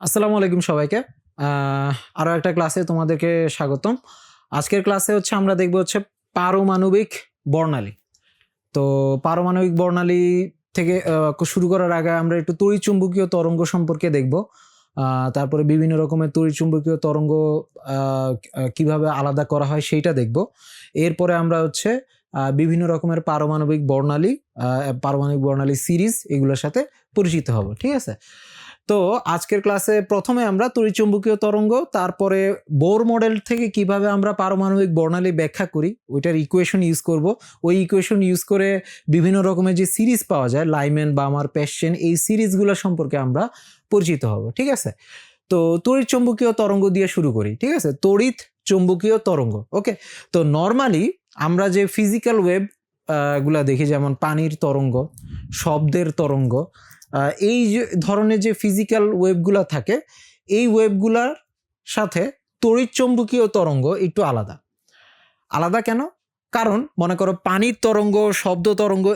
আসসালামু আলাইকুম সবাইকে। আরো একটা ক্লাসে তোমাদেরকে স্বাগতম। আজকের ক্লাসে আমরা দেখব পারমাণবিক বর্ণালী। তো পারমাণবিক বর্ণালী থেকে শুরু করার আগে আমরা একটু তড়িৎচুম্বকীয় তরঙ্গ সম্পর্কে দেখব। তারপরে বিভিন্ন রকমের তড়িৎচুম্বকীয় তরঙ্গ কিভাবে আলাদা করা হয় সেইটা দেখব। এরপরে আমরা বিভিন্ন রকমের পারমাণবিক বর্ণালী সিরিজ এগুলোর সাথে পরিচিত হব। ঠিক আছে? তো আজকের ক্লাসে প্রথমে আমরা তড়িৎচুম্বকীয় তরঙ্গ, তারপরে বোর মডেল থেকে কিভাবে আমরা পারমাণবিক বর্ণালী ব্যাখ্যা করি ওইটার ইকুয়েশন ইউজ করব। ওই ইকুয়েশন ইউজ করে বিভিন্ন রকমের যে সিরিজ পাওয়া যায়, লাইম্যান, বামার, প্যাশ্চেন, এই সিরিজগুলো সম্পর্কে আমরা পরিচিত হব। ঠিক আছে? তো তড়িৎ চুম্বকীয় তরঙ্গ দিয়ে শুরু করি। ঠিক আছে? তড়িৎ চুম্বকীয় তরঙ্গ। ওকে, তো নর্মালি আমরা যে ফিজিক্যাল ওয়েভ গুলা দেখি, যেমন পানির তরঙ্গ, শব্দের তরঙ্গ, এই যে ধরনের যে ফিজিক্যাল ওয়েভগুলা থাকে, এই ওয়েভগুলার সাথে তড়িৎ চুম্বকীয় তরঙ্গ একটু আলাদা। আলাদা কেন? কারণ মনে করো পানির তরঙ্গ, শব্দ তরঙ্গ,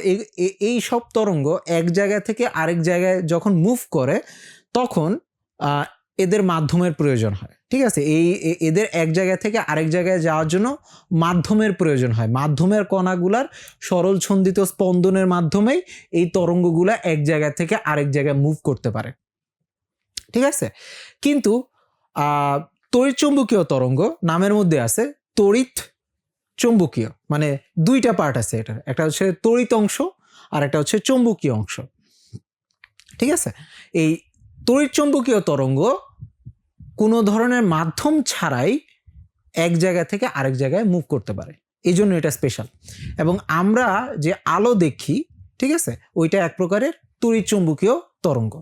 এই সব তরঙ্গ এক জায়গা থেকে আরেক জায়গায় যখন মুভ করে তখন এদের মাধ্যমের প্রয়োজন হয়। ঠিক আছে? এদের এক জায়গা থেকে আরেক জায়গায় যাওয়ার জন্য মাধ্যমের প্রয়োজন হয়। মাধ্যমের কণাগুলার সরল ছন্দিত স্পন্দনের মাধ্যমেই এই তরঙ্গগুলা এক জায়গা থেকে আরেক জায়গায় মুভ করতে পারে। ঠিক আছে? কিন্তু তড়িৎ চুম্বকীয় তরঙ্গ নামের মধ্যে আছে তড়িৎ চুম্বকীয়, মানে দুইটা পার্ট আছে এটার। একটা হচ্ছে তড়িৎ অংশ আর একটা হচ্ছে চুম্বকীয় অংশ। ঠিক আছে? এই তড়িৎ চুম্বকীয় তরঙ্গ কোনো ধরনের মাধ্যম ছাড়াই এক জায়গা থেকে আরেক জায়গায় মুভ করতে পারে, এই জন্য এটা স্পেশাল। এবং আমরা যে আলো দেখি, ঠিক আছে, ওইটা এক প্রকারের তড়িৎ চুম্বকীয় তরঙ্গ।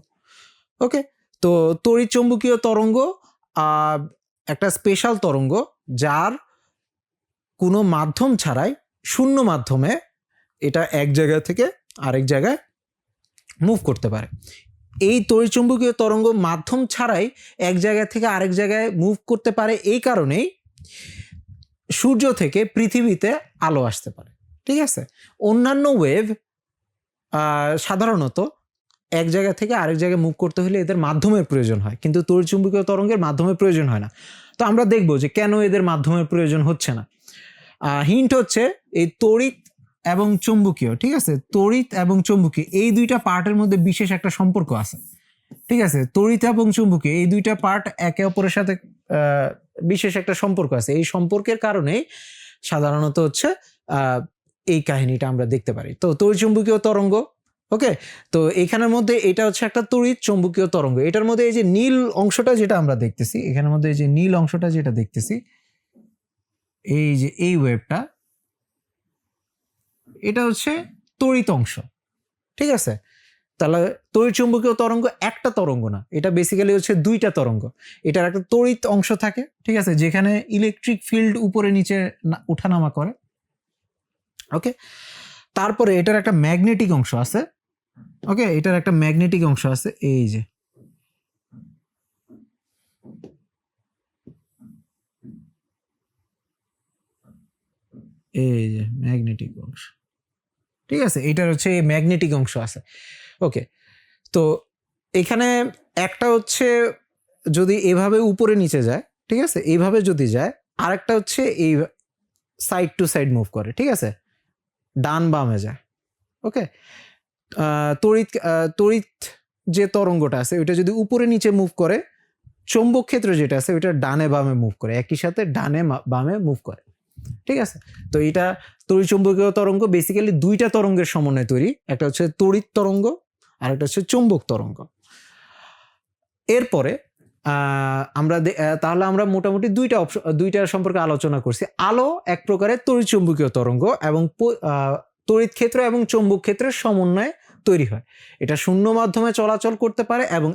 ওকে, তো তড়িৎ চুম্বকীয় তরঙ্গ একটা স্পেশাল তরঙ্গ, যার কোনো মাধ্যম ছাড়াই শূন্য মাধ্যমে এটা এক জায়গা থেকে আরেক জায়গায় মুভ করতে পারে। এই তড়িৎচুম্বকীয় তরঙ্গ মাধ্যম ছাড়াই এক জায়গা থেকে আরেক জায়গায় মুভ করতে পারে, এই কারণেই সূর্য থেকে পৃথিবীতে আলো আসতে পারে। ঠিক আছে? অন্যান্য ওয়েভ সাধারণত এক জায়গা থেকে আরেক জায়গায় মুভ করতে হলে এদের মাধ্যমের প্রয়োজন হয়, কিন্তু তড়িৎচুম্বকীয় তরঙ্গের মাধ্যমের প্রয়োজন হয় না। তো আমরা দেখব যে কেন এদের মাধ্যমের প্রয়োজন হচ্ছে না। হিন্ট হচ্ছে এই তড়িৎ এবং চুম্বকীয়, ঠিক আছে, তড়িৎ এবং চুম্বকীয় এই দুইটা পার্টের মধ্যে বিশেষ একটা সম্পর্ক আছে। ঠিক আছে? তড়িৎ এবং চুম্বকীয় এই দুইটা পার্ট একে অপরের সাথে বিশেষ একটা সম্পর্ক আছে। এই সম্পর্কের কারণেই সাধারণত এই কাহিনীটা আমরা দেখতে পারি। তো তড়িৎ চুম্বকীয় তরঙ্গ, ওকে, তো এইখানের মধ্যে এটা হচ্ছে একটা তড়িৎ চুম্বকীয় তরঙ্গ। এটার মধ্যে এই যে নীল অংশটা যেটা আমরা দেখতেছি, এখানের মধ্যে এই যে নীল অংশটা যেটা দেখতেছি, এই যে এই ওয়েভটা, এটা হচ্ছে তড়িৎ অংশ। ঠিক আছে? তাহলে তড়িৎ চুম্বকীয় তরঙ্গ একটা তরঙ্গ না, এটা বেসিক্যালি হচ্ছে দুইটা তরঙ্গ। এটার একটা তড়িৎ অংশ থাকে, ঠিক আছে, যেখানে ইলেকট্রিক ফিল্ড উপরে নিচে উঠানামা করে। ওকে, তারপরে এটার একটা ম্যাগনেটিক অংশ আছে। ওকে, এটার একটা ম্যাগনেটিক অংশ আছে, এই যে ম্যাগনেটিক অংশ। ঠিক আছে? এটার হচ্ছে ম্যাগনেটিক অংশ আছে। ওকে, তো এখানে একটা হচ্ছে যদি এভাবে উপরে নিচে যায়, ঠিক আছে, এইভাবে যদি যায়, আরেকটা হচ্ছে এই সাইড টু সাইড মুভ করে। ঠিক আছে? ডান বামে যায়। ওকে, তড়িৎ যে তরঙ্গটা আছে ওইটা যদি উপরে নিচে মুভ করে, চৌম্বক ক্ষেত্র যেটা আছে ওইটা ডানে বামে মুভ করে, একই সাথে ডানে বামে মুভ করে। ঠিক আছে? তো এটা তড়িৎ চুম্বকীয় তরঙ্গ বেসিক্যালি দুইটা তরঙ্গের সমন্বয়ে তৈরি। একটা হচ্ছে তড়িৎ তরঙ্গ আর একটা হচ্ছে চুম্বক তরঙ্গ। এরপরে তাহলে আমরা মোটামুটি দুইটা সম্পর্কে আলোচনা করছি। আলো এক প্রকারের তড়িৎ চুম্বকীয় তরঙ্গ এবং তড়িৎ ক্ষেত্র এবং চৌম্বক ক্ষেত্রের সমন্বয়ে তৈরি হয়। এটা শূন্য মাধ্যমে চলাচল করতে পারে এবং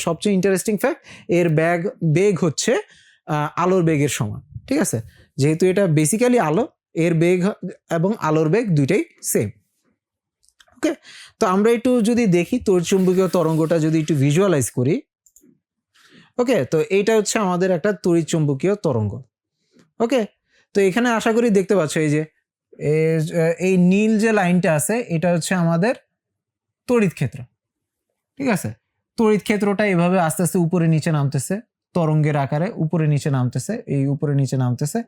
সবচেয়ে ইন্টারেস্টিং ফ্যাক্ট, এর বেগ হচ্ছে আলোর বেগের সমান। ঠিক আছে? যেহেতু এটা বেসিক্যালি আলো, এর বেগ এবং আলোর বেগ দুইটাই সেম। ওকে, তো আমরা একটু যদি দেখি তড়িৎ চুম্বকীয় তরঙ্গটা যদি একটু ভিজুয়ালাইজ করি। ওকে, তো এইটা হচ্ছে আমাদের একটা তড়িৎ চুম্বকীয় তরঙ্গ। ওকে, তো এখানে আশা করি দেখতে পাচ্ছ এই যে এই নীল যে লাইনটা আছে এটা হচ্ছে আমাদের তড়িৎ ক্ষেত্র। ঠিক আছে? তড়িৎ ক্ষেত্রটা এভাবে আস্তে আস্তে উপরে নিচে নামতেছে, তরঙ্গের আকারে উপরে নিচে নামতেছে, এই উপরে নিচে নামতেছে।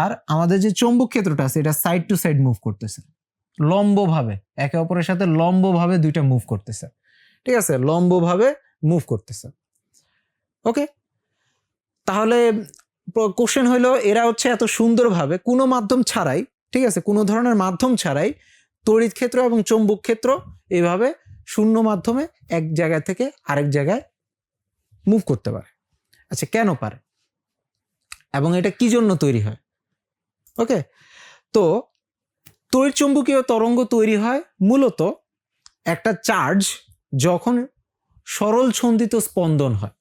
আর আমাদের যে চৌম্বক ক্ষেত্রটা আছে এটা সাইড টু সাইড মুভ করতেছে, লম্বভাবে, একে অপরের সাথে লম্বভাবে দুইটা মুভ করতেছে। ঠিক আছে, লম্বভাবে মুভ করতেছে। ওকে, তাহলে কোশ্চেন হইলো এরা হচ্ছে এত সুন্দরভাবে কোনো মাধ্যম ছাড়াই, ঠিক আছে, কোনো ধরনের মাধ্যম ছাড়াই তড়িৎ ক্ষেত্র এবং চৌম্বক ক্ষেত্র এইভাবে শূন্য মাধ্যমে এক জায়গা থেকে আরেক জায়গায় মুভ করতে পারে। আচ্ছা, কেন পারে এবং এটা কি জন্য তৈরি হয়? ওকে, তো তড়িৎ চুম্বকীয় তরঙ্গ তৈরি হয় মূলত একটা চার্জ যখন সরল ছন্দিত স্পন্দন হয়,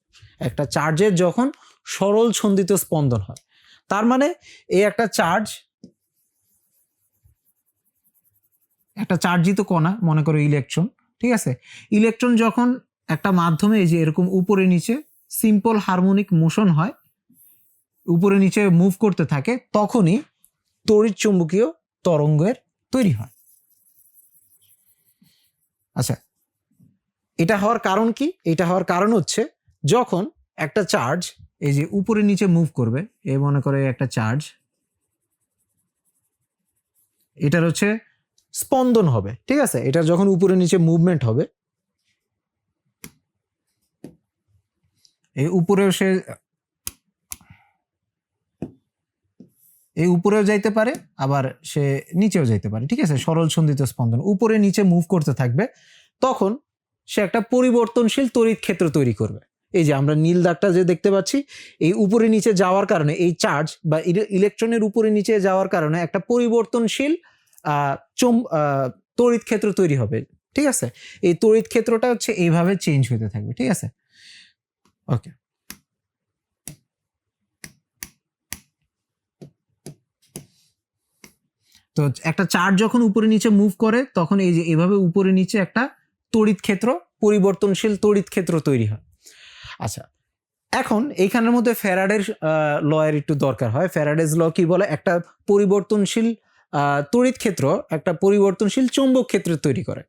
একটা চার্জের যখন সরল ছন্দিত স্পন্দন হয়। তার মানে এই একটা চার্জ, একটা চার্জিত কণা, মনে করো ইলেকট্রন, ঠিক আছে, ইলেকট্রন যখন একটা মাধ্যমে এই যে এরকম উপরে নিচে সিম্পল হারমোনিক মোশন হয়, উপরে নিচে মুভ করতে থাকে, তখনই তড়িৎ চুম্বকীয় তরঙ্গের তৈরি হয়। আচ্ছা, এটা হওয়ার কারণ কি? এটা হওয়ার কারণ হচ্ছে যখন একটা চার্জ এই যে উপরে নিচে মুভ করবে, এই মনে করে একটা চার্জ, এটার হচ্ছে স্পন্দন হবে, ঠিক আছে, এটা যখন উপরে নিচে মুভমেন্ট হবে, এই উপরেও সে এই উপরেও যাইতে পারে, আবার সে নিচেও যাইতে পারে, ঠিক আছে, সরল ছন্দিত স্পন্দন উপরে নিচে মুভ করতে থাকবে, তখন সে একটা পরিবর্তনশীল তড়িৎ ক্ষেত্র তৈরি করবে। এই যে আমরা নীল দাগটা যে দেখতে পাচ্ছি, এই উপরে নিচে যাওয়ার কারণে এই চার্জ বা ইলেকট্রনের উপরে নিচে যাওয়ার কারণে একটা পরিবর্তনশীল তড়িৎ ক্ষেত্র তৈরি হবে, ঠিক আছে। এই তড়িৎ ক্ষেত্রটা হচ্ছে এইভাবে চেঞ্জ হতে থাকবে, ঠিক আছে। ওকে, তো একটা চার্জ যখন উপরে নিচে মুভ করে তখন এই যে এভাবে উপরে নিচে একটা তড়িৎ ক্ষেত্র, পরিবর্তনশীল তড়িৎ ক্ষেত্র তৈরি হয়। আচ্ছা, এখন এইখানের মধ্যে ফ্যারাডের ল এর একটু দরকার হয়। ফ্যারাডেজ ল কি বলে? একটা পরিবর্তনশীল তড়িৎ ক্ষেত্র একটা পরিবর্তনশীল চৌম্বক ক্ষেত্র তৈরি করে,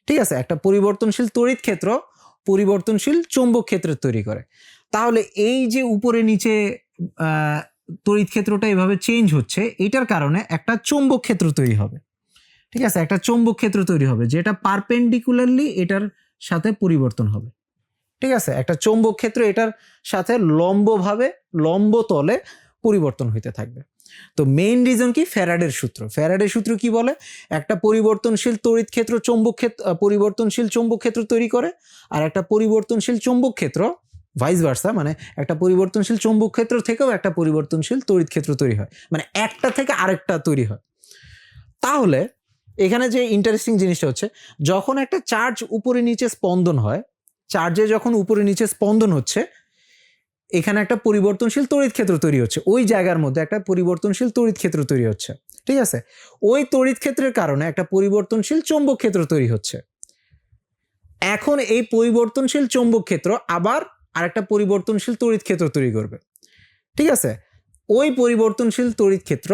ঠিক আছে, একটা পরিবর্তনশীল তড়িৎ ক্ষেত্র পরিবর্তনশীল চৌম্বক ক্ষেত্র তৈরি করে। তাহলে এই যে উপরে নিচে তড়িৎ ক্ষেত্রটা এভাবে চেঞ্জ হচ্ছে, এটার কারণে একটা চৌম্বক ক্ষেত্র তৈরি হবে, ঠিক আছে, একটা চৌম্বক ক্ষেত্র তৈরি হবে যেটা পারপেন্ডিকুলারলি এটার সাথে পরিবর্তন হবে, ঠিক আছে, একটা চৌম্বক ক্ষেত্র এটার সাথে লম্বভাবে লম্ব তলে পরিবর্তন হইতে থাকবে। তো মেইন রিজন কি? ফ্যারাডের সূত্র। ফ্যারাডের সূত্র কি বলে? একটা পরিবর্তনশীল তড়িৎ ক্ষেত্র চৌম্বক ক্ষেত্র পরিবর্তনশীল চৌম্বক ক্ষেত্র তৈরি করে, আর একটা পরিবর্তনশীল চৌম্বক ক্ষেত্র ভাইস ভার্সা, মানে একটা পরিবর্তনশীল চৌম্বক ক্ষেত্র থেকেও একটা পরিবর্তনশীল তড়িৎ ক্ষেত্র তৈরি হয়, মানে একটা থেকে আরেকটা তৈরি হয়। তাহলে এখানে যে ইন্টারেস্টিং জিনিসটা হচ্ছে, যখন একটা চার্জ উপরে নিচে স্পন্দন হয়, চার্জে যখন উপরে নিচে স্পন্দন হচ্ছে, এখানে একটা পরিবর্তনশীল তড়িৎ ক্ষেত্র তৈরি হচ্ছে, ওই জায়গার মধ্যে একটা পরিবর্তনশীল তড়িৎ ক্ষেত্র তৈরি হচ্ছে, ঠিক আছে, ওই তড়িৎ ক্ষেত্রের কারণে একটা পরিবর্তনশীল চৌম্বক ক্ষেত্র তৈরি হচ্ছে। এখন এই পরিবর্তনশীল চৌম্বক ক্ষেত্র আবার আরেকটা পরিবর্তনশীল তড়িৎ ক্ষেত্র তৈরি করবে, ঠিক আছে, ওই পরিবর্তনশীল তড়িৎ ক্ষেত্র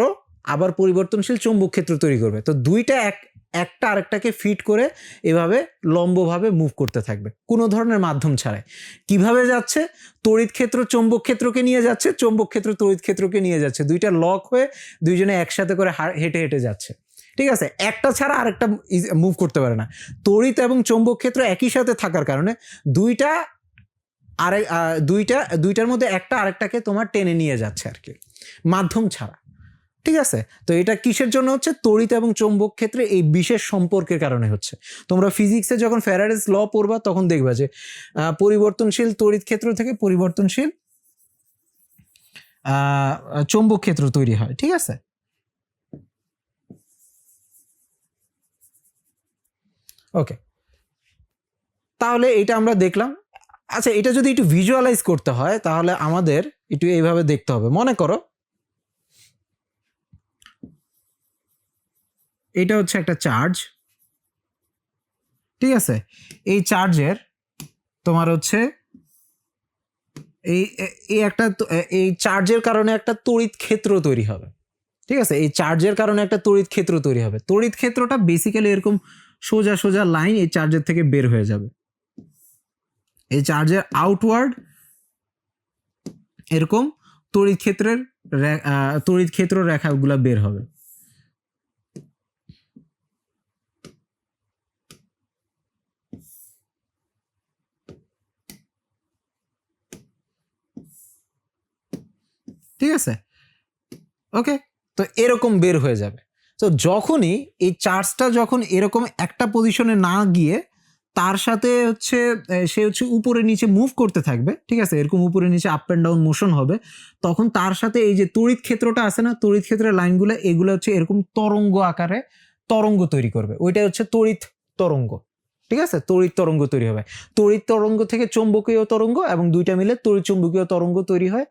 আবার পরিবর্তনশীল চৌম্বক ক্ষেত্র তৈরি করবে। তো দুইটা একটা আরেকটাকে ফিট করে এভাবে লম্বভাবে মুভ করতে থাকবে কোনো ধরনের মাধ্যম ছাড়াই। কিভাবে যাচ্ছে? তড়িৎ ক্ষেত্র চৌম্বক ক্ষেত্রকে নিয়ে যাচ্ছে, চৌম্বক ক্ষেত্র তড়িৎ ক্ষেত্রকে নিয়ে যাচ্ছে, দুইটা লক হয়ে দুইজনে একসাথে করে হেঁটে হেঁটে যাচ্ছে, ঠিক আছে, একটা ছাড়া আরেকটা মুভ করতে পারে না। তড়িৎ এবং চৌম্বক ক্ষেত্র একই সাথে থাকার কারণে দুইটার মধ্যে একটা আরেকটাকে তোমার টেনে নিয়ে যাচ্ছে আর কি, মাধ্যম ছাড়া, ঠিক আছে। তো এটা কিসের জন্য হচ্ছে? তড়িৎ এবং চৌম্বক ক্ষেত্রে এই বিশেষ সম্পর্কের কারণে হচ্ছে। তোমরা ফিজিক্সে যখন ফ্যারাডেজ ল পড়বা তখন দেখবা যে পরিবর্তনশীল তড়িৎ ক্ষেত্র থেকে পরিবর্তনশীল চৌম্বক ক্ষেত্র তৈরি হয়, ঠিক আছে। ওকে, তাহলে এটা আমরা দেখলাম। আচ্ছা, এটা যদি একটু ভিজুয়ালাইজ করতে হয় তাহলে আমাদের একটু এইভাবে দেখতে হবে। মনে করো এটা হচ্ছে একটা চার্জ, ঠিক আছে, এই চার্জের তোমার হচ্ছে এই চার্জের কারণে একটা তড়িৎ ক্ষেত্র তৈরি হবে, ঠিক আছে, এই চার্জের কারণে একটা তড়িৎ ক্ষেত্র তৈরি হবে। তড়িৎ ক্ষেত্রটা বেসিক্যালি এরকম সোজা সোজা লাইন এই চার্জের থেকে বের হয়ে যাবে, এই চার্জের আউটওয়ার্ড এরকম তড়িৎ ক্ষেত্র রেখাগুলা বের হবে। ঠিক আছে, ওকে। তো এরকম বের হয়ে যাবে। তো যখনই এই চার্জটা যখন এরকম একটা পজিশনে না গিয়ে তার সাথে হচ্ছে সে হচ্ছে উপরে নিচে মুভ করতে থাকবে, ঠিক আছে, এরকম উপরে নিচে আপ অ্যান্ড ডাউন মোশন হবে, তখন তার সাথে এই যে তড়িৎ ক্ষেত্রটা আছে না, তড়িৎ ক্ষেত্রের লাইনগুলো এগুলো হচ্ছে এরকম তরঙ্গ আকারে তরঙ্গ তৈরি করবে। ওইটা হচ্ছে তড়িৎ তরঙ্গ। ঠিক আছে, তড়িৎ তরঙ্গ তৈরি হবে। তড়িৎ তরঙ্গ থেকে চৌম্বকীয় তরঙ্গ এবং দুইটা মিলে তড়িৎ চুম্বকীয় তরঙ্গ তৈরি হয়,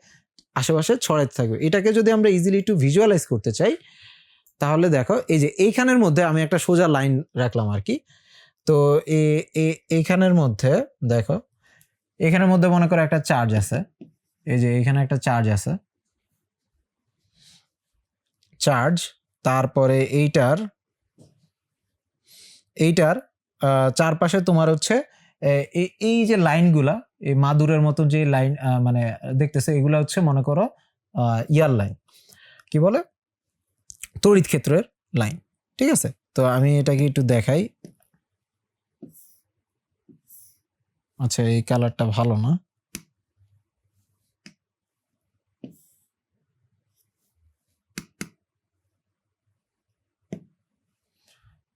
আশেপাশে ছড়াতে থাকবে। এটাকে যদি আমরা ইজিলি একটু ভিজুয়ালাইজ করতে চাই তাহলে দেখো এই যে এইখানের মধ্যে আমি একটা সোজা লাইন রাখলাম আর কি। তো এইখানের মধ্যে দেখো, এখানের মধ্যে মনে করো একটা চার্জ আছে, এই যে এখানে একটা চার্জ আছে, চার্জ, তারপরে এইটার চারপাশে তোমার হচ্ছে এই যে লাইনগুলা, এই মাদুরের মতো যে লাইন মানে দেখতেছে, এগুলা হচ্ছে মনে করো ইয়ার লাইন, কি বলে, তড়িৎ ক্ষেত্রের লাইন। ঠিক আছে, তো আমি এটাকে একটু দেখাই। আচ্ছা, এই কালারটা ভালো না।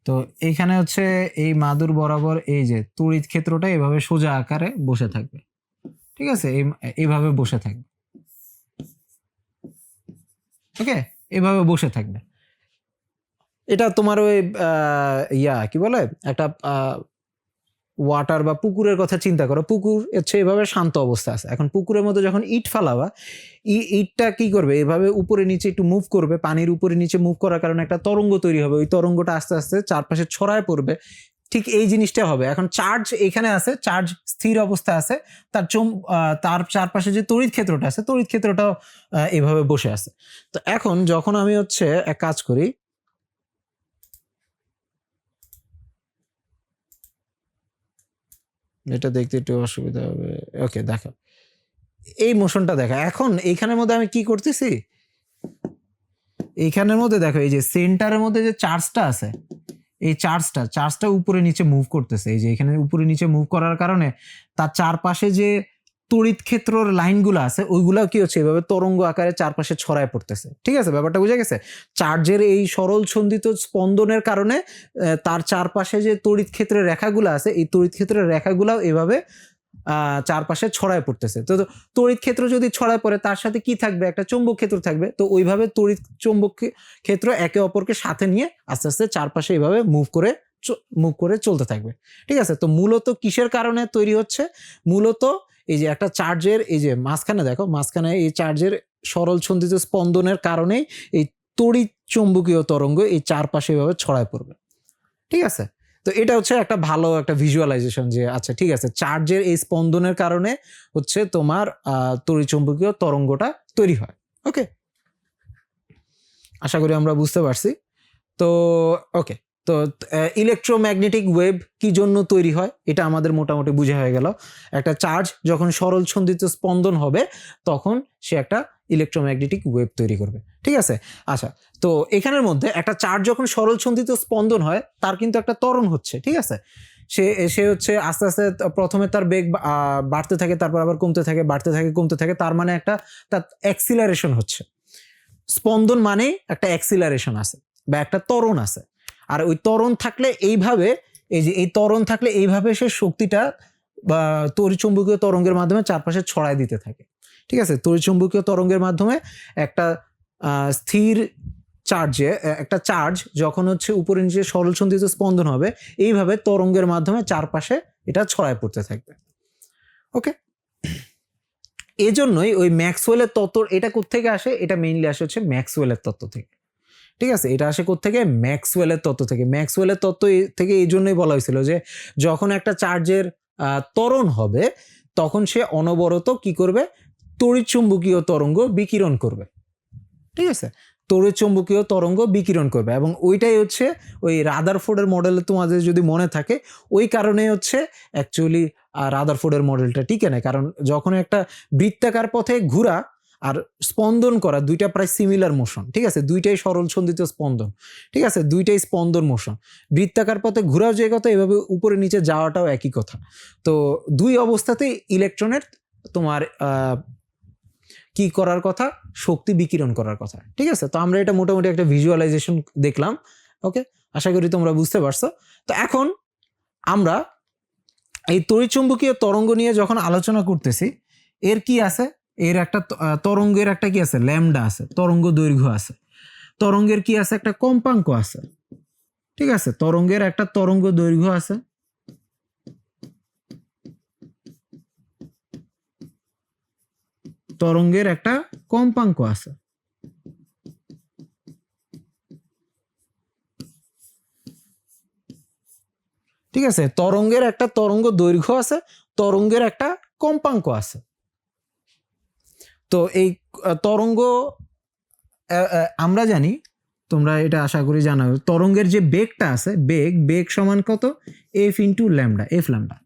তো এইখানে হচ্ছে এই মাদুর বরাবর এই যে তড়িৎ ক্ষেত্রটা এভাবে সোজা আকারে বসে থাকবে। ঠিক আছে, এইভাবে বসে থাকবে। ওকে, এভাবে বসে থাকবে। এটা তোমার ওই কি বলে, একটা ওয়াটার বা পুকুরের কথা চিন্তা করো। পুকুর হচ্ছে এভাবে শান্ত অবস্থা আছে। এখন পুকুরের মধ্যে যখন ইট ফালাবা, ইটটা কি করবে, এভাবে উপরে নিচে একটু মুভ করবে, পানির উপরে নিচে মুভ করার কারণে একটা তরঙ্গ তৈরি হবে। ওই তরঙ্গটা আস্তে আস্তে চারপাশে ছড়ায় পড়বে। ঠিক এই জিনিসটা হবে। এখন চার্জ এখানে আছে, চার্জ স্থির অবস্থা আছে, তার চারপাশে যে তড়িৎ ক্ষেত্রটা আছে, তড়িৎ ক্ষেত্রটাও এভাবে বসে আছে। তো এখন যখন আমি হচ্ছে এক কাজ করি, এটা দেখতে একটু অসুবিধা হবে। ওকে, দেখো এই মোশনটা দেখো। এখন এইখানের মধ্যে আমি কি করতেছি, এইখানের মধ্যে দেখো এই যে সেন্টারের মধ্যে যে চার্জটা আছে, এই চার্জটা উপরে নিচে মুভ করতেছে। এই যে এখানে উপরে নিচে মুভ করার কারণে তার চারপাশে যে তড়িৎ ক্ষেত্রর লাইনগুলো আছে ওইগুলো কি হচ্ছে, এভাবে তরঙ্গ আকারে চারপাশে ছড়ায় পড়তেছে। ঠিক আছে, ব্যাপারটা বুঝে গেছে? চার্জের এই সরল ছন্দিত স্পন্দনের কারণে তার চারপাশে যে তড়িৎ ক্ষেত্রের রেখাগুলো আছে, এই তড়িৎ ক্ষেত্রের রেখাগুলাও এভাবে চারপাশে ছড়ায় পড়তেছে। তো তড়িৎ ক্ষেত্র যদি ছড়ায় পড়ে, তার সাথে কি থাকবে, একটা চৌম্বক ক্ষেত্র থাকবে। তো ওইভাবে তড়িৎ চৌম্বক ক্ষেত্র একে অপরকে সাথে নিয়ে আস্তে আস্তে চারপাশে এইভাবে মুভ করে চলতে থাকবে। ঠিক আছে, তো মূলত কিসের কারণে তৈরি হচ্ছে, মূলত এই যে একটা চার্জের এই যে মাঝখানে দেখো, মাঝখানে এই চার্জের সরল ছন্দিত স্পন্দনের কারণেই এই তড়িৎ চৌম্বকীয় তরঙ্গ এই চারপাশে এভাবে ছড়ায় পড়বে। ঠিক আছে, তো এটা হচ্ছে একটা ভালো একটা ভিজুয়ালাইজেশন যে আচ্ছা ঠিক আছে, চার্জের এই স্পন্দনের কারণে হচ্ছে তোমার তড়িৎচুম্বকীয় তরঙ্গটা তৈরি হয়। ওকে, আশা করি আমরা বুঝতে পারছি। তো ওকে, তো ইলেকট্রোম্যাগনেটিক ওয়েভ কি জন্য তৈরি হয় এটা আমাদের মোটামুটি বুঝা হয়ে গেল। একটা চার্জ যখন সরল ছন্দিত স্পন্দন হবে তখন সে একটা ইলেকট্রোম্যাগনেটিক ওয়েভ তৈরি করবে। ঠিক আছে, আচ্ছা, তো এখানের মধ্যে একটা চার্জ যখন সরল ছন্দিত স্পন্দন হয় তার কিন্তু একটা ত্বরণ হচ্ছে। ঠিক আছে, সে হচ্ছে আস্তে আস্তে প্রথমে তার বেগ বাড়তে থাকে, তারপর আবার কমতে থাকে, বাড়তে থাকে, কমতে থাকে। তার মানে একটা তার অ্যাক্সিলারেশন হচ্ছে। স্পন্দন মানে একটা অ্যাক্সিলারেশন আছে বা একটা ত্বরণ আছে। আর ওই ত্বরণ থাকলে এইভাবে, এই যে এই ত্বরণ থাকলে এইভাবে সে শক্তিটা বা তড়িৎচুম্বকীয় তরঙ্গের মাধ্যমে চারপাশে ছড়ায় দিতে থাকে। ঠিক আছে, তড়িৎচুম্বকীয় তরঙ্গের মাধ্যমে একটা স্থির চার্জে, একটা চার্জ যখন হচ্ছে উপরে নিচে সরল ছন্দিত স্পন্দন হবে, এইভাবে তরঙ্গের মাধ্যমে চারপাশে এটা ছড়ায় পড়তে থাকবে। ওকে, এজন্যই ওই ম্যাক্সওয়েলের তত্ত্ব, এটা কোত্থেকে আসে, এটা মেইনলি আসে হচ্ছে ম্যাক্সওয়েলের তত্ত্ব থেকে। ঠিক আছে, এটা আসে কোত্থেকে, ম্যাক্সওয়েলের তত্ত্ব থেকে। ম্যাক্সওয়েলের তত্ত্ব থেকে এই জন্যই বলা হয়েছিল যে যখন একটা চার্জের ত্বরণ হবে তখন সে অনবরত কি করবে, তড়িৎচুম্বকীয় তরঙ্গ বিকিরণ করবে। ঠিক আছে, তড়িৎচুম্বকীয় তরঙ্গ বিকিরণ করবে, এবং ওইটাই হচ্ছে ওই রাদারফোর্ডের মডেলে তোমাদের যদি মনে থাকে, ওই কারণে হচ্ছে অ্যাকচুয়ালি রাদারফোর্ডের মডেলটা টিকে নেয়, কারণ যখন একটা বৃত্তাকার পথে ঘোরা আর স্পন্দন করা দুইটা প্রায় সিমিলার মোশন, ঠিক আছে, দুইটাই সরল ছন্দিত স্পন্দন, ঠিক আছে, দুইটাই স্পন্দন মোশন। বৃত্তাকার পথে ঘোরাও যে কথা, এভাবে উপরে নিচে যাওয়াটাও একই কথা। তো দুই অবস্থাতেই ইলেকট্রনের তোমার কি করার কথা, শক্তি বিকিরণ করার কথা, ঠিক আছে। তো আমরা এটা মোটামুটি একটা ভিজুয়ালাইজেশন দেখলাম, ওকে, আশা করি তোমরা বুঝতে পারছো। তো এখন আমরা এই তড়িৎচুম্বকীয় তরঙ্গ নিয়ে যখন আলোচনা করতেছি, এর কি আছে, এর একটা তরঙ্গের একটা কি আছে, ল্যামডা আছে, তরঙ্গ দৈর্ঘ্য আছে, তরঙ্গের কি আছে, একটা কম্পাঙ্ক আছে, ঠিক আছে, তরঙ্গের একটা তরঙ্গ দৈর্ঘ্য আছে, তরঙ্গের একটা কম্পাঙ্ক আছে। ঠিক আছে, তরঙ্গের একটা তরঙ্গ দৈর্ঘ্য আছে, তরঙ্গের একটা কম্পাঙ্ক আছে। তো এই তরঙ্গ আমরা জানি, তোমরা এটা আশা করি জানো, তরঙ্গের যে বেগটা আছে, বেগ সমান কত, F into lambda, F lambda.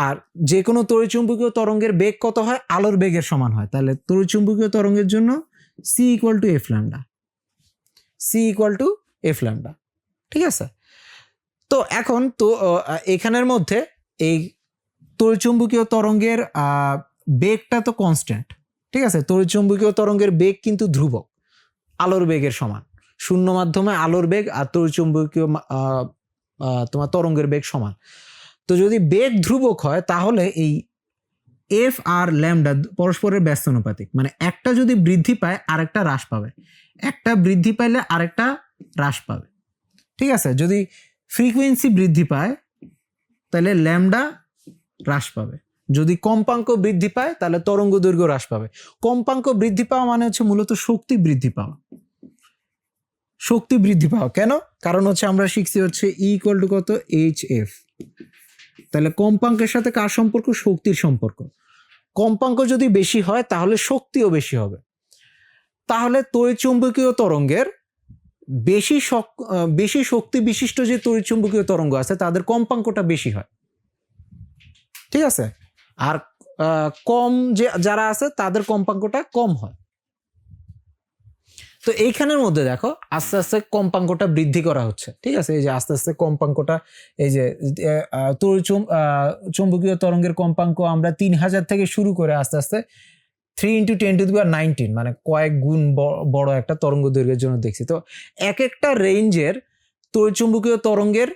আর যে কোনো তড়িৎচুম্বকীয় তরঙ্গের বেগ কত হয়, আলোর বেগের সমান হয়। তাহলে তড়িৎচুম্বকীয় তরঙ্গের জন্য C equal to F lambda, C equal to F lambda, ঠিক আছে। তো এখন তো এখানের মধ্যে এই তড়িৎচুম্বকীয় তরঙ্গের বেগটা তো কনস্ট্যান্ট, ঠিক আছে, তড়িৎচুম্বকীয় তরঙ্গের বেগ কিন্তু ধ্রুবক, আলোর বেগের সমান। শূন্য মাধ্যমে আলোর বেগ আর তড়িৎচুম্বকীয় তোমার তরঙ্গের বেগ সমান। তো যদি বেগ ধ্রুবক হয়, তাহলে এই এফ আর ল্যামডা পরস্পরের ব্যস্তানুপাতিক, মানে একটা যদি বৃদ্ধি পায় আরেকটা হ্রাস পাবে, একটা বৃদ্ধি পাইলে আরেকটা হ্রাস পাবে, ঠিক আছে। যদি ফ্রিকোয়েন্সি বৃদ্ধি পায় তাহলে ল্যামডা হ্রাস পাবে, যদি কম্পাঙ্ক বৃদ্ধি পায় তাহলে তরঙ্গ দৈর্ঘ্য হ্রাস পাবে। কম্পাঙ্ক বৃদ্ধি পাওয়া মানে হচ্ছে মূলত শক্তি বৃদ্ধি পাওয়া, শক্তি বৃদ্ধি পাওয়া। কেন? কারণ হচ্ছে আমরা শিখছি হচ্ছে ই ইকুয়াল টু কত, এইচ এফ। তাহলে কম্পাঙ্কের সাথে কার সম্পর্ক, শক্তির সম্পর্ক। কম্পাঙ্ক যদি বেশি হয় তাহলে শক্তিও বেশি হবে। তাহলে তড়িৎচুম্বকীয় তরঙ্গের বেশি শক্তি বিশিষ্ট যে তড়িৎচুম্বকীয় তরঙ্গ আছে তাদের কম্পাঙ্কটা বেশি হয়, ঠিক আছে। আর কম যে যারা আছে তাদের কম্পাঙ্কটা কম হয়। তো এইখানের মধ্যে দেখো আস্তে আস্তে কম্পাঙ্কটা বৃদ্ধি করা হচ্ছে, ঠিক আছে। এই যে আস্তে আস্তে কম্পাঙ্কটা, এই যে চুম্বকীয় তরঙ্গের কম্পাঙ্ক আমরা 3000 থেকে শুরু করে আস্তে আস্তে 3 × 10⁻19 মানে কয়েক গুণ বড় একটা তরঙ্গ দৈর্ঘ্যের জন্য দেখছি। তো এক একটা রেঞ্জের তড়িৎচুম্বকীয় তরঙ্গের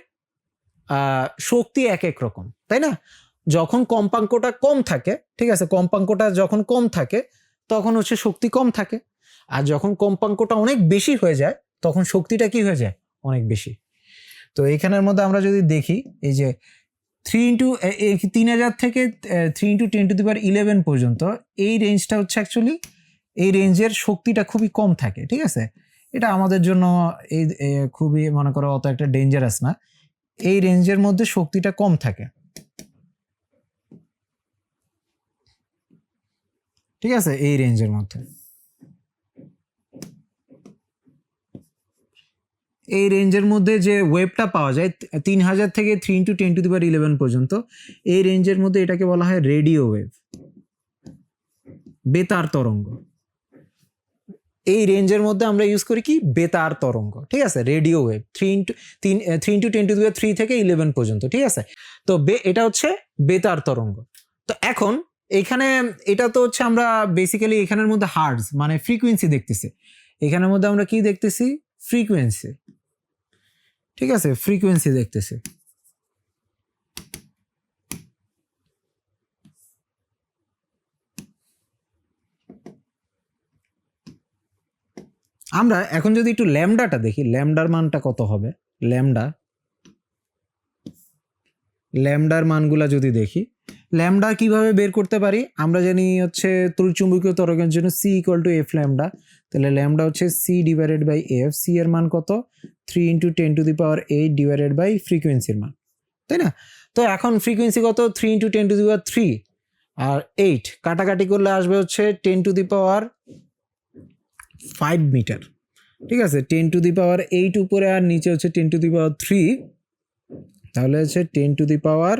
শক্তি এক এক রকম, তাই না। যখন কম্পাঙ্কটা কম থাকে, ঠিক আছে, কম্পাঙ্কটা যখন কম থাকে তখন হচ্ছে শক্তি কম থাকে, আর যখন কম্পাঙ্কটা অনেক বেশি হয়ে যায় তখন শক্তিটা কি হয়ে যায়, অনেক বেশি। তো এইখানের মধ্যে আমরা যদি দেখি, এই যে 3000 থেকে 3 × 10⁻11 পর্যন্ত এই রেঞ্জটা হচ্ছে অ্যাকচুয়ালি এই রেঞ্জের শক্তিটা খুবই কম থাকে, ঠিক আছে। এটা আমাদের জন্য এই খুবই মনে করো অত একটা ডেঞ্জারাস না, এই রেঞ্জের মধ্যে শক্তিটা কম থাকে, ঠিক আছে, এই রেঞ্জের মধ্যে। এই রেঞ্জের মধ্যে যে ওয়েভটা পাওয়া যায় 3000 থেকে 3 × 10⁻11 পর্যন্ত, এই রেঞ্জের মধ্যে এটাকে বলা হয় রেডিও ওয়েভ, বেতার তরঙ্গ। এই রেঞ্জের মধ্যে আমরা ইউজ করি কি, বেতার তরঙ্গ, ঠিক আছে, রেডিও ওয়েভ 3 × 10⁻3 থেকে 11 পর্যন্ত, ঠিক আছে। তো এটা হচ্ছে বেতার তরঙ্গ। তো এখন এখানে এটা তো হচ্ছে আমরা বেসিক্যালি এখানের মধ্যে হার্টজ মানে ফ্রিকোয়েন্সি দেখতেছি, এখানের মধ্যে আমরা কি দেখতেছি, ফ্রিকোয়েন্সি, ঠিক আছে, ফ্রিকোয়েন্সি দেখতেছি। আমরা এখন যদি একটু ল্যামডাটা দেখি, ল্যামডার মানটা কত হবে, ল্যামডার মানগুলা যদি দেখি, ল্যামডা কিভাবে বের করতে পারি, আমরা জানি হচ্ছে তড়িৎচুম্বকীয় তরঙ্গের জন্য C equal to F lambda. তাহলে ল্যামডা হচ্ছে C divided by F, C এর মান কত, 3 × 10⁸ ডিভাইডেড বাই ফ্রিকোয়েন্সির মান, তাই না। তো এখন ফ্রিকোয়েন্সি কত, 3 × 10⁻3 আর 8 কাটাকাটি করলে আসবে হচ্ছে 10⁵ মিটার, ঠিক আছে। 10⁸ উপরে আর নিচে হচ্ছে 10⁵, তাহলে হচ্ছে 10⁻,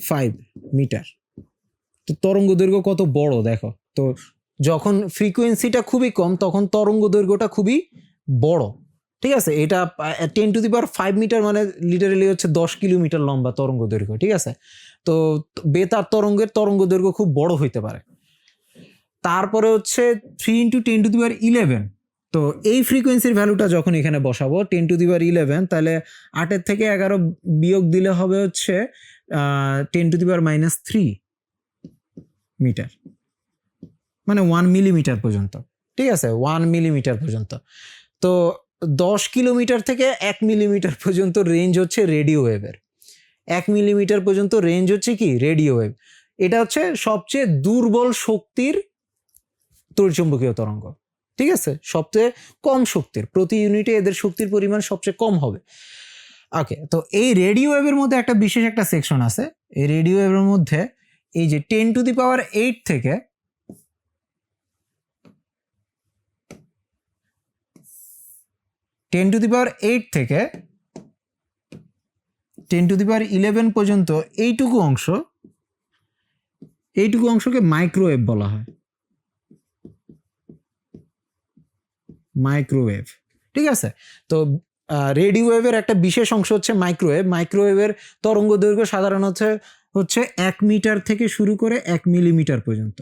5 মিটার। তো তরঙ্গ দৈর্ঘ্য কত বড় দেখো। তো যখন ফ্রিকোয়েন্সিটা খুবই কম তখন তরঙ্গ দৈর্ঘ্যটা খুবই বড়, ঠিক আছে। এটা 10⁵ মিটার মানে লিটারালি হচ্ছে 10 কিলোমিটার লম্বা তরঙ্গ দৈর্ঘ্য, ঠিক আছে। তো বেতার তরঙ্গের তরঙ্গ দৈর্ঘ্য খুব বড় হইতে পারে। তারপরে হচ্ছে 3 × 10⁻11। তো এই ফ্রিকোয়েন্সির ভ্যালুটা যখন এখানে বসাবো 10⁻11, তাহলে 8 থেকে 11 বিয়োগ দিলে হবে হচ্ছে 10⁻³ মিটার, মানে 1 মিলিমিটার পর্যন্ত, ঠিক আছে, 1 মিলিমিটার পর্যন্ত। তো 10 কিলোমিটার থেকে 1 মিলিমিটার পর্যন্ত রেঞ্জ হচ্ছে রেডিও ওয়েভের। 1 মিলিমিটার পর্যন্ত রেঞ্জ হচ্ছে কি রেডিও ওয়েভ। এটা হচ্ছে সবচেয়ে দুর্বল শক্তির তড়িৎচুম্বকীয় তরঙ্গ, ঠিক আছে, সবচেয়ে কম শক্তির, প্রতি ইউনিটে এদের শক্তির পরিমাণ সবচেয়ে কম হবে। ওকে, তো এই রেডিও ওয়েভের মধ্যে একটা বিশেষ একটা সেকশন আছে। এই রেডিও ওয়েভের মধ্যে এই যে 10⁸ থেকে 10⁸ থেকে 10⁻11 পর্যন্ত এইটুকু অংশকে মাইক্রোওয়েভ বলা হয়। মাইক্রোওয়েভ, ঠিক আছে। তো রেডিও ওয়েভের একটা বিশেষ অংশ হচ্ছে মাইক্রোওয়েভ। মাইক্রোওয়েভের তরঙ্গ দৈর্ঘ্য সাধারণত হচ্ছে 1 মিটার থেকে শুরু করে 1 মিলিমিটার পর্যন্ত,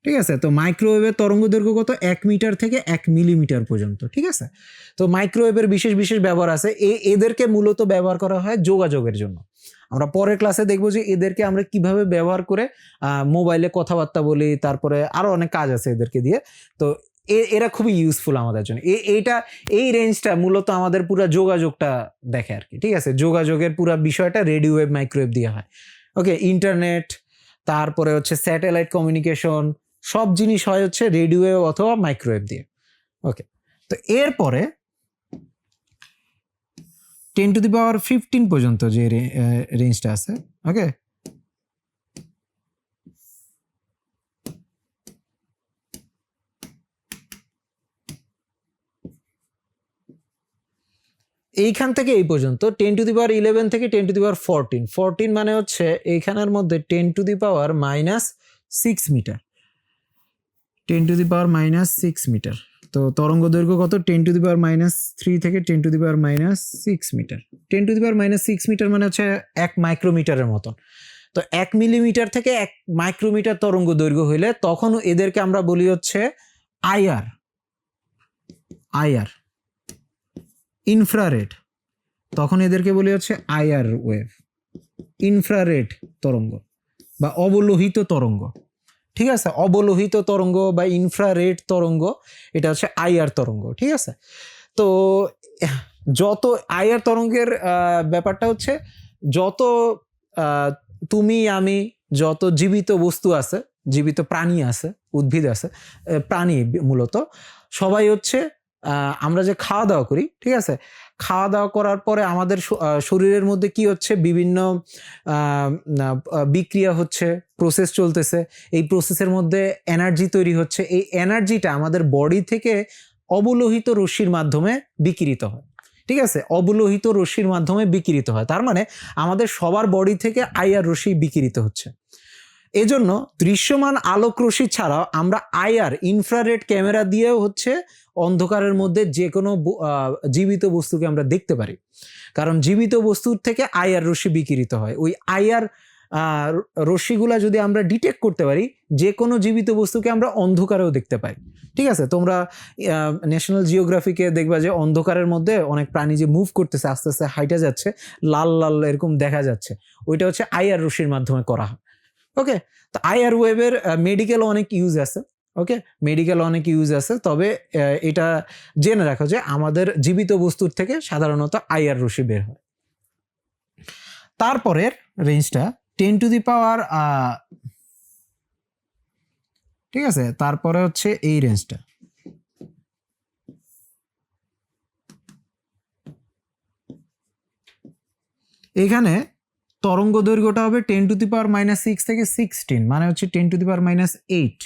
ঠিক আছে। তো মাইক্রোওয়েভের তরঙ্গ দৈর্ঘ্য কত? 1 মিটার থেকে 1 মিলিমিটার পর্যন্ত, ঠিক আছে। তো মাইক্রোওয়েভের বিশেষ বিশেষ ব্যবহার আছে। এদেরকে মূলত ব্যবহার করা হয় যোগাযোগের জন্য। আমরা পরের ক্লাসে দেখবো যে এদেরকে আমরা কিভাবে ব্যবহার করে মোবাইলে কথাবার্তা বলি, তারপরে আরো অনেক কাজ আছে এদেরকে দিয়ে। তো এরা খুবই ইউজফুল আমাদের জন্য। এই রেঞ্জটা মূলত আমাদের পুরো যোগাযোগটা দেখে আর কি, ঠিক আছে। যোগাযোগের পুরো বিষয়টা রেডিও ওয়েভ মাইক্রোওয়েভ দিয়ে হয়। ওকে, ইন্টারনেট, তারপরে হচ্ছে স্যাটেলাইট কমিউনিকেশন, সব জিনিস হয় হচ্ছে রেডিও ওয়েভ অথবা মাইক্রোওয়েভ দিয়ে। ওকে, তো এরপরে 10⁻15 পর্যন্ত যে রেঞ্জটা আছে, ওকে, এইখান থেকে এই পর্যন্ত 10⁻11 থেকে 10⁻14, 14 মানে হচ্ছে এইখানের মধ্যে 10⁻⁻6 মিটার, 10⁻⁻6 মিটার। তো তরঙ্গ দৈর্ঘ্য কত? 10⁻³ থেকে 10⁻⁻6 মিটার। 10⁻⁻6 মিটার মানে হচ্ছে 1 মাইক্রোমিটারের মতন। তো 1 মিলিমিটার থেকে 1 মাইক্রোমিটার তরঙ্গ দৈর্ঘ্য হইলে তখন এদেরকে আমরা বলি হচ্ছে আইআর, ইনফ্রারেড। তখন এদেরকে বলি হচ্ছে আইআর ওয়েভ, ইনফ্রারেড তরঙ্গ বা অবলোহিত তরঙ্গ, ঠিক আছে। অবলোহিত তরঙ্গ বা ইনফ্রারেড তরঙ্গ, এটা হচ্ছে আইআর তরঙ্গ, ঠিক আছে। তো যত আইআর তরঙ্গের ব্যাপারটা হচ্ছে যত তুমি আমি যত জীবিত বস্তু আছে, জীবিত প্রাণী আছে, উদ্ভিদ আছে, প্রাণী মূলত সবাই হচ্ছে আমরা যে খাওয়া দাওয়া করি, ঠিক আছে, খাওয়া দাওয়া করার পরে আমাদের শরীরের মধ্যে কি হচ্ছে, বিভিন্ন বিক্রিয়া হচ্ছে, প্রসেস চলতেছে। এই প্রসেসের মধ্যে এনার্জি তৈরি হচ্ছে। এই এনার্জিটা আমাদের বডি থেকে অবলোহিত রশ্মির মাধ্যমে বিকিরিত হয়, ঠিক আছে। অবলোহিত রশ্মির মাধ্যমে বিকিরিত হয়, তার মানে আমাদের সবার বডি থেকে আইআর রশ্মি বিকিরিত হচ্ছে। এজন্য দৃশ্যমান আলোক রশ্মি ছাড়াও আমরা আইআর ইনফ্রারেড ক্যামেরা দিয়েও হচ্ছে অন্ধকারের মধ্যে যে কোনো জীবিত বস্তুকে আমরা দেখতে পারি, কারণ জীবিত বস্তুর থেকে আইআর রশ্মি বিকিরিত হয়। ওই আইআর রশ্মিগুলা যদি আমরা ডিটেক্ট করতে পারি, যে কোনো জীবিত বস্তুকে আমরা অন্ধকারেও দেখতে পাই, ঠিক আছে। তোমরা ন্যাশনাল জিওগ্রাফিকে দেখবা যে অন্ধকারের মধ্যে অনেক প্রাণী যে মুভ করতেছে, আস্তে আস্তে হাইটা যাচ্ছে, লাল লাল এরকম দেখা যাচ্ছে, ওইটা হচ্ছে আইআর রশ্মির মাধ্যমে করা হয়। ওকে, তো আইআর ওয়েভের মেডিকেল অনেক ইউজ আছে। ওকে, মেডিকেল অনেক ইউজ আছে, তবে এটা জেনে রাখো যে আমাদের জীবিত বস্তুর থেকে সাধারণত আইআর রশ্মি বের হয়। তারপরের রেঞ্জটা 10⁻, ঠিক আছে। তারপরে হচ্ছে এই রেঞ্জটা, এখানে তরঙ্গ দৈর্ঘ্যটা হবে 10⁻⁻6 থেকে 16, মানে হচ্ছে 10⁻⁻8।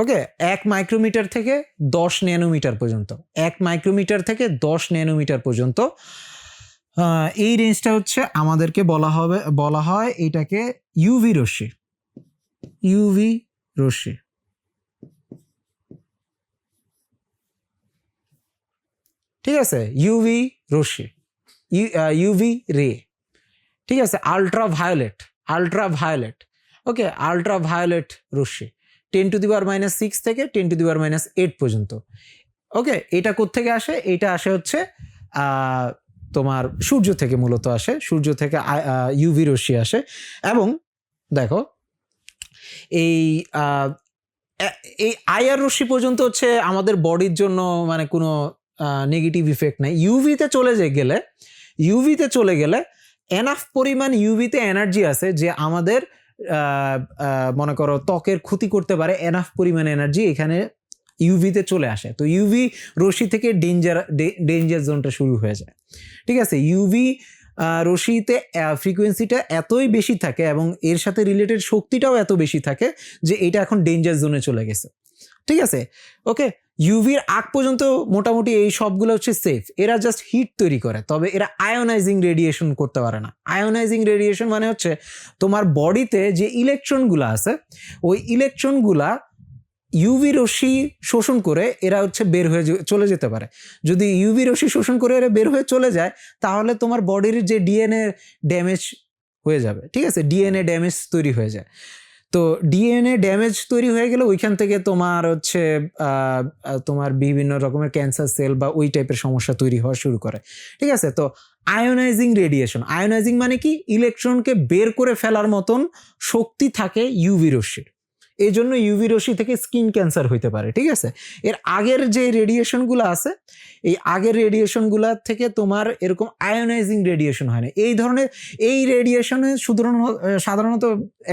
ওকে, 1 মাইক্রোমিটার থেকে 10 ন্যানোমিটার পর্যন্ত, 1 মাইক্রোমিটার থেকে 10 ন্যানোমিটার পর্যন্ত এই রেঞ্জটা হচ্ছে আমাদেরকে বলা হয় এটাকে ইউভি রশ্মি। ইউভি রশ্মি, ঠিক আছে, ইউভি রশ্মি, ইউভি রে, ঠিক আছে। আল্ট্রাভায়োলেট, ওকে, আল্ট্রাভায়োলেট রশ্মি 10⁻⁻6 থেকে 10⁻⁸ পর্যন্ত। ওকে, এটা কোত্থেকে আসে? এটা আসে হচ্ছে তোমার সূর্য থেকে, মূলত আসে সূর্য থেকে ইউভি রশ্মি আসে। এবং দেখো এই আইআর রশ্মি পর্যন্ত হচ্ছে আমাদের বডির জন্য মানে কোনো নেগেটিভ ইফেক্ট নাই। ইউভিতে চলে গেলে এনাফ পরিমাণ ইউভিতে এনার্জি আছে যে আমাদের মনে করো ত্বকের ক্ষতি করতে পারে, এনাফ পরিমাণ এনার্জি এখানে ইউভিতে চলে আসে। তো ইউভি রশ্মি থেকে ডেঞ্জার জোনটা শুরু হয়ে যায়, ঠিক আছে। ইউভি রশ্মিতে ফ্রিকোয়েন্সিটা এতই বেশি থাকে এবং এর সাথে রিলেটেড শক্তিটাও এত বেশি থাকে যে এটা এখন ডেঞ্জার জোনে চলে গেছে, ঠিক আছে। ওকে, ইউভির আগ পর্যন্ত মোটামুটি এই সবগুলো হচ্ছে সেফ, এরা জাস্ট হিট তৈরি করে, তবে এরা আয়োনাইজিং রেডিয়েশন করতে পারে না। আয়োনাইজিং রেডিয়েশন মানে হচ্ছে তোমার বডিতে যে ইলেকট্রনগুলো আছে ওই ইলেকট্রনগুলা ইউভি রশ্মি শোষণ করে এরা হচ্ছে বের হয়ে চলে যেতে পারে। যদি ইউভি রশ্মি শোষণ করে এরা বের হয়ে চলে যায় তাহলে তোমার বডির যে ডিএনএ ড্যামেজ হয়ে যাবে, ঠিক আছে, ডিএনএ ড্যামেজ তৈরি হয়ে যায়। তো ডিএনএ ড্যামেজ তৈরি হয়ে গেলে ওইখান থেকে তোমার হচ্ছে তোমার বিভিন্ন রকমের ক্যান্সার সেল বা ওই টাইপের সমস্যা তৈরি হওয়া শুরু করে, ঠিক আছে। তো আয়োনাইজিং রেডিয়েশন, আয়োনাইজিং মানে কি? ইলেকট্রনকে বের করে ফেলার মতন শক্তি থাকে ইউভি রশ্মির, এই জন্য ইউভি রশ্মি থেকে স্কিন ক্যান্সার হইতে পারে, ঠিক আছে। এর আগের যে রেডিয়েশনগুলো আছে এই আগের রেডিয়েশনগুলো থেকে তোমার এরকম আয়োনাইজিং রেডিয়েশন হয় না। এই ধরনের এই রেডিয়েশনে সাধারণত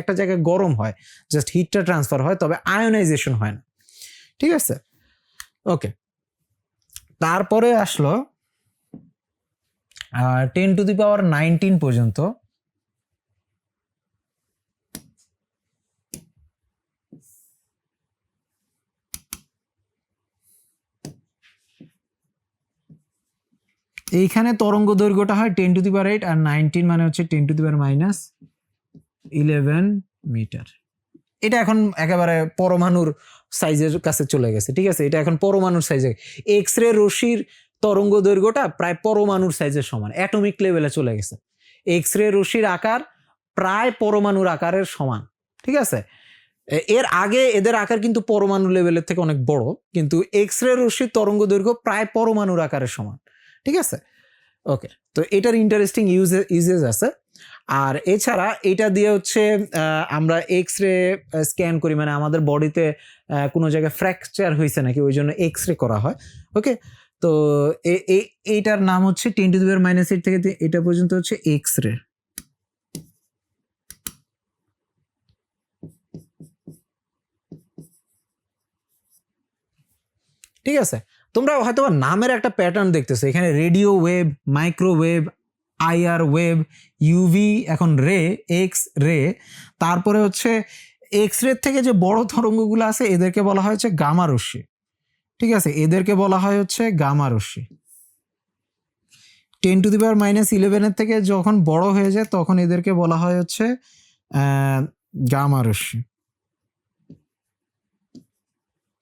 একটা জায়গায় গরম হয়, জাস্ট হিটটা ট্রান্সফার হয়, তবে আয়োনাইজেশন হয় না, ঠিক আছে। ওকে, তারপরে আসলো 10⁻⁹ পর্যন্ত। এইখানে তরঙ্গ দৈর্ঘ্যটা হয় 10⁸ আর 19 মানে হচ্ছে 10⁻11 মিটার। এটা এখন একেবারে পরমাণুর সাইজের কাছে চলে গেছে, ঠিক আছে। এটা এখন পরমাণুর সাইজে, এক্স রে রশ্মির তরঙ্গ দৈর্ঘ্যটা প্রায় পরমাণুর সাইজের সমান, অ্যাটমিক লেভেলে চলে গেছে। এক্স রে রশ্মির আকার প্রায় পরমাণুর আকারের সমান, ঠিক আছে। এর আগে এদের আকার কিন্তু পরমাণু লেভেলের থেকে অনেক বড়, কিন্তু এক্স রে রশ্মির তরঙ্গ দৈর্ঘ্য প্রায় পরমাণুর আকারের সমান, ঠিক আছে। ওকে, তো এটার ইন্টারেস্টিং ইউজেস আছে। আর এছাড়া এটা দিয়ে হচ্ছে আমরা এক্স রে স্ক্যান করি, মানে আমাদের বডিতে কোনো জায়গায় ফ্র্যাকচার হয়েছে নাকি ওই জন্য এক্স রে করা হয়। ওকে, তো এইটার নাম হচ্ছে 10⁻⁸ থেকে এটা পর্যন্ত হচ্ছে এক্স রে। ঠিক আছে, তোমরা হয়তো নামের একটা প্যাটার্ন দেখতেছো, এখানে radio wave, microwave, IR wave, UV, এখন রে, এক্স রে, তারপরে হচ্ছে এক্স রে থেকে যে বড় তরঙ্গগুলো আছে এদেরকে বলা হয় হচ্ছে গামা রশ্মি, ঠিক আছে, এদেরকে বলা হয় হচ্ছে গামা রশ্মি। 10⁻⁻11 থেকে যখন বড় হয়ে যায় তখন এদেরকে বলা হয় হচ্ছে গামা রশ্মি,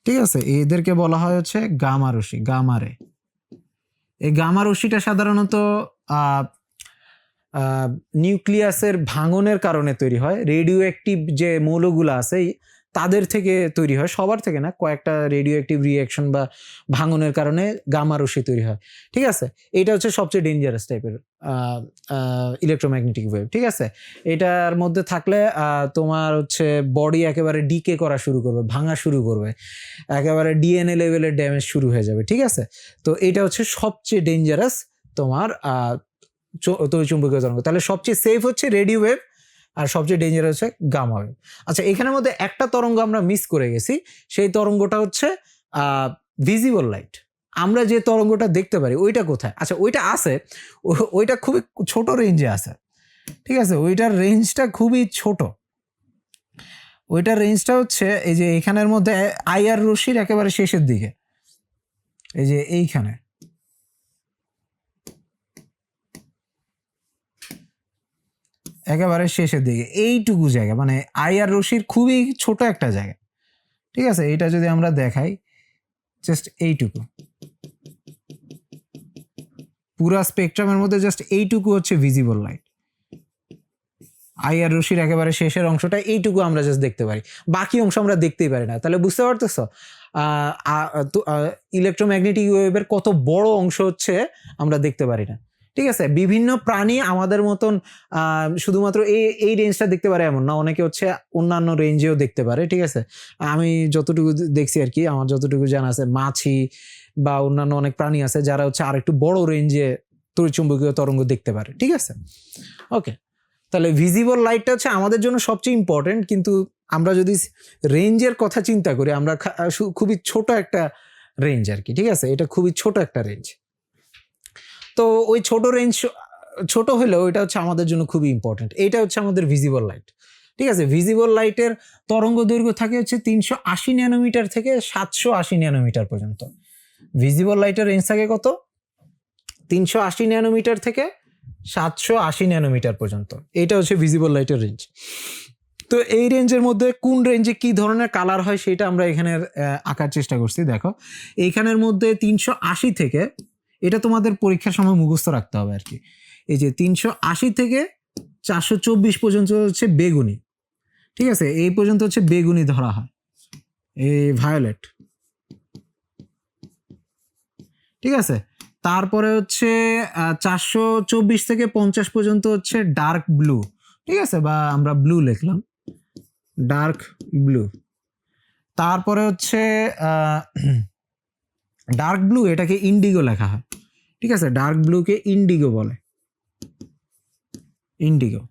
ঠিক আছে, এদেরকে বলা হয় হচ্ছে গামা রশ্মি, গামা রে। এই গামা রশ্মিটা সাধারণত নিউক্লিয়াসের ভাঙনের কারণে তৈরি হয়, রেডিও অ্যাক্টিভ যে মৌলগুলো আছে তাদের থেকে তৈরি হয়, সবার থেকে না, কয়েকটা রেডিও অ্যাক্টিভ রিঅ্যাকশন বা ভাঙনের কারণে গামা রশ্মি তৈরি হয়, ঠিক আছে। এটা হচ্ছে সবচেয়ে ডেঞ্জারাস টাইপের ইলেকট্রোম্যাগনেটিক ওয়েভ, ঠিক আছে। এটার মধ্যে থাকলে তোমার হচ্ছে বডি একেবারে ডিকে করা শুরু করবে, ভাঙা শুরু করবে, একেবারে ডিএনএ লেভেলের ড্যামেজ শুরু হয়ে যাবে, ঠিক আছে। তো এটা হচ্ছে সবচেয়ে ডেঞ্জারাস তোমার তড়িৎচুম্বকীয় তরঙ্গ। তাহলে সবচেয়ে সেফ হচ্ছে রেডিও ওয়েভ আর সবচেয়ে ডেঞ্জারাস হচ্ছে গামা ওয়েভ। আচ্ছা, এখানের মধ্যে একটা তরঙ্গ আমরা মিস করে গেছি, সেই তরঙ্গটা হচ্ছে ভিজিবল লাইট। আমরা যে তরঙ্গটা দেখতে পারি ওইটা কোথায়? আচ্ছা, ওইটা আছে, ওইটা খুবই ছোট রেঞ্জে আছে, ঠিক আছে, ওইটার রেঞ্জটা খুবই ছোট। ওইটার রেঞ্জটা হচ্ছে এই যে এইখানের মধ্যে আইআর রশ্মির একেবারে শেষের দিকে, এই যে এইখানে একেবারে শেষের দিকে এইটুকু জায়গা, মানে আইআর রশ্মির খুবই ছোট একটা জায়গা, ঠিক আছে। এটা যদি আমরা দেখাই জাস্ট এইটুকু, পুরা স্পেকট্রামের মধ্যে জাস্ট এইটুকু হচ্ছে ভিজিবল লাইট। আইআর রশ্মির একেবারে শেষের অংশটা এইটুকু আমরা জাস্ট দেখতে পারি, বাকি অংশ আমরা দেখতেই পারি না। তাহলে বুঝতে পারতেছো ইলেকট্রোম্যাগনেটিক ওয়েভের কত বড় অংশ হচ্ছে আমরা দেখতে পারি না, ঠিক আছে। বিভিন্ন প্রাণী আমাদের মতন শুধুমাত্র এই রেঞ্জটা দেখতে পারে এমন না, অনেকে হচ্ছে অন্যান্য রেঞ্জেও দেখতে পারে, ঠিক আছে। আমি যতটুকু দেখছি আর কি, আমার যতটুকু জানা আছে, মাছি বা অন্যান্য অনেক প্রাণী আছে যারা হচ্ছে আর একটু বড় রেঞ্জে তড়িৎচুম্বকীয় তরঙ্গ দেখতে পারে, ঠিক আছে। ওকে, তাহলে ভিজিবল লাইটটা হচ্ছে আমাদের জন্য সবচেয়ে ইম্পর্টেন্ট, কিন্তু আমরা যদি রেঞ্জের কথা চিন্তা করি, আমরা খুবই ছোট একটা রেঞ্জ আর কি, ঠিক আছে। এটা খুবই ছোট একটা রেঞ্জ। তো ওই ছোট রেঞ্জ ছোট হলেও এটা হচ্ছে আমাদের জন্য খুবই ইম্পর্টেন্ট। এটা হচ্ছে আমাদের ভিজিবল লাইট, ঠিক আছে। ভিজিবল লাইটের তরঙ্গ দৈর্ঘ্য থাকে হচ্ছে 380 ন্যানোমিটার থেকে 780 ন্যানোমিটার পর্যন্ত। ভিজিবল লাইটের রেঞ্জ থাকে কত? 380 ন্যানোমিটার থেকে 780 ন্যানোমিটার পর্যন্ত। এটা হচ্ছে ভিজিবল লাইটের রেঞ্জ। তো এই রেঞ্জের মধ্যে কোন রেঞ্জে কি ধরনের কালার হয় সেটা আমরা এখানে আঁকার চেষ্টা করছি। দেখো, এইখানের মধ্যে 380 থেকে, এটা তোমাদের পরীক্ষার সময় মুখস্থ রাখতে হবে আর কি, এই যে 380 থেকে 424 পর্যন্ত হচ্ছে বেগুনি, ঠিক আছে। এই পর্যন্ত হচ্ছে বেগুনি ধরা হয়, এই ভায়োলেট, ঠিক আছে। তারপরে হচ্ছে 424 থেকে 50 পর্যন্ত হচ্ছে ডার্ক ব্লু, ঠিক আছে, বা আমরা ব্লু লিখলাম, ডার্ক ব্লু। তারপরে হচ্ছে ডার্ক ব্লু, এটাকে ইন্ডিগো লেখা হয়, ঠিক আছে। ডার্ক ব্লুকে ইন্ডিগো বলে, ইন্ডিগো।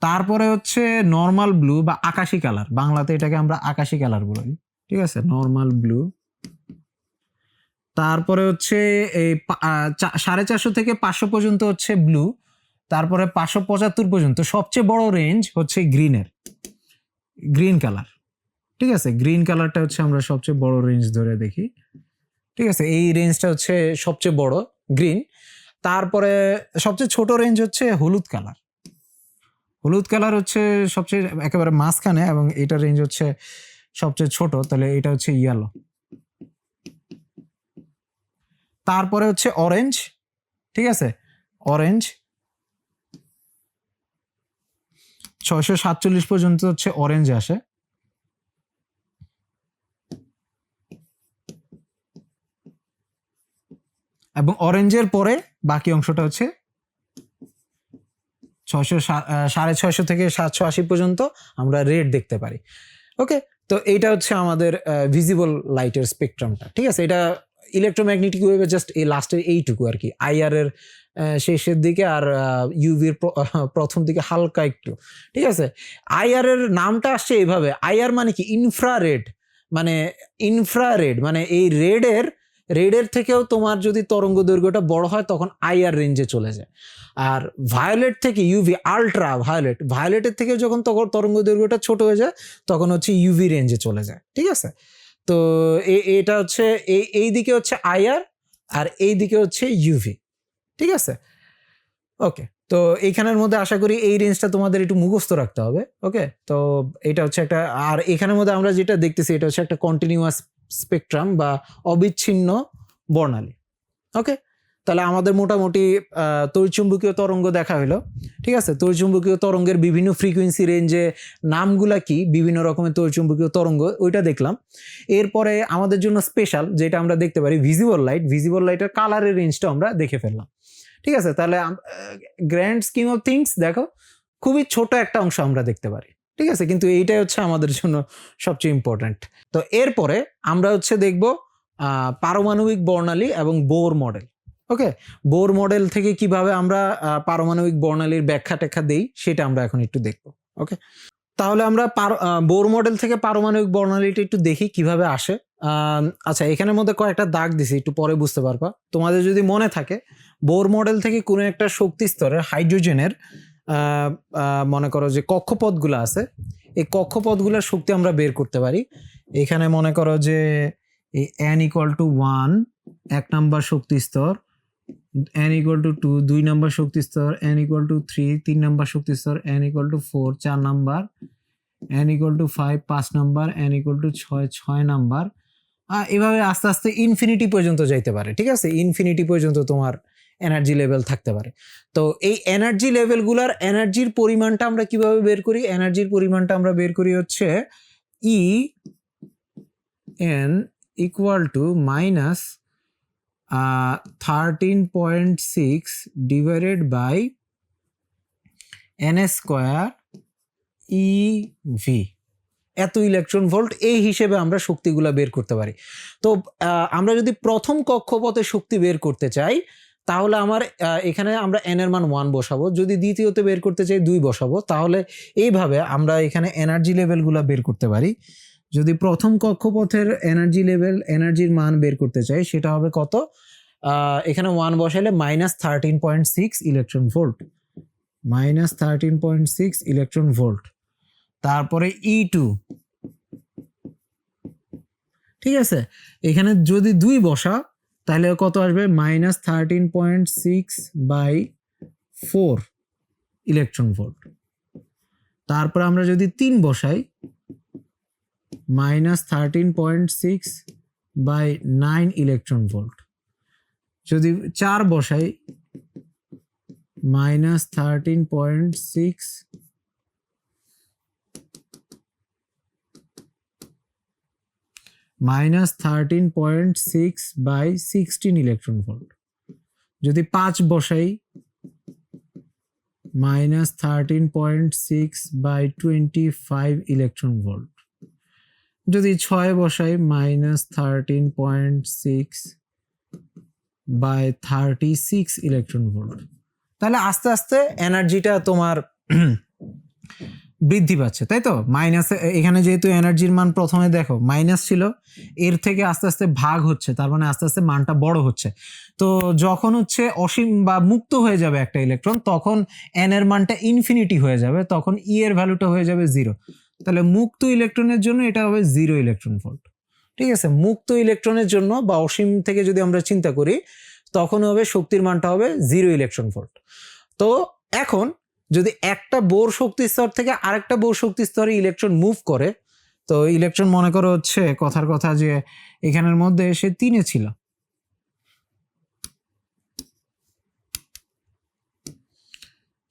তারপরে হচ্ছে নর্মাল ব্লু বা আকাশি কালার, বাংলাতে এটাকে আমরা আকাশি কালার বলি, ঠিক আছে, নর্মাল ব্লু। তারপরে হচ্ছে এই 450 থেকে 500 পর্যন্ত হচ্ছে ব্লু। তারপরে 575 পর্যন্ত সবচেয়ে বড় রেঞ্জ হচ্ছে গ্রিনের, গ্রিন কালার, ঠিক আছে। গ্রিন কালারটা হচ্ছে আমরা সবচেয়ে বড় রেঞ্জ ধরে দেখি, ঠিক আছে। এই রেঞ্জটা হচ্ছে সবচেয়ে বড়, গ্রিন। তারপরে সবচেয়ে ছোট রেঞ্জ হচ্ছে হলুদ কালার, হলুদ কালার হচ্ছে সবচেয়ে একেবারে মাঝখানে, এবং এটার রেঞ্জ হচ্ছে সবচেয়ে ছোট, তাহলে এটা হচ্ছে ইয়েলো। তারপরে হচ্ছে অরেঞ্জ, ঠিক আছে, অরেঞ্জ 647 পর্যন্ত হচ্ছে অরেঞ্জ আসে। এবং অরেঞ্জের পরে বাকি অংশটা হচ্ছে 650 থেকে 780 পর্যন্ত আমরা রেড দেখতে পারি। ওকে, তো এইটা হচ্ছে আমাদের ভিজিবল লাইটের স্পেকট্রামটা, ঠিক আছে। এটা ইলেকট্রোম্যাগনেটিক ওয়েভে জাস্ট এই লাস্টের এইটুকু আর কি, আইআর এর শেষের দিকে আর ইউভির প্রথম দিকে হালকা একটু, ঠিক আছে। আইআর এর নামটা আসছে এইভাবে, আইআর মানে কি? ইনফ্রারেড, মানে ইনফ্রারেড মানে এই রেডের থেকেও তোমার যদি তরঙ্গ দৈর্ঘ্যটা বড় হয় তখন আইআর রেঞ্জে চলে যায়। আর ভায়োলেট থেকে ইউভি, আলট্রা ভায়োলেট, ভায়োলেটের থেকে যখন তরঙ্গ দৈর্ঘ্যটা ছোট হয়ে যায় তখন হচ্ছে ইউভি রেঞ্জে চলে যায়, ঠিক আছে। তো এটা হচ্ছে এই দিকে হচ্ছে আইআর আর এই দিকে হচ্ছে ইউভি, ঠিক আছে। ওকে, তো এইখানের মধ্যে আশা করি এই রেঞ্জটা তোমাদের একটু মুখস্থ রাখতে হবে। ওকে, তো এটা হচ্ছে একটা, আর এখানের মধ্যে আমরা যেটা দেখতেছি এটা হচ্ছে একটা কন্টিনিউয়াস স্পেকট্রাম বা অবিচ্ছিন্ন বর্ণালী। ওকে, তাহলে আমাদের মোটামুটি তড়িৎচুম্বকীয় তরঙ্গ দেখা হলো, ঠিক আছে। তড়িৎচুম্বকীয় তরঙ্গের বিভিন্ন ফ্রিকোয়েন্সি রেঞ্জে নামগুলা কি, বিভিন্ন রকমের তড়িৎচুম্বকীয় তরঙ্গ, ওইটা দেখলাম। এরপরে আমাদের জন্য স্পেশাল যেটা আমরা দেখতে পারি ভিজিবল লাইট, ভিজিবল লাইটের কালারের রেঞ্জটা আমরা দেখে ফেললাম, ঠিক আছে। তাহলে গ্র্যান্ড স্কিম অফ থিংস দেখো খুবই ছোট একটা অংশ আমরা দেখতে পারি, ঠিক আছে, কিন্তু এইটাই হচ্ছে আমাদের জন্য সবচেয়ে ইম্পর্ট্যান্ট। তো এরপরে আমরা হচ্ছে দেখব পারমাণবিক বর্ণালী এবং বোর মডেল। ওকে, বোর মডেল থেকে কিভাবে আমরা পারমাণবিক বর্ণালীর ব্যাখ্যা ট্যাখ্যা দেই সেটা আমরা এখন একটু দেখব। ওকে, তাহলে আমরা বোর মডেল থেকে পারমাণবিক বর্ণালীটা একটু দেখি কিভাবে আসে। আচ্ছা, এখানের মধ্যে কয়েকটা দাগ দিছি, একটু পরে বুঝতে পারবা। তোমাদের যদি মনে থাকে, বোর মডেল থেকে কোনো একটা শক্তি স্তরের হাইড্রোজেনের মনে করো যে কক্ষপথগুলো আছে, এই কক্ষপথগুলোর শক্তি আমরা বের করতে পারি। এখানে মনে করো যে এই n ইকুয়াল টু 1 1 নাম্বার শক্তি স্তর, n ইকুয়াল টু 2 2 নাম্বার শক্তি স্তর, n ইকুয়াল টু 3 3 নাম্বার শক্তি স্তর, n equal two 4 4 number, n equal two 5 5 number, n equal two 6 6 number. এভাবে আস্তে আস্তে ইনফিনিটি পর্যন্ত যাইতে পারে। ঠিক আছে, ইনফিনিটি পর্যন্ত তোমার এনার্জি লেভেল থাকতে পারে। তো এই এনার্জি লেভেলগুলোর এনার্জির পরিমাণটা আমরা কিভাবে বের করি? এনার্জির পরিমাণটা আমরা বের করি হচ্ছে E n equal to minus 13.6 divided by n square EV, এত ইলেকট্রন ভোল্ট। এই হিসেবে আমরা শক্তিগুলা বের করতে পারি। তো আমরা যদি প্রথম কক্ষপথে শক্তি বের করতে চাই তাহলে এখানে আমরা n এর মান 1 বসাবো, যদি দ্বিতীয়তে বের করতে চাই 2 বসাবো। তাহলে এইভাবে আমরা এখানে এনার্জি লেভেলগুলো বের করতে পারি। যদি প্রথম কক্ষপথের এনার্জি লেভেল, এনার্জির মান বের করতে চাই সেটা হবে কত? এখানে 1 বসাইলে -13.6 ইলেকট্রন ভোল্ট, -13.6 ইলেকট্রন ভোল্ট। তারপরে E2, ঠিক আছে, এখানে যদি 2 বসা তাহলে কত আসবে? -13.6 বাই 4 ইলেকট্রন ভোল্ট। তারপর আমরা যদি 3 বসাই -13.6 বাই 9 ইলেকট্রন ভোল্ট। যদি 4 বসাই -13.6 -13.6 বাই 16 ইলেকট্রন ভোল্ট। যদি 5 বসাই -13.6 বাই 25 ইলেকট্রন ভোল্ট। যদি 6 বসাই -13.6 বাই 36 ইলেকট্রন ভোল্ট। তাহলে আস্তে আস্তে এনার্জিটা তোমার বৃদ্ধি পাচ্ছে, তাই তো? মাইনাস, এখানে যেহেতু এনার্জির মান প্রথমে দেখো মাইনাস ছিল, এর থেকে আস্তে আস্তে ভাগ হচ্ছে, তার মানে আস্তে আস্তে মানটা বড় হচ্ছে। তো যখন হচ্ছে অসীম বা মুক্ত হয়ে যাবে একটা ইলেকট্রন, তখন এন এর মানটা ইনফিনিটি হয়ে যাবে, তখন ই এর ভ্যালুটা হয়ে যাবে 0। তাহলে মুক্ত ইলেকট্রনের জন্য এটা হবে 0 ইলেকট্রন ভোল্ট। ঠিক আছে, মুক্ত ইলেকট্রনের জন্য বা অসীম থেকে যদি আমরা চিন্তা করি তখন হবে শক্তির মানটা হবে 0 ইলেকট্রন ভোল্ট। তো এখন যদি একটা বোর শক্তি স্তর থেকে আরেকটা বোর শক্তি স্তরে ইলেকট্রন মুভ করে, তো ইলেকট্রন মনে করো হচ্ছে কথার কথা যে এখানের মধ্যে সে 3-এ ছিল,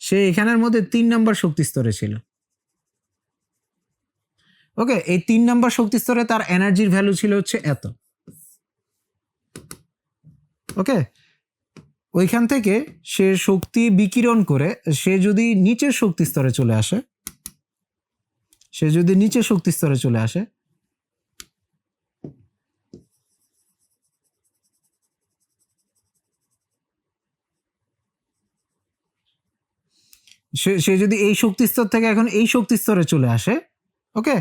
সে এখানের মধ্যে 3 নাম্বার শক্তি স্তরে ছিল। ওকে, এই 3 নাম্বার শক্তি স্তরে তার এনার্জির ভ্যালু ছিল হচ্ছে এত। ওকে, ওইখান থেকে সে শক্তি বিকিরণ করে সে যদি নিচের শক্তি স্তরে চলে আসে, সে যদি নিচের শক্তি স্তরে চলে আসে, সে যদি এই শক্তি স্তর থেকে এখন এই শক্তি স্তরে চলে আসে, ওকে,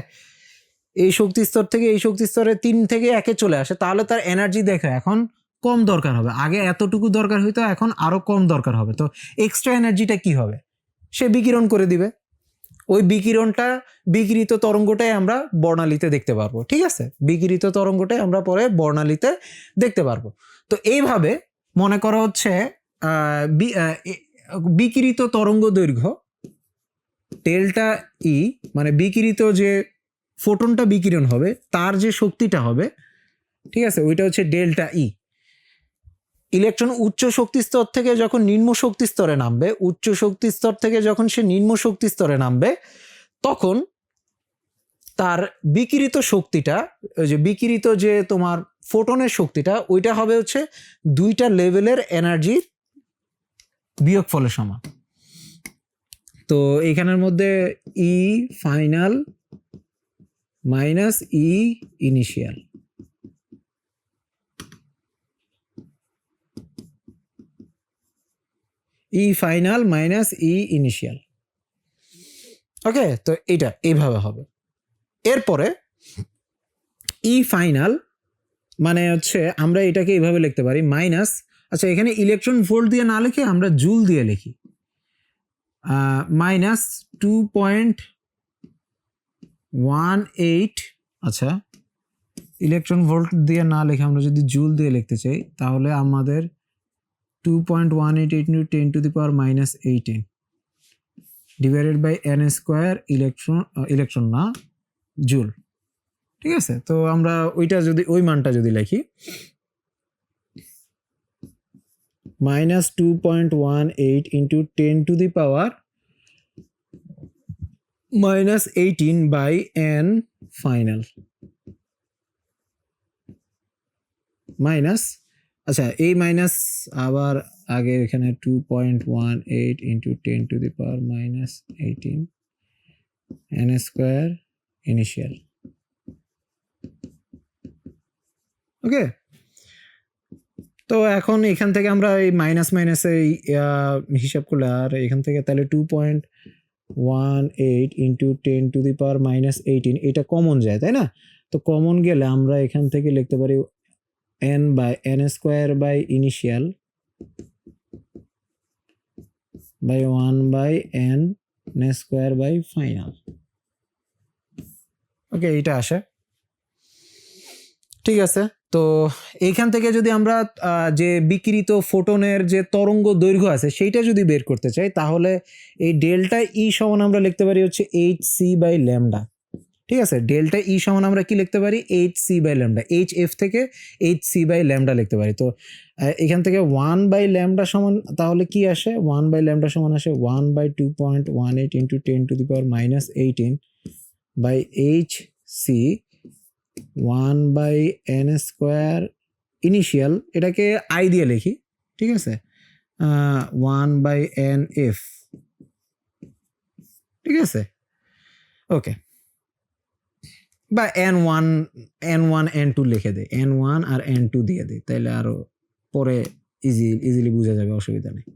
এই শক্তি স্তর থেকে এই শক্তি স্তরে 3 থেকে 1-এ চলে আসে, তাহলে তার এনার্জি দেখো এখন কম দরকার হবে। আগে এতটুকু দরকার হইতো, এখন আরো কম দরকার হবে। তো এক্সট্রা এনার্জিটা কি হবে? সে বিকিরণ করে দিবে। ওই বিকিরণটা, বিকিরিত তরঙ্গটাই আমরা বর্ণালীতে দেখতে পারবো। ঠিক আছে, বিকিরিত তরঙ্গটাই আমরা পরে বর্ণালীতে দেখতে পারবো। তো এইভাবে মনে করা হচ্ছে বিকিরিত তরঙ্গ দৈর্ঘ্য ডেল্টা ই, মানে বিকিরিত যে ফোটনটা বিকিরণ হবে তার যে শক্তিটা হবে, ঠিক আছে, ওইটা হচ্ছে ডেল্টা ই। ইলেকট্রন উচ্চ শক্তি স্তর থেকে যখন নিম্ন শক্তি স্তরে নামবে, উচ্চ শক্তি স্তর থেকে যখন সে নিম্ন শক্তি স্তরে নামবে, তখন তার বিকিরিত শক্তিটা, ওই যে বিকিরিত যে তোমার ফোটনের শক্তিটা, ওইটা হবে হচ্ছে 2টা লেভেলের এনার্জির বিয়োগফলের সমান। তো এখানের মধ্যে ই ফাইনাল মাইনাস ই ইনিশিয়াল, ই final minus E initial. Okay, তো এটা এইভাবে হবে। এরপরে ই ফাইনাল মানে হচ্ছে আমরা এটাকে এইভাবে লিখতে পারি মাইনাস, আচ্ছা এখানে ইলেকট্রন ভোল্ট দিয়ে না লিখে আমরা জুল দিয়ে লিখি, -2.1 18, আচ্ছা ইলেকট্রন ভোল্ট দিয়ে না লিখে আমরা যদি জুল দিয়ে লিখতে চাই তাহলে আমাদের 2.188 into 10 to the power minus 18 divided by n square electron না জুল। ঠিক আছে, তো আমরা ওই মানটা যদি লিখি minus 2.18 into 10 to the power minus 18 by n final minus, আচ্ছা এই মাইনাস আবার আগে এখানে 2.18 into 10 to the power minus 18 n square initial. Okay, তো এখন এখান থেকে আমরা এই মাইনাস মাইনাসে হিসাব করলে আর এখান থেকে তাহলে 2.18 into 10 to the power minus 18 এটা কমন যায়, তাই না? তো কমন গেলে আমরা এখান থেকে লিখতে পারি n by n square by initial by 1 by n square by final. Okay, এইটা আসে। ঠিক আছে, তো এইখান থেকে যদি আমরা যে বিকিরিত ফোটনের যে তরঙ্গ দৈর্ঘ্য আছে সেইটা যদি বের করতে চাই তাহলে এই ডেল্টা ই সমান আমরা লিখতে পারি হচ্ছে এইচ সি বাই ল্যামডা। ঠিক আছে, ডেল্টা ই সমান আমরা কি লিখতে পারি H C by lambda, H F থেকে এইচ সি বাই ল্যামডা লিখতে পারি। তো এখান থেকে 1 বাই ল্যামডা সমান তাহলে কি আসে 1 বাই ল্যামডা সমান আসে 1 by 2.18 into 10 to the power minus 18 by H C 1 by n square initial, এটাকে আই দিয়ে লিখি। ঠিক আছে, 1 বাই n এফ। ঠিক আছে, ওকে, বা n1 n2 লিখে দেয়, n1 আর n2 দিয়ে দেয়, তাইলে আরো পরে ইজিলি বোঝা যাবে, অসুবিধা নেই।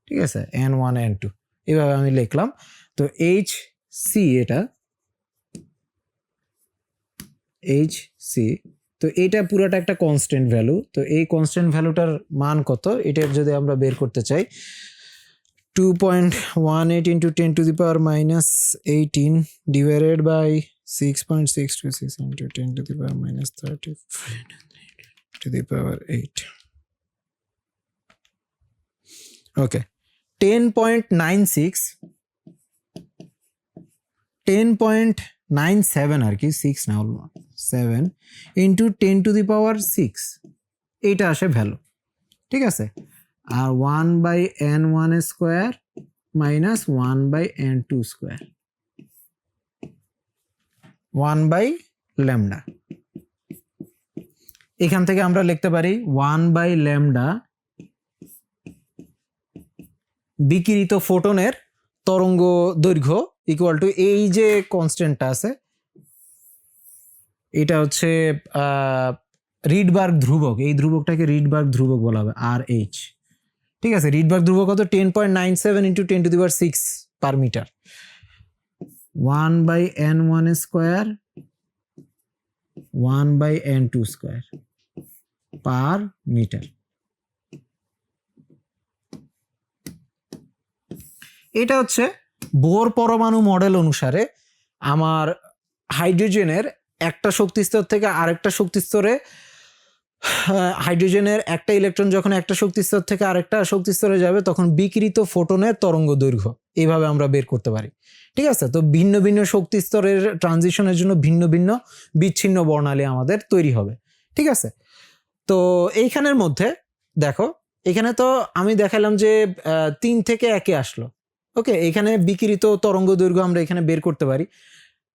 ঠিক আছে, n1 n2 এভাবে আমি লিখলাম। তো এইচ সি, এটা এইচ সি, তো এটা পুরাটা একটা কনস্ট্যান্ট ভ্যালু। তো এই কনস্ট্যান্ট ভ্যালুটার মান কত এটা যদি আমরা বের করতে চাই 2.18 into 10 to the power minus 18 divided by 6.626 into 10 to the power minus 30 to the power 8। Okay, 10.97 আর কি, 6 না হলো 7 ইন্টু 10 টু দি পাওয়ার 6 এইটা আসে ভ্যালু। ঠিক আছে, আর 1 by n1 square minus 1 by n2 square 1 by lambda. এখান থেকে আমরা লিখতে পারি 1 বাই ল্যামডা বিকিরিত ফোটনের তরঙ্গ দৈর্ঘ্য ইকুয়াল টু এই যে কনস্ট্যান্টটা আছে এটা হচ্ছে রিডবার্গ ধ্রুবক, এই ধ্রুবকটাকে রিডবার্গ ধ্রুবক বলা হবে আর এইচ। ঠিক আছে, রিডবার্গ ধ্রুবক কত 10.97 into 10 to the power 6 per metre, 1 by n1 square 1 by n2 square per metre. এটা হচ্ছে বোর পরমাণু মডেল অনুসারে আমার হাইড্রোজেনের একটা শক্তিস্তর থেকে আরেকটা শক্তিস্তরে, হাইড্রোজেনের একটা ইলেকট্রন যখন একটা শক্তিস্তর থেকে আরেকটা শক্তিস্তরে যাবে তখন বিকিরিত ফোটনের তরঙ্গ দৈর্ঘ্য এইভাবে আমরা বের করতে পারি। ঠিক আছে, তো ভিন্ন ভিন্ন শক্তিস্তরের ট্রানজিশনের জন্য ভিন্ন ভিন্ন বিচ্ছিন্ন বর্ণালী আমাদের তৈরি হবে। ঠিক আছে, তো এইখানের মধ্যে দেখো এখানে তো আমি দেখালাম যে 3 থেকে 1 আসলো। ওকে, এখানে বিকিরিত তরঙ্গ দৈর্ঘ্য আমরা এখানে বের করতে পারি।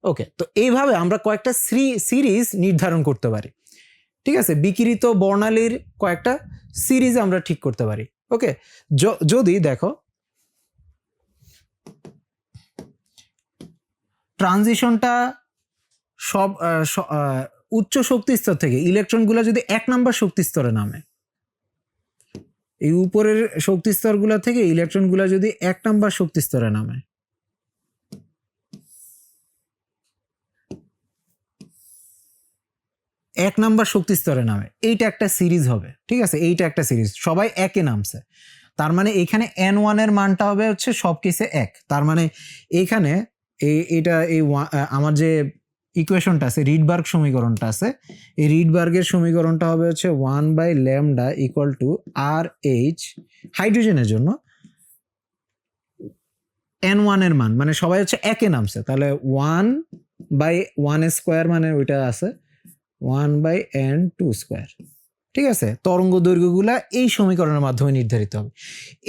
ওকে, তো এইভাবে আমরা কয়েকটা সিরিজ নির্ধারণ করতে পারি। ঠিক আছে, বিকিরিত বর্ণালীর কয়েকটা সিরিজ আমরা ঠিক করতে পারি। ওকে, যদি দেখো ট্রানজিশনটা সব উচ্চ শক্তি স্তর থেকে ইলেকট্রনগুলো যদি 1 নম্বর শক্তি স্তরে নামে, এই উপরের শক্তি স্তরগুলো থেকে ইলেকট্রনগুলো যদি 1 নম্বর শক্তি স্তরে নামে, এক নাম্বার শক্তি স্তরে নামে, এইটা একটা সিরিজ হবে। ঠিক আছে, এইটা একটা সিরিজ, সবাই একে নামছে, তার মানে এখানে n1 এর মানটা হবে হচ্ছে সব কেসে 1। তার মানে এইখানে এটা এই আমার যে ইকুয়েশনটা আছে, রিডবার্গ সমীকরণটা আছে, এই রিডবার্গের সমীকরণটা হবে হচ্ছে 1/λ ইকুয়াল টু RH হাইড্রোজেনের জন্য n1 এর মান, মানে সবাই হচ্ছে একে নামছে, তাহলে 1/1² মানে ওইটা আছে 1/n²। ঠিক আছে, তরঙ্গ দৈর্ঘ্যগুলা এই সমীকরণের মাধ্যমে নির্ধারিত হবে।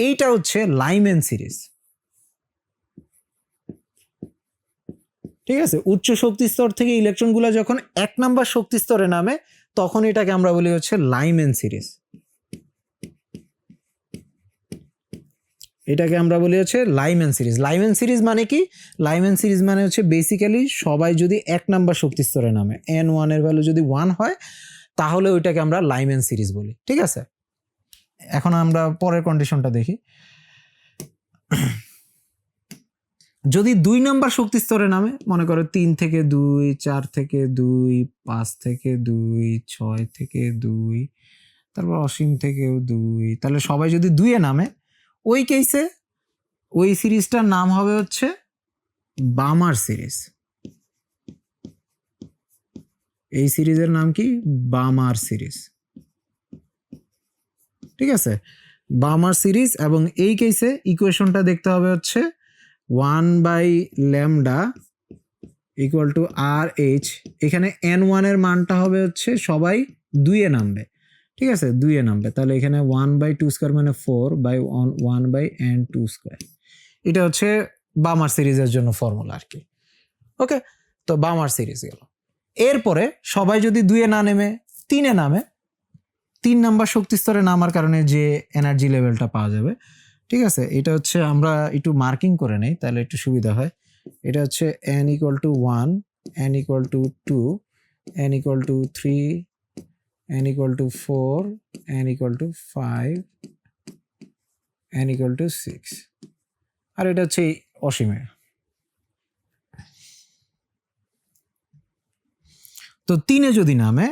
এইটা হচ্ছে লাইম্যান সিরিজ। ঠিক আছে, উচ্চ শক্তি স্তর থেকে ইলেকট্রনগুলো যখন 1 নাম্বার শক্তি স্তরে নামে তখন এটাকে আমরা বলি হচ্ছে লাইম্যান সিরিজ। এটাকে আমরা বলি হচ্ছে লাইম্যান সিরিজ। লাইম্যান সিরিজ মানে কি? লাইম্যান সিরিজ মানে হচ্ছে বেসিক্যালি সবাই যদি 1 নাম্বার শক্তি স্তরে নামে, n1 এর ভ্যালু যদি 1 হয় তাহলে ওইটাকে আমরা লাইম্যান সিরিজ বলি। ঠিক আছে, এখন আমরা পরের কন্ডিশনটা দেখি। যদি 2 নাম্বার শক্তি স্তরে নামে, মনে করো 3 থেকে 2, 4 থেকে 2, 5 থেকে 2, 6 থেকে 2, তারপর অসীম থেকেও 2, তাহলে সবাই যদি 2 এ নামে, ওই কেসে ওই সিরিজটার নাম হবে হচ্ছে বামার সিরিজ। এই সিরিজের নাম কি? বামার সিরিজ। ঠিক আছে, বামার সিরিজ। এবং এই কেসে ইকুয়েশনটা দেখতে হবে হচ্ছে 1/λ ইকুয়াল টু RH। এখানে n1 এর মানটা হবে হচ্ছে সবাই 2 এ নামবে। ঠিক আছে, 2 এ নামবে, তাহলে এখানে 1/2² মানে 4/1/n²। এটা হচ্ছে বামার সিরিজের জন্য ফর্মুলা আর কি। ওকে, তো বামার সিরিজ গেল। এরপরে সবাই যদি 2 এ না নেমে 3 এ নামে, 3 নাম্বার শক্তি স্তরে নামার কারণে যে এনার্জি লেভেলটা পাওয়া যাবে, ঠিক আছে, এটা হচ্ছে আমরা একটু মার্কিং করে নেই তাহলে একটু সুবিধা হয়। এটা হচ্ছে n = 1, n = 2, n = 3, n = 4, n = 5, n = 6, আর এটা হচ্ছে অসীমে। তো 3 এ যদি নামে,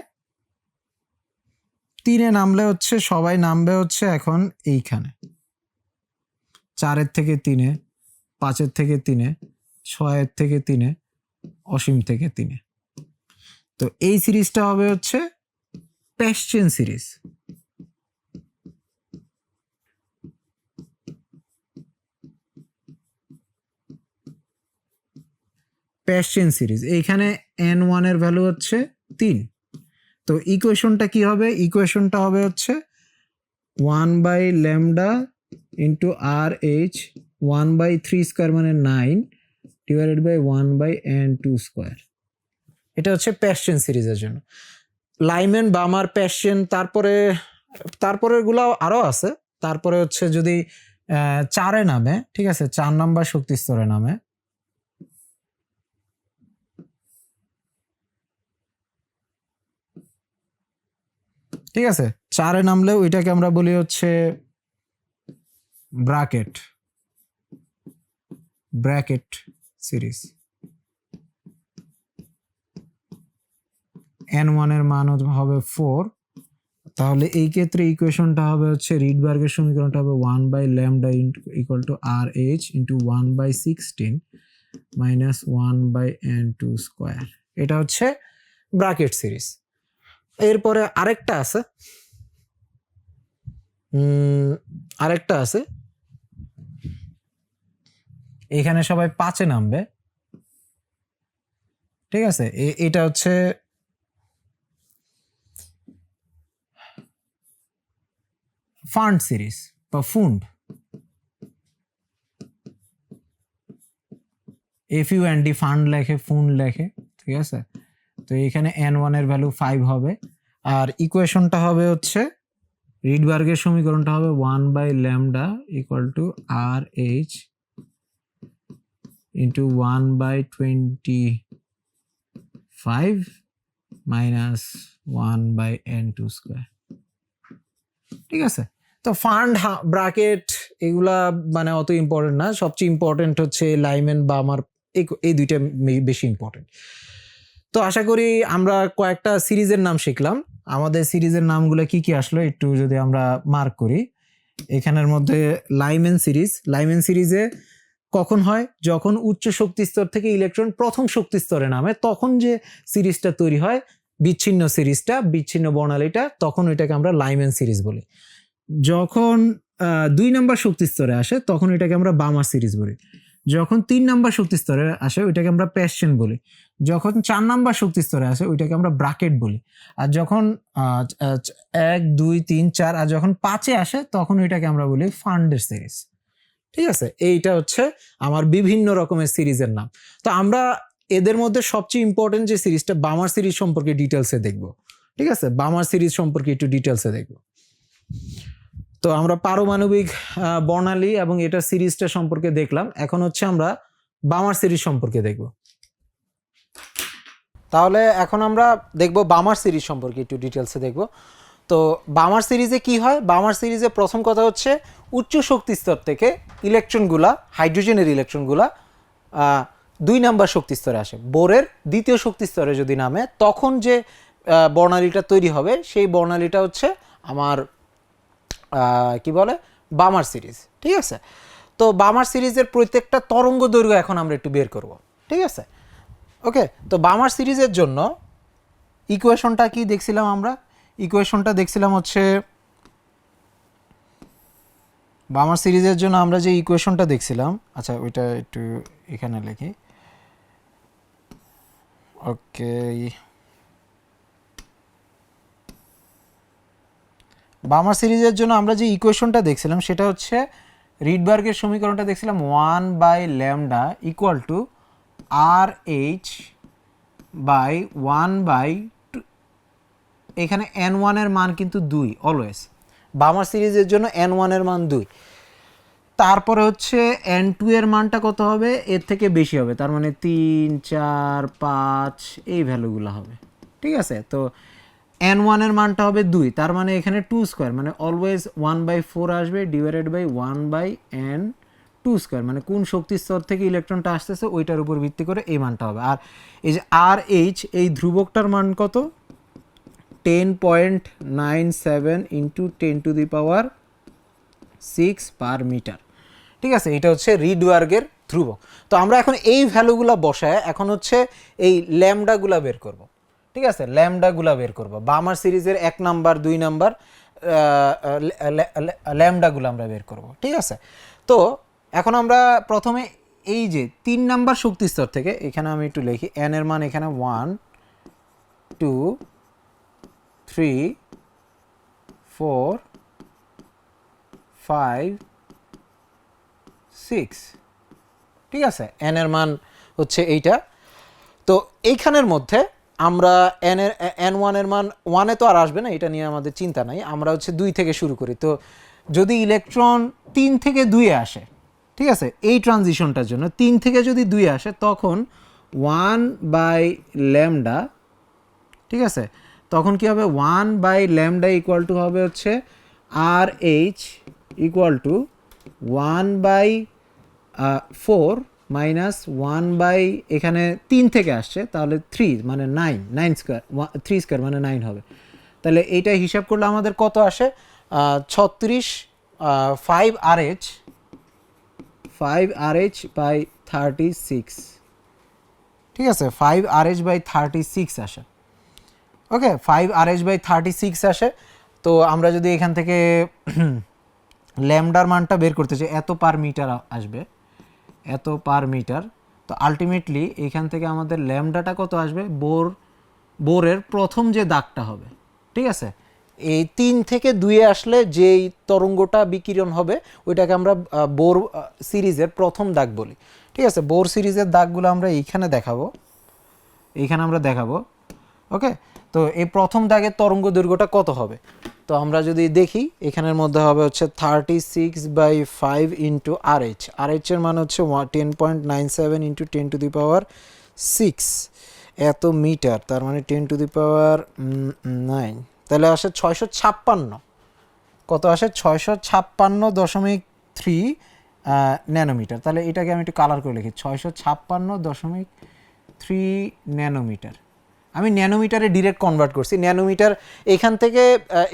3 এ নামলে হচ্ছে সবাই নামবে হচ্ছে এখন এইখানে 4 এর থেকে 3 এ, 5 এর থেকে 3 এ, 6 এর থেকে 3 এ, অসীম থেকে 3 এ। তো এই সিরিজটা হবে হচ্ছে প্যাসচেন সিরিজ। প্যাসচেন সিরিজ, এইখানে n1 এর ভ্যালু হচ্ছে 3। তো ইকুয়েশনটা কি হবে? ইকুয়েশনটা হবে হচ্ছে 1/λ ইন্টু RH 1/3² মানে 9 ডিভাইডেড বাই 1/n²। এটা হচ্ছে প্যাসচেন সিরিজের জন্য। লাইম্যান, বামার, প্যাসচেন, তারপরের গুলো আরো আছে। তারপরে হচ্ছে যদি 4 এ নামে, ঠিক আছে, 4 নাম্বার শক্তি স্তরে নামে, ঠিক আছে, 4 এ নামলে ওইটাকে আমরা বলি হচ্ছে ব্র্যাকেট সিরিজ। n1 এর মান হবে 4, তাহলে এই ক্ষেত্রে ইকুয়েশনটা হবে হচ্ছে রিডবার্গের সমীকরণটা হবে 1/λ equal to RH into 1/16 minus 1/n²। এটা হচ্ছে ব্র্যাকেট সিরিজ। এরপরে আরেকটা আছে, এখানে সবাই 5 এ নামবে, ঠিক আছে, এটা হচ্ছে ফান্ড সিরিজ বা ফুন্ড, FUND, ফান্ড লেখে, ফুন্ড লেখে, ঠিক আছে। তো এখানে n1 এর ভ্যালু 5 হবে, আর ইকুয়েশনটা হবে হচ্ছে রিডবার্গের সমীকরণটা হবে 1/λ equal to RH into 1/25 minus 1/n²। ঠিক আছে, তো ফান্ড, ব্র্যাকেট এগুলা মানে অত ইম্পর্টেন্ট না, সবচেয়ে ইম্পর্টেন্ট হচ্ছে লাইম্যান, বামার, এই দুইটা বেশি ইম্পর্টেন্ট। তো আশা করি আমরা কয়েকটা সিরিজের নাম শিখলাম। আমাদের সিরিজের নামগুলো কি কি আসলো একটু যদি আমরা মার্ক করি। এখানের মধ্যে লাইম্যান সিরিজে কখন হয়, যখন উচ্চ শক্তি স্তর থেকে ইলেকট্রন প্রথম শক্তি স্তরে নামে তখন যে সিরিজটা তৈরি হয়, বিচ্ছিন্ন সিরিজটা, বিচ্ছিন্ন বর্ণালীটা, তখন ওইটাকে আমরা লাইম্যান সিরিজ বলি। যখন 2 নাম্বার শক্তি স্তরে আসে তখন এটাকে আমরা বামার সিরিজ বলি। যখন 3 নাম্বার শক্তি স্তরে আসে ওইটাকে আমরা প্যাসচেন বলি। যখন 4 নাম্বার শক্তি স্তরে আসে ওইটাকে আমরা ব্রাকেট বলি। আর যখন 1 2 3 4 আর যখন 5-এ আসে তখন ওইটাকে আমরা বলি ফান্ডের সিরিজ। ঠিক আছে, এইটা হচ্ছে আমার বিভিন্ন রকমের সিরিজের নাম। তো আমরা এদের মধ্যে সবচেয়ে ইম্পর্টেন্ট যে সিরিজটা বামার সিরিজ সম্পর্কে ডিটেলসে দেখব। ঠিক আছে, বামার সিরিজ সম্পর্কে একটু ডিটেলসে দেখব। তো আমরা পারমাণবিক বর্ণালী এবং এটা সিরিজটা সম্পর্কে দেখলাম। এখন হচ্ছে আমরা বামার সিরিজ সম্পর্কে দেখব। তাহলে এখন আমরা দেখব বামার সিরিজ সম্পর্কে একটু ডিটেলসে দেখব। তো বামার সিরিজে কি হয়? বামার সিরিজে প্রথম কথা হচ্ছে উচ্চ শক্তি স্তর থেকে ইলেকট্রনগুলা, হাইড্রোজেনের ইলেকট্রনগুলা 2 নাম্বার শক্তি স্তরে আসে। বোরের দ্বিতীয় শক্তি স্তরে যদি নামে তখন যে বর্ণালীটা তৈরি হবে সেই বর্ণালীটা হচ্ছে আমার কি বলে বামার সিরিজ। ঠিক আছে, তো বামার সিরিজের প্রত্যেকটা তরঙ্গ দৈর্ঘ্য এখন আমরা একটু বের করব। ঠিক আছে, ওকে। তো বামার সিরিজের জন্য ইকুয়েশনটা কি দেখছিলাম আমরা? ইকুয়েশনটা দেখছিলাম হচ্ছে বামার সিরিজের জন্য আমরা যে ইকুয়েশনটা দেখছিলাম, আচ্ছা ওইটা একটু এখানে লিখি। ওকে, বামার সিরিজের জন্য আমরা যে ইকুয়েশনটা দেখছিলাম সেটা হচ্ছে রিডবার্গের সমীকরণটা দেখছিলাম 1/λ ইকুয়াল টু RH বাই 1/2। এখানে n1 এর মান কিন্তু 2 অলওয়েজ। বামার সিরিজের জন্য n1 এর মান 2। তারপরে হচ্ছে n2 এর মানটা কত হবে? এর থেকে বেশি হবে, তার মানে 3 4 5 এই ভ্যালুগুলো হবে। ঠিক আছে, তো n1 এর মানটা হবে 2, তার মানে এখানে 2 স্কয়ার, মানে অলওয়েজ 1/4 আসবে ডিভাইডেড বাই 1/n2 স্কয়ার, মানে কোন শক্তি স্তর থেকে ইলেকট্রনটা আসতেছে ওইটার উপর ভিত্তি করে এই মানটা হবে। আর এই যে RH এই ধ্রুবকটার মান কত? 10.97 ইন্টু 10⁻6 পার মিটার। ঠিক আছে, এটা হচ্ছে রিডবার্গের ধ্রুবক। তো আমরা এখন এই ভ্যালুগুলা বসায় এখন হচ্ছে এই ল্যামডাগুলা বের করব। ঠিক আছে, ল্যামডাগুলা বের করব। বামার সিরিজের 1 নাম্বার 2 নাম্বার ল্যামডাগুলো আমরা বের করব। ঠিক আছে, তো এখন আমরা প্রথমে এই যে 3 নাম্বার শক্তি স্তর থেকে, এখানে আমি একটু লিখি n এর মান এখানে 1 2 3 4 5 6। ঠিক আছে, n এর মান হচ্ছে এইটা। তো এইখানের মধ্যে আমরা n1 এর মান 1 এ তো আর আসবে না, এটা নিয়ে আমাদের চিন্তা নাই। আমরা হচ্ছে 2 থেকে শুরু করি। তো যদি ইলেকট্রন 3 থেকে 2 এ আসে, ঠিক আছে, এই ট্রানজিশনটার জন্য 3 থেকে যদি 2 এ আসে তখন 1/λ, ঠিক আছে, তখন কি হবে? 1/λ ইকুয়াল টু হবে হচ্ছে RH ইকুয়াল টু 1/4 মাইনাস 1 এখানে 3 থেকে আসছে তাহলে 3 মানে 9 স্কোয়ার, 3 স্কোয়ার মানে 9 হবে। তাহলে এইটা হিসাব করলে আমাদের কত আসে? 36 5RH বাই 36। ঠিক আছে, 5RH বাই 36 আসে। ওকে, 5RH বাই 36 আসে। তো আমরা যদি এখান থেকে ল্যামডার মানটা বের করতে চাই, এত পার মিটার আসবে, এত পার মিটার। তো আলটিমেটলি এখান থেকে আমাদের ল্যামডাটা কত আসবে? বোরের প্রথম যে দাগটা হবে, ঠিক আছে, এই 3 থেকে 2 এ আসলে যেই তরঙ্গটা বিকিরণ হবে ওইটাকে আমরা বোর সিরিজের প্রথম দাগ বলি। ঠিক আছে, বোর সিরিজের দাগগুলো আমরা এইখানে দেখাবো, এইখানে আমরা দেখাবো। ওকে, তো এই প্রথম দাগের তরঙ্গ দৈর্ঘ্যটা কত হবে? তো আমরা যদি দেখি এখানের মধ্যে হবে হচ্ছে 36/5 ইন্টু RH। RH এর মান হচ্ছে 10.97 ইন্টু 10⁻6 এত মিটার, তার মানে 10⁻9, তাহলে আসে 656। কত আসে? 656.3 ন্যানোমিটার। তাহলে এটাকে আমি একটু কালার করে লিখি, 656.3 ন্যানোমিটার। আমি ন্যানোমিটারে ডিরেক্ট কনভার্ট করছি। ন্যানোমিটার এখান থেকে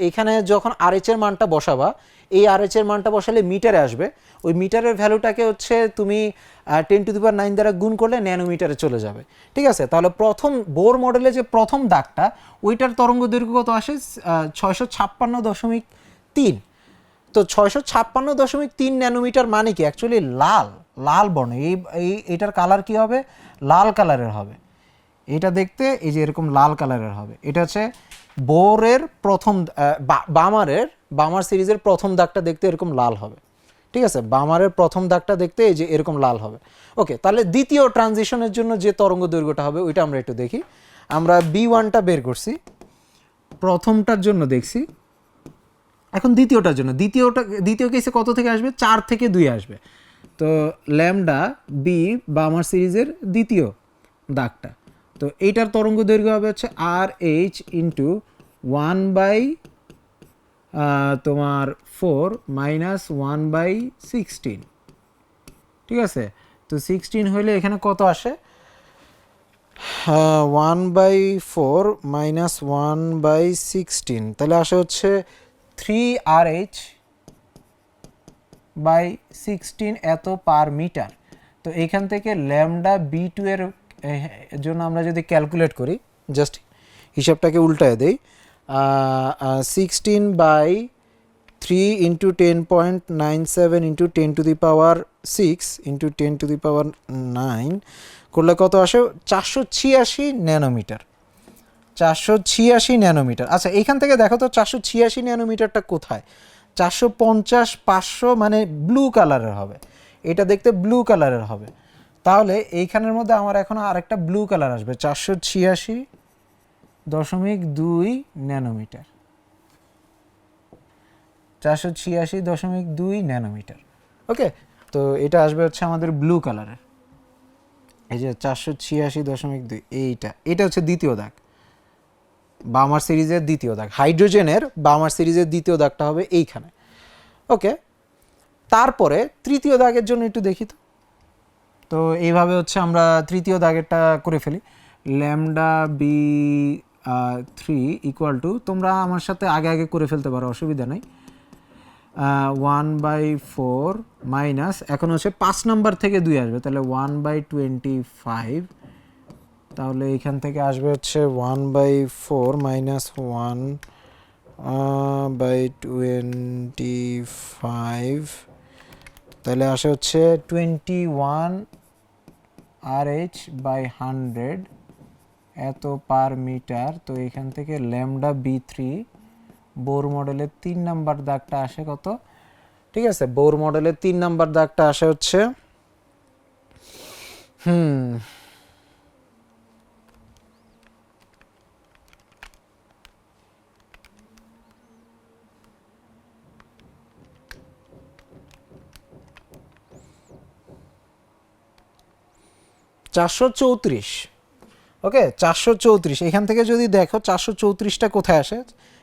এখানে যখন RH এর মানটা বসাবা, এই RH এর মানটা বসালে মিটারে আসবে, ওই মিটারের ভ্যালুটাকে হচ্ছে তুমি 10⁹ দ্বারা গুণ করলে ন্যানোমিটারে চলে যাবে, ঠিক আছে। তাহলে প্রথম বোর মডেলে যে প্রথম দাগটা, ওইটার তরঙ্গ দৈর্ঘ্য কত আসে 656.3। তো 656.3 ন্যানোমিটার মানে কি অ্যাকচুয়ালি লাল বর্ণ, এইটার কালার কি হবে, লাল কালারের হবে। এটা দেখতে এই যে এরকম লাল কালারের হবে। এটা হচ্ছে বোরের প্রথম বামার সিরিজের প্রথম দাগটা দেখতে এরকম লাল হবে, ঠিক আছে। বামারের প্রথম দাগটা দেখতে এই যে এরকম লাল হবে। ওকে, তাহলে দ্বিতীয় ট্রানজিশনের জন্য যে তরঙ্গ দৈর্ঘ্যটা হবে ওইটা আমরা একটু দেখি। আমরা B1টা বের করছি, প্রথমটার জন্য দেখছি, এখন দ্বিতীয়টার জন্য। দ্বিতীয় কেসে কত থেকে আসবে, 4 থেকে 2 আসবে। তো ল্যামডা বি বামার সিরিজের দ্বিতীয় দাগটা, তো এইটার তরঙ্গ দৈর্ঘ্য হবে হচ্ছে RH ইন্টু 1/4 মাইনাস 1/16, ঠিক আছে। তো 16 হইলে এখানে কত আসে, 1/4 মাইনাস 1/16, তাহলে আসে হচ্ছে 3RH/16 এত পার মিটার। তো এইখান থেকে ল্যামডা B2 এর জন্য আমরা যদি ক্যালকুলেট করি, জাস্ট হিসাবটাকে উল্টায় দেই, 16/3 ইন্টু 10.97 ইন্টু 10⁻6 ইন্টু 10⁻9 করলে কত আসে, 486 ন্যানোমিটার। 486 ন্যানোমিটার। আচ্ছা, এইখান থেকে দেখো তো 486 ন্যানোমিটারটা কোথায়, 450 500 মানে ব্লু কালারের হবে, এটা দেখতে ব্লু কালারের হবে। তাহলে এইখানের মধ্যে আমার এখন আরেকটা ব্লু কালার আসবে, 486.2 ন্যানোমিটার, 486.2 ন্যানোমিটার। ওকে, তো এটা আসবে হচ্ছে আমাদের ব্লু কালারের, এই যে 486.2, এটা হচ্ছে দ্বিতীয় দাগ, বামার সিরিজের দ্বিতীয় দাগ। হাইড্রোজেনের বামার সিরিজের দ্বিতীয় দাগটা হবে এইখানে। ওকে, তারপরে তৃতীয় দাগের জন্য একটু দেখি তো। তো এইভাবে হচ্ছে আমরা তৃতীয় দাগেরটা করে ফেলি। ল্যামডা B3 ইকুয়াল টু, তোমরা আমার সাথে আগে করে ফেলতে পারো, অসুবিধা নেই, 1/4 মাইনাস, এখন হচ্ছে 5 নাম্বার থেকে 2 আসবে, তাহলে 1/25, তাহলে এখান থেকে আসবে হচ্ছে 1/4 মাইনাস 1/25, তাহলে আসে হচ্ছে 21 RH/100 এত পার মিটার। তো এখান থেকে ল্যামডা B3 বোর মডেলের 3 নাম্বার দাগটা আসে কত, ঠিক আছে। বোর মডেলের 3 নাম্বার দাগটা আসে হচ্ছে 434। ওকে, 434। এখান থেকে যদি দেখো 434টা কোথায় আসে,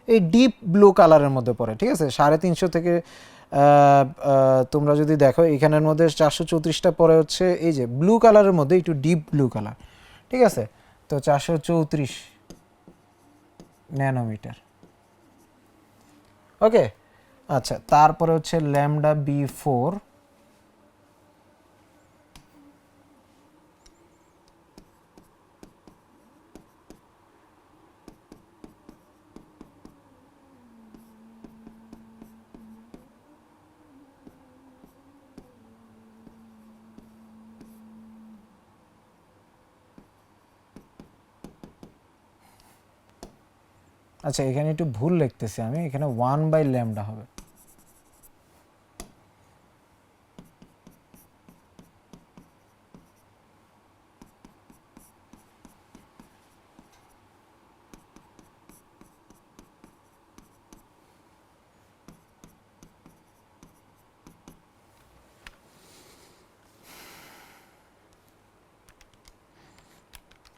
এই ডিপ ব্লু কালারের মধ্যে পড়ে, ঠিক আছে। 350 থেকে তোমরা যদি দেখো এখানের মধ্যে 434টা পরে হচ্ছে এই যে ব্লু কালারের মধ্যে, একটু ডিপ ব্লু কালার, ঠিক আছে। তো 434 ন্যানোমিটার। ওকে, আচ্ছা, তারপরে হচ্ছে ল্যামডা B4, আচ্ছা এখানে একটু ভুল লিখতেছি আমি, এখানে 1/ল্যামডা হবে।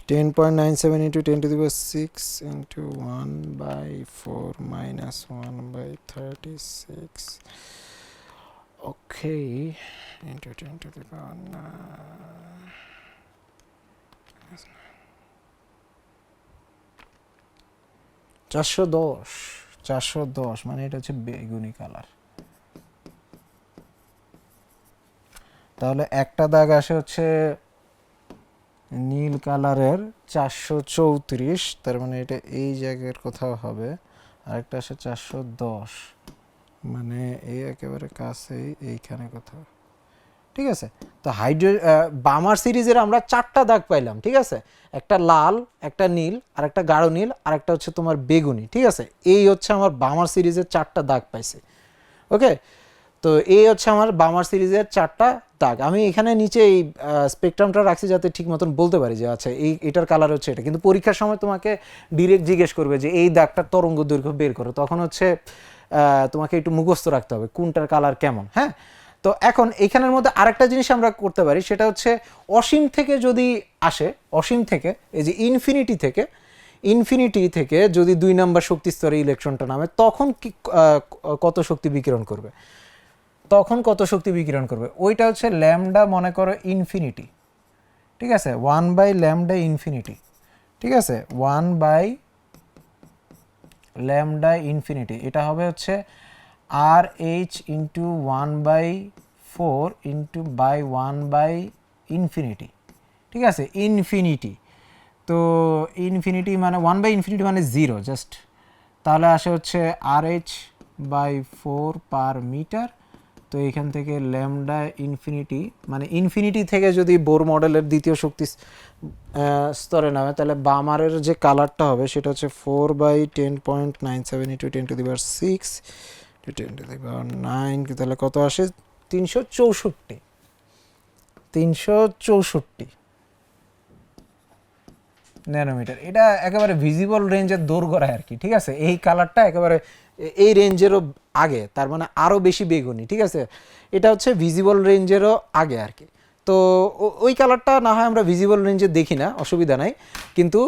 Ten 10.97 into 10⁶ into 1/4 minus 1/36, okay, into 10⁹ 410, 410 মানে এটা হচ্ছে বেগুনি কালার। তাহলে একটা দাগ আসে হচ্ছে নীল কালারের 434, তার মানে এটা এই জায়গার কোথাও হবে। আরেকটা আসে 410, মানে এই একেবারে কাছেই এইখানে কোথাও। ঠিক আছে, তো বামার সিরিজের আমরা 4টা দাগ পাইলাম। ঠিক আছে, একটা লাল, একটা নীল, আর একটা গাঢ় নীল, আর একটা হচ্ছে তোমার বেগুনি। ঠিক আছে, এই হচ্ছে আমার বামার সিরিজের 4টা দাগ পাইছে। ওকে, তো এই হচ্ছে আমার বামার সিরিজের 4টা দাগ। আমি এখানে নিচে এই স্পেকট্রামটা রাখছি যাতে ঠিক মতন বলতে পারি যে আচ্ছা এটার কালার হচ্ছে এটা। কিন্তু পরীক্ষার সময় তোমাকে ডিরেক্ট জিজ্ঞেস করবে যে এই দাগটার তরঙ্গ দৈর্ঘ্য বের করো, তখন হচ্ছে তোমাকে একটু মুখস্থ রাখতে হবে কোনটার কালার কেমন। হ্যাঁ, তো এখন এখানের মধ্যে আরেকটা জিনিস আমরা করতে পারি, সেটা হচ্ছে অসীম থেকে যদি আসে, অসীম থেকে এই যে ইনফিনিটি থেকে যদি 2 নম্বর শক্তি স্তরে ইলেকট্রনটা নামে, তখন কত শক্তি বিকিরণ করবে, ওইটা হচ্ছে ল্যামডা, মনে করো ইনফিনিটি। ঠিক আছে, 1/λ ইনফিনিটি। ঠিক আছে, 1/λ ইনফিনিটি, এটা হবে হচ্ছে RH ইন্টু 1/4 ইন্টু বাই 1/ইনফিনিটি। ঠিক আছে, ইনফিনিটি, তো ইনফিনিটি মানে 1/ইনফিনিটি মানে 0 জাস্ট, তাহলে আসে হচ্ছে RH/4 পার মিটার। তো এখান থেকে ল্যামডা ইনফিনিটি, মানে ইনফিনিটি থেকে যদি বোর মডেলের দ্বিতীয় শক্তি স্তরে নামে, তাহলে বামারের যে কালারটা হবে সেটা হচ্ছে 4/10.97 ইন্টু 10⁶ টু 10⁹, তাহলে কত আসে 364 ন্যানোমিটার। এটা একেবারে ভিজিবল রেঞ্জের দৌড় গড়ায় আর কি। ঠিক আছে, এই কালারটা একেবারে এই রেঞ্জেরও আগে, তার মানে আরও বেশি বেগুনি। ঠিক আছে, এটা হচ্ছে ভিজিবল রেঞ্জেরও আগে আর কি। তো ওই কালারটা না হয় আমরা ভিজিবল রেঞ্জে দেখি না, অসুবিধা নাই, কিন্তু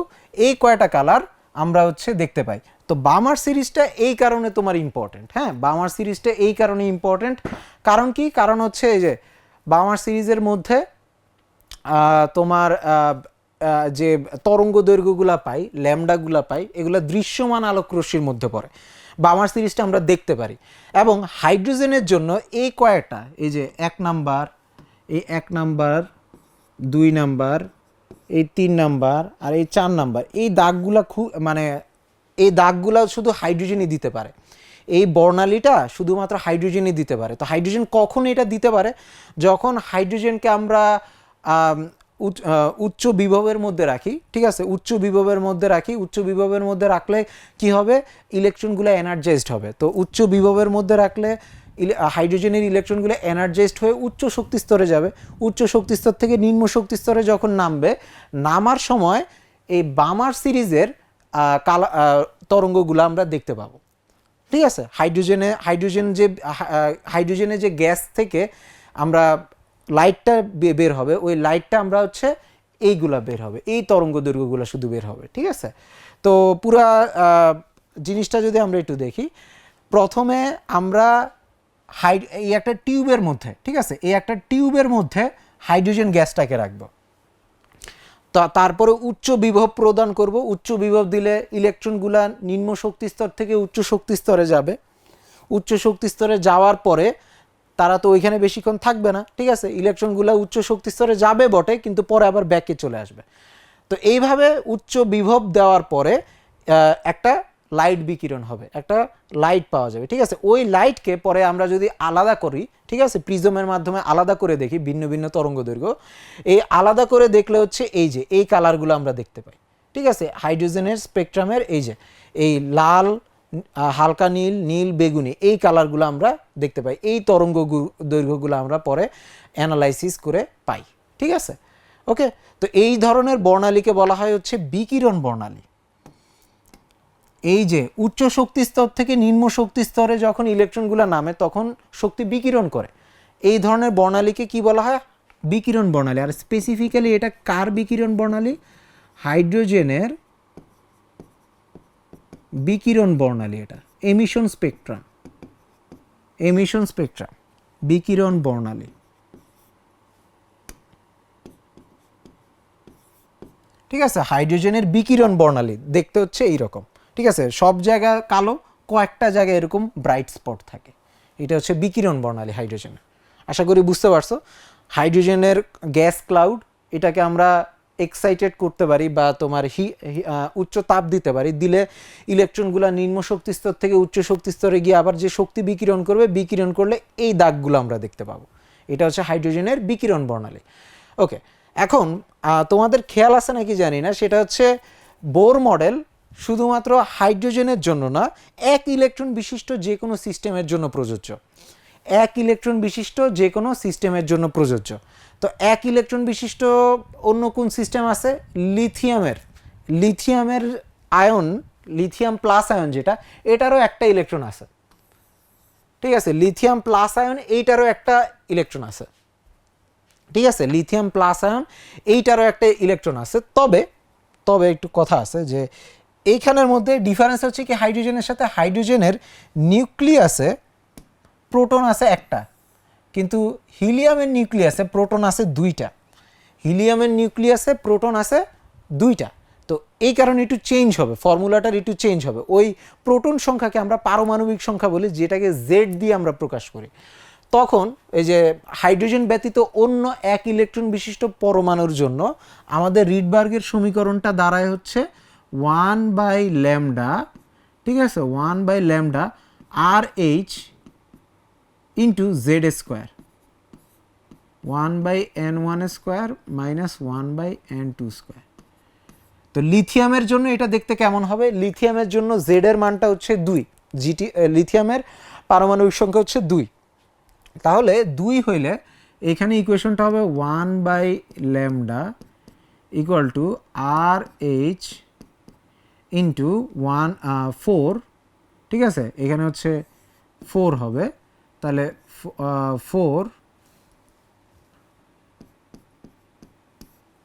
এই কয়টা কালার আমরা হচ্ছে দেখতে পাই। তো বামার সিরিজটা এই কারণে তোমার ইম্পর্টেন্ট। হ্যাঁ, বামার সিরিজটা এই কারণে ইম্পর্টেন্ট, কারণ কি, কারণ হচ্ছে এই যে বামার সিরিজের মধ্যে তোমার যে তরঙ্গ দৈর্ঘ্যগুলা পাই, ল্যামডাগুলা পাই, এগুলো দৃশ্যমান আলোক রশ্মির মধ্যে পড়ে। বামার সিরিজটা আমরা দেখতে পারি। এবং হাইড্রোজেনের জন্য এই কয়েকটা, এই যে 1 নাম্বার, এই 1 নাম্বার, 2 নাম্বার, এই 3 নাম্বার, আর এই 4 নাম্বার, এই দাগগুলা মানে এই দাগগুলা শুধু হাইড্রোজেনই দিতে পারে। এই বর্ণালীটা শুধুমাত্র হাইড্রোজেনই দিতে পারে। তো হাইড্রোজেন কখন এটা দিতে পারে, যখন হাইড্রোজেনকে আমরা উচ্চ বিভবের মধ্যে রাখি। ঠিক আছে, উচ্চ বিভবের মধ্যে রাখলে কি হবে, ইলেকট্রনগুলো এনার্জাইজড হবে। তো উচ্চ বিভবের মধ্যে রাখলে হাইড্রোজেনের ইলেকট্রনগুলো এনার্জাইজড হয়ে উচ্চ শক্তি স্তরে যাবে। উচ্চ শক্তি স্তর থেকে নিম্ন শক্তি স্তরে যখন নামার সময় এই বামার সিরিজের তরঙ্গগুলো আমরা দেখতে পাবো। ঠিক আছে, হাইড্রোজেনে যে গ্যাস থেকে আমরা লাইটটা বের হবে, ওই লাইটটা আমরা হচ্ছে এইগুলা বের হবে, এই তরঙ্গ দৈর্ঘ্যগুলো শুধু বের হবে। ঠিক আছে, তো পুরা জিনিসটা যদি আমরা একটু দেখি, প্রথমে আমরা এই একটা টিউবের মধ্যে, ঠিক আছে, এই একটা টিউবের মধ্যে হাইড্রোজেন গ্যাসটাকে রাখবো। তারপরে উচ্চ বিভব প্রদান করব। উচ্চ বিভব দিলে ইলেকট্রনগুলা নিম্ন শক্তি স্তর থেকে উচ্চ শক্তি স্তরে যাবে। উচ্চ শক্তি স্তরে যাওয়ার পরে তারা তো ওইখানে বেশিক্ষণ থাকবে না। ঠিক আছে, ইলেকট্রনগুলো উচ্চ শক্তি স্তরে যাবে বটে, কিন্তু পরে আবার ব্যাকে চলে আসবে। তো এইভাবে উচ্চ বিভব দেওয়ার পরে একটা লাইট বিকিরণ হবে, একটা লাইট পাওয়া যাবে। ঠিক আছে, ওই লাইটকে পরে আমরা যদি আলাদা করি, ঠিক আছে, প্রিজমের মাধ্যমে আলাদা করে দেখি ভিন্ন ভিন্ন তরঙ্গ দৈর্ঘ্য, এই আলাদা করে দেখলে হচ্ছে এই যে এই কালারগুলো আমরা দেখতে পাই। ঠিক আছে, হাইড্রোজেনের স্পেকট্রামের এই যে এই লাল, হালকা নীল, নীল, বেগুনি, এই কালারগুলো আমরা দেখতে পাই। এই তরঙ্গ দৈর্ঘ্যগুলো আমরা পরে অ্যানালাইসিস করে পাই। ঠিক আছে, ওকে। তো এই ধরনের বর্ণালীকে বলা হয় হচ্ছে বিকিরণ বর্ণালী। এই যে উচ্চ শক্তি স্তর থেকে নিম্ন শক্তি স্তরে যখন ইলেকট্রনগুলো নামে তখন শক্তি বিকিরণ করে, এই ধরনের বর্ণালীকে কি বলা হয়, বিকিরণ বর্ণালী। আর স্পেসিফিক্যালি এটা কার বিকিরণ বর্ণালী, হাইড্রোজেনের বিকিরণ বর্ণালী। এটা এমিশন স্পেকট্রাম, বিকিরণ বর্ণালী। ঠিক আছে, হাইড্রোজেনের বিকিরণ বর্ণালী দেখতে হচ্ছে এইরকম। ঠিক আছে, সব জায়গা কালো, কয়েকটা জায়গায় এরকম ব্রাইট স্পট থাকে। এটা হচ্ছে বিকিরণ বর্ণালী হাইড্রোজেনের। আশা করি বুঝতে পারছো। হাইড্রোজেনের গ্যাস ক্লাউড, এটাকে আমরা এক্সাইটেড করতে পারি বা তোমার উচ্চ তাপ দিতে পারি, দিলে ইলেকট্রনগুলো নিম্ন শক্তি স্তর থেকে উচ্চ শক্তি স্তরে গিয়ে আবার যে শক্তি বিকিরণ করবে, বিকিরণ করলে এই দাগগুলো আমরা দেখতে পাবো। এটা হচ্ছে হাইড্রোজেনের বিকিরণ বর্ণালী। ওকে, এখন তোমাদের খেয়াল আছে নাকি জানি না, সেটা হচ্ছে বোর মডেল শুধুমাত্র হাইড্রোজেনের জন্য না, এক ইলেকট্রন বিশিষ্ট যে কোনো সিস্টেমের জন্য প্রযোজ্য। এক ইলেকট্রন বিশিষ্ট যে কোনো সিস্টেমের জন্য প্রযোজ্য। তো এক ইলেকট্রন বিশিষ্ট অন্য কোন সিস্টেম আছে? লিথিয়ামের আয়ন, লিথিয়াম প্লাস আয়ন যেটা, এটারও একটা ইলেকট্রন আছে। ঠিক আছে, লিথিয়াম প্লাস আয়ন এইটারও একটা ইলেকট্রন আছে। ঠিক আছে, লিথিয়াম প্লাস আয়ন এইটারও একটা ইলেকট্রন আছে। তবে তবে একটু কথা আছে যে এইখানের মধ্যে ডিফারেন্স হচ্ছে কি, হাইড্রোজেনের সাথে হাইড্রোজেনের নিউক্লিয়াসে প্রোটন আছে একটা, কিন্তু হিলিয়ামের নিউক্লিয়াসে প্রোটন আছে দুইটা। হিলিয়ামের নিউক্লিয়াসে প্রোটন আছে দুইটা। তো এই কারণে একটু চেঞ্জ হবে, ফর্মুলাটার একটু চেঞ্জ হবে। ওই প্রোটন সংখ্যাকে আমরা পারমাণবিক সংখ্যা বলি, যেটাকে জেড দিয়ে আমরা প্রকাশ করি। তখন এই যে হাইড্রোজেন ব্যতীত অন্য এক ইলেকট্রন বিশিষ্ট পরমাণুর জন্য আমাদের রিডবার্গের সমীকরণটা দাঁড়ায় হচ্ছে 1/λ, ঠিক আছে, 1/λ RH into Z square, 1/n1 square minus 1/n2 square. তো লিথিয়ামের জন্য এটা দেখতে কেমন হবে? লিথিয়ামের জন্য জেড এর মানটা হচ্ছে 2, লিথিয়ামের পারমাণবিক সংখ্যা হচ্ছে 2। তাহলে 2 হইলে এখানে ইকুয়েশনটা হবে 1/λ ইকুয়াল টু RH ইন্টু 4, ঠিক আছে, এখানে হচ্ছে 4 হবে। তাহলে 4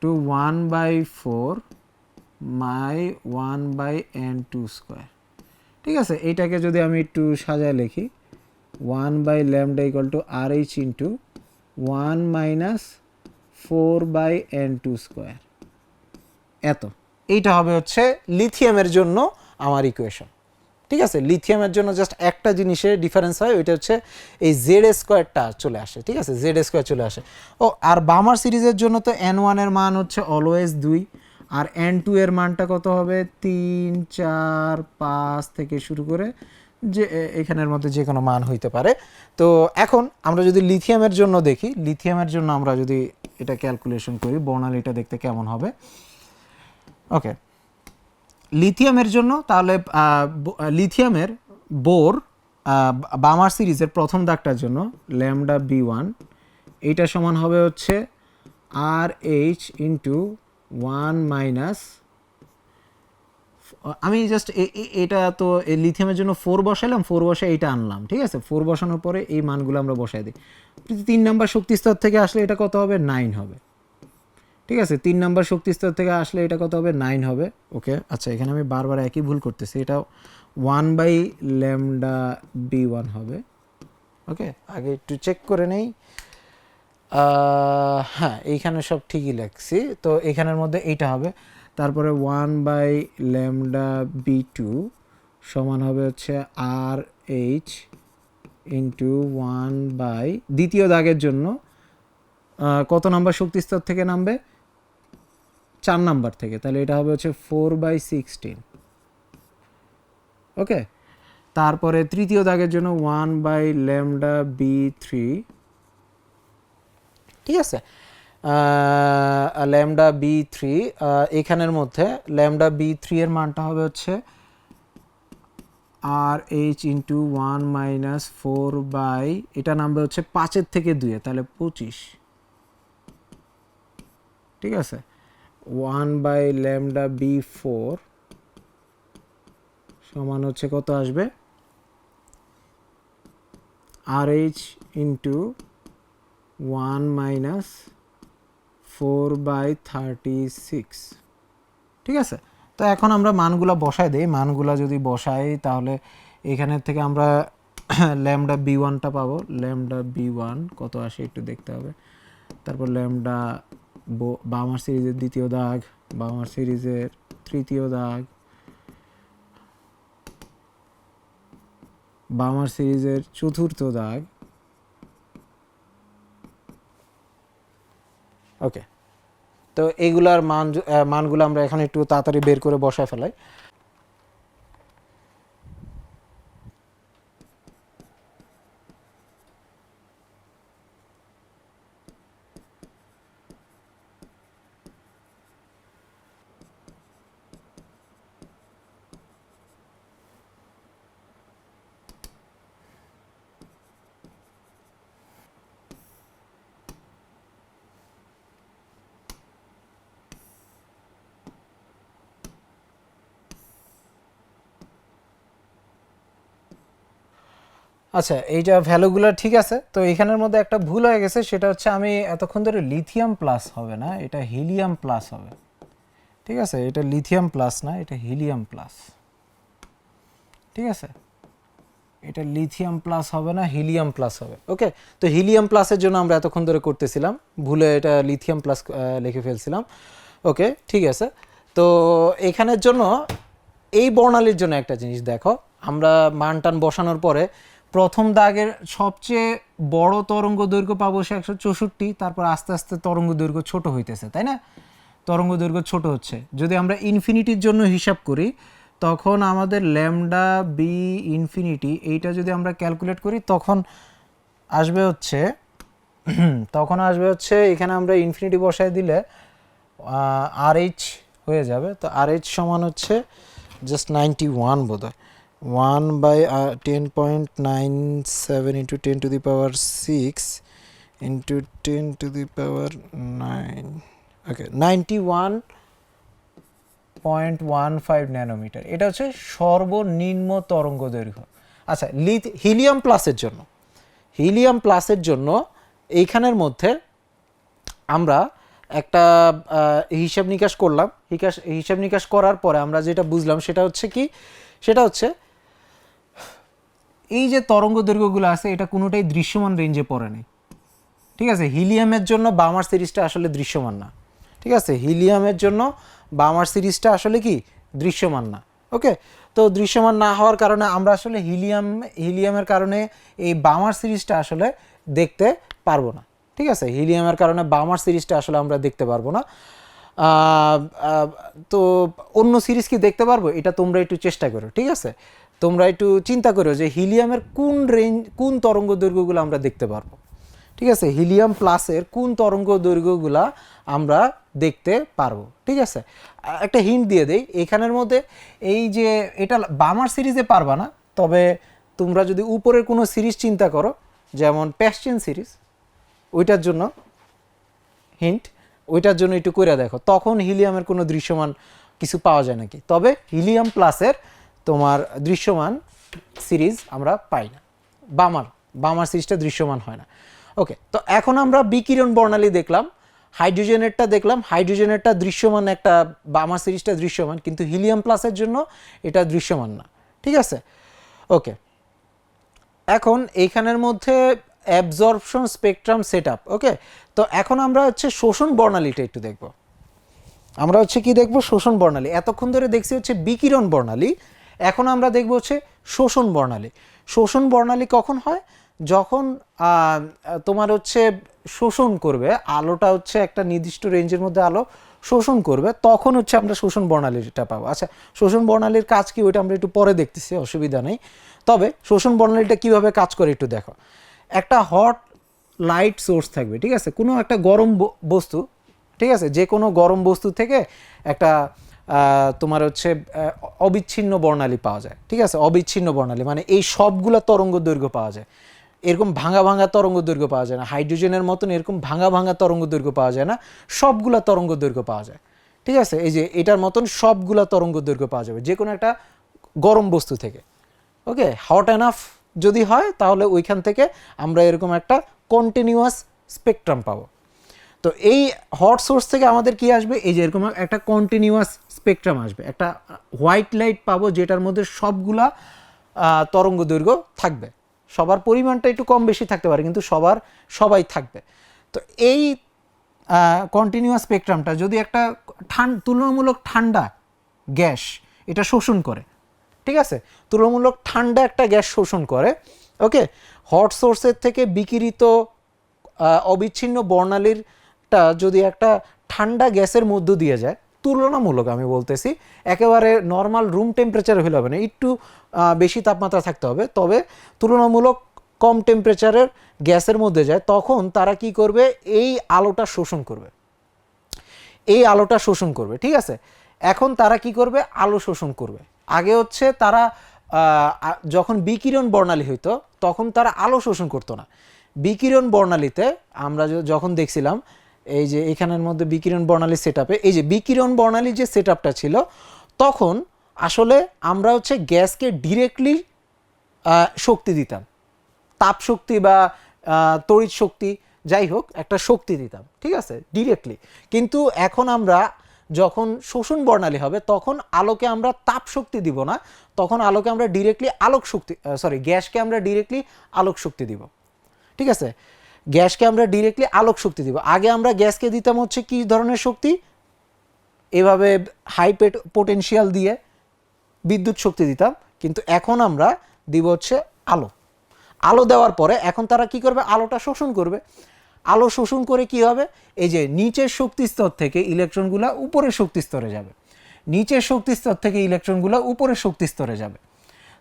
টু 1/4 মাই 1/n2 স্কোয়ার। ঠিক আছে, এইটাকে যদি আমি একটু সাজায় লিখি, 1/λ equal to RH into 1 minus 4/n2 square. এত, এইটা হবে হচ্ছে লিথিয়ামের জন্য আমার ইকুয়েশন। ঠিক আছে, লিথিয়ামের জন্য জাস্ট একটা জিনিসের ডিফারেন্স হয়, ওইটা হচ্ছে এই জেড স্কোয়ারটা চলে আসে। ঠিক আছে, জেড স্কোয়ার চলে আসে। ও আর বামার সিরিজের জন্য তো n1 এর মান হচ্ছে অলওয়েজ 2, আর n2 এর মানটা কত হবে? 3, 4, 5 থেকে শুরু করে যে এখানের মধ্যে যে কোনো মান হইতে পারে। তো এখন আমরা যদি লিথিয়ামের জন্য দেখি, লিথিয়ামের জন্য আমরা যদি এটা ক্যালকুলেশন করি, বর্ণালীটা দেখতে কেমন হবে। ওকে, লিথিয়ামের জন্য তাহলে লিথিয়ামের বোর বামার সিরিজের প্রথম দাগটার জন্য ল্যামডা B1 এইটা সমান হবে হচ্ছে RH ইন্টু 1 মাইনাস, আমি জাস্ট এটা তো লিথিয়ামের জন্য 4 বসাইলাম, 4 বসায় এইটা আনলাম। ঠিক আছে, 4 বসানোর পরে এই মানগুলো আমরা বসাই দিই। 3 নাম্বার শক্তি স্তর থেকে আসলে এটা কত হবে? 9 হবে। ঠিক আছে, 3 নাম্বার শক্তি স্তর থেকে আসলে এটা কত হবে? 9 হবে। ওকে, আচ্ছা, এখানে আমি বারবার একই ভুল করতেছি, এটা 1/λ B1 হবে। ওকে, আগে একটু চেক করে নেই। হ্যাঁ, এইখানে সব ঠিকই লাগছি। তো এখানের মধ্যে এইটা হবে। তারপরে 1/λ B2 সমান হবে হচ্ছে RH ইন্টু 1 দ্বিতীয় দাগের জন্য কত নাম্বার শক্তি স্তর থেকে নামবে? 4 নাম্বার থেকে। তাহলে এটা হবে হচ্ছে 4/16। ওকে, তারপরে তৃতীয় দাগের জন্য 1/λ B3। ঠিক আছে, ল্যামডা B3 এখানের মধ্যে ল্যামডা B3 এর মানটা হবে হচ্ছে RH ইন্টু 1 মাইনাস 4 এটা নামবে হচ্ছে 5 থেকে 2, তাহলে 25। ঠিক আছে, 1/λ B4 সমান হচ্ছে কত আসবে? RH into 1 minus 4/36। ঠিক আছে, তো এখন আমরা মানগুলা বসাই দেই। মানগুলা যদি বসাই তাহলে এখানের থেকে আমরা ল্যামডা B1টা পাবো। ল্যামডা B1 কত আসে একটু দেখতে হবে। তারপর ল্যামডা বামার সিরিজের দ্বিতীয় দাগ, বামার সিরিজের তৃতীয় দাগ, বামার সিরিজের চতুর্থ দাগ। ওকে, তো এইগুলার মানগুলো আমরা এখন একটু তাড়াতাড়ি বের করে বসায় ফেলাই। আচ্ছা, এইটা ভ্যালুগুলো ঠিক আছে। তো এখানের মধ্যে একটা ভুল হয়ে গেছে, সেটা হচ্ছে আমি এতক্ষণ ধরে লিথিয়াম প্লাস হবে না, এটা হিলিয়াম প্লাস হবে। ঠিক আছে, এটা লিথিয়াম প্লাস না, এটা হিলিয়াম প্লাস। ঠিক আছে, এটা লিথিয়াম প্লাস হবে না, হিলিয়াম প্লাস হবে। ওকে, তো হিলিয়াম প্লাসের জন্য আমরা এতক্ষণ ধরে করতেছিলাম, ভুলে এটা লিথিয়াম প্লাস লিখে ফেলছিলাম। ওকে, ঠিক আছে। তো এখানের জন্য এই বর্ণালীর জন্য একটা জিনিস দেখো, আমরা মান টান বসানোর পরে প্রথম দাগের সবচেয়ে বড় তরঙ্গ দৈর্ঘ্য পাবো 164, তারপর আস্তে আস্তে তরঙ্গ দৈর্ঘ্য ছোট হইতেছে, তাই না? তরঙ্গ দৈর্ঘ্য ছোট হচ্ছে। যদি আমরা ইনফিনিটির জন্য হিসাব করি, তখন আমাদের ল্যামডা বি ইনফিনিটি এইটা যদি আমরা ক্যালকুলেট করি, তখন আসবে হচ্ছে এখানে আমরা ইনফিনিটি বসায় দিলে আর এইচ হয়ে যাবে। তো আর এইচ সমান হচ্ছে জাস্ট 91 বোধ হয়, 1/10.97 ইন্টু 10⁻6 ইন্টু 10⁻9। ওকে, 91.15 ন্যানোমিটার। এটা হচ্ছে সর্বনিম্ন তরঙ্গ দৈর্ঘ্য। আচ্ছা, হিলিয়াম প্লাসের জন্য এইখানের মধ্যে আমরা একটা হিসাব নিকাশ করলাম। হিসাব নিকাশ করার পরে আমরা যেটা বুঝলাম সেটা হচ্ছে কি, সেটা হচ্ছে এই যে তরঙ্গ দৈর্ঘ্যগুলো আছে এটা কোনোটাই দৃশ্যমান রেঞ্জে পড়ে নেই। ঠিক আছে, হিলিয়ামের জন্য বামার সিরিজটা আসলে দৃশ্যমান না। ঠিক আছে, হিলিয়ামের জন্য বামার সিরিজটা আসলে কি দৃশ্যমান না। ওকে, তো দৃশ্যমান না হওয়ার কারণে আমরা আসলে হিলিয়ামের কারণে এই বামার সিরিজটা আসলে দেখতে পারবো না। ঠিক আছে, হিলিয়ামের কারণে বামার সিরিজটা আসলে আমরা দেখতে পারবো না। তো অন্য সিরিজ কি দেখতে পারবো, এটা তোমরা একটু চেষ্টা করো। ঠিক আছে, তোমরা একটু চিন্তা করো যে হিলিয়ামের কোন তরঙ্গ দৈর্ঘ্যগুলো আমরা দেখতে পারবো। ঠিক আছে, হিলিয়াম প্লাসের কোন তরঙ্গ দৈর্ঘ্যগুলা আমরা দেখতে পারবো। ঠিক আছে, একটা হিন্ট দিয়ে দেই, এখানের মধ্যে এই যে এটা বামার সিরিজে পারবা না, তবে তোমরা যদি উপরের কোনো সিরিজ চিন্তা করো, যেমন প্যাশ্চিয়ান সিরিজ, ওইটার জন্য হিন্ট, ওইটার জন্য একটু করে দেখো, তখন হিলিয়ামের কোনো দৃশ্যমান কিছু পাওয়া যায় নাকি। তবে হিলিয়াম প্লাসের তোমার দৃশ্যমান সিরিজ আমরা পাই না, বামার সিরিজটা দৃশ্যমান হয় না। ওকে, তো এখন আমরা বিকিরণ বর্ণালী দেখলাম, হাইড্রোজেনেরটা দৃশ্যমান, একটা বামার সিরিজটা দৃশ্যমান, কিন্তু হিলিয়াম প্লাসের জন্য এটা দৃশ্যমান না। ঠিক আছে, ওকে, এখন এইখানের মধ্যে অ্যাবজর্পশন স্পেকট্রাম সেটআপ। ওকে, তো এখন আমরা হচ্ছে শোষণ বর্ণালীটা একটু দেখব। আমরা হচ্ছে কি দেখব, শোষণ বর্ণালী। এতক্ষণ ধরে দেখছি হচ্ছে বিকিরণ বর্ণালী, এখন আমরা দেখব হচ্ছে শোষণ বর্ণালী। শোষণ বর্ণালী কখন হয়, যখন তোমার হচ্ছে শোষণ করবে আলোটা, হচ্ছে একটা নির্দিষ্ট রেঞ্জের মধ্যে আলো শোষণ করবে, তখন হচ্ছে আমরা শোষণ বর্ণালীটা পাবো। আচ্ছা, শোষণ বর্ণালীর কাজ কি ওইটা আমরা একটু পরে দেখতেছি, অসুবিধা নেই। তবে শোষণ বর্ণালীটা কিভাবে কাজ করে একটু দেখো। একটা হট লাইট সোর্স থাকবে, ঠিক আছে, কোনো একটা গরম বস্তু, ঠিক আছে, যে কোনো গরম বস্তু থেকে একটা তোমার হচ্ছে অবিচ্ছিন্ন বর্ণালী পাওয়া যায়। ঠিক আছে, অবিচ্ছিন্ন বর্ণালী মানে এই সবগুলা তরঙ্গ দৈর্ঘ্য পাওয়া যায়, এরকম ভাঙা ভাঙা তরঙ্গ দৈর্ঘ্য পাওয়া যায় না। হাইড্রোজেনের মতন এরকম ভাঙা ভাঙা তরঙ্গ দৈর্ঘ্য পাওয়া যায় না, সবগুলা তরঙ্গ দৈর্ঘ্য পাওয়া যায়। ঠিক আছে, এই যে এটার মতন সবগুলা তরঙ্গ দৈর্ঘ্য পাওয়া যাবে যে কোনো একটা গরম বস্তু থেকে। ওকে, হট এনাফ যদি হয় তাহলে ওইখান থেকে আমরা এরকম একটা কন্টিনিউয়াস স্পেকট্রাম পাবো। তো এই হট সোর্স থেকে আমাদের কি আসবে, এই যে এরকম একটা কন্টিনিউয়াস স্পেকট্রাম আসবে, একটা হোয়াইট লাইট পাবো যেটার মধ্যে সবগুলা তরঙ্গ দৈর্ঘ্য থাকবে। সবার পরিমাণটা একটু কম বেশি থাকতে পারে, কিন্তু সবাই থাকবে। তো এই কন্টিনিউয়াস স্পেকট্রামটা যদি একটা তুলনামূলক ঠান্ডা গ্যাস এটা শোষণ করে, ঠিক আছে, তুলনামূলক ঠান্ডা একটা গ্যাস শোষণ করে। ওকে, হট সোর্সের থেকে বিকিরিত অবিচ্ছিন্ন বর্ণালীরটা যদি একটা ঠান্ডা গ্যাসের মধ্য দিয়ে যায়, তুলনামূলক আমি বলতেছি, একেবারে নর্মাল রুম টেম্পারেচারে হলে হবে না, একটু বেশি তাপমাত্রা থাকতে হবে, তবে তুলনামূলক কম টেম্পারেচারের গ্যাসের মধ্যে যায়, তখন তারা কি করবে, এই আলোটা শোষণ করবে, এই আলোটা শোষণ করবে। ঠিক আছে, এখন তারা কি করবে, আলো শোষণ করবে। আগে হচ্ছে তারা যখন বিকিরণ বর্ণালী হইতো তখন তারা আলো শোষণ করতো না। বিকিরণ বর্ণালীতে আমরা যখন দেখছিলাম, এই যে এখানের মধ্যে বিকিরণ বর্ণালী সেটআপে, এই যে বিকিরণ বর্ণালী যে সেটআপটা ছিল, তখন আসলে আমরা হচ্ছে গ্যাসকে ডিরেক্টলি শক্তি দিতাম, তাপ শক্তি বা তড়িৎ শক্তি, যাই হোক একটা শক্তি দিতাম, ঠিক আছে, ডিরেক্টলি। কিন্তু এখন আমরা যখন শোষণ বর্ণালী হবে তখন আলোকে আমরা তাপ শক্তি দিব না, তখন আলোকে আমরা ডিরেক্টলি আলোক শক্তি, গ্যাসকে আমরা ডিরেক্টলি আলোক শক্তি দিব। ঠিক আছে, গ্যাসকে আমরা ডিরেক্টলি আলোক শক্তি দিব। আগে আমরা গ্যাসকে দিতাম হচ্ছে কি ধরনের শক্তি, এভাবে হাই পোটেনশিয়াল দিয়ে বিদ্যুৎ শক্তি দিতাম, কিন্তু এখন আমরা দিব হচ্ছে আলো। আলো দেওয়ার পরে এখন তারা কি করবে, আলোটা শোষণ করবে। আলো শোষণ করে কি হবে, এই যে নিচের শক্তি স্তর থেকে ইলেকট্রনগুলো উপরের শক্তি স্তরে যাবে, নিচের শক্তি স্তর থেকে ইলেকট্রনগুলো উপরের শক্তি স্তরে যাবে।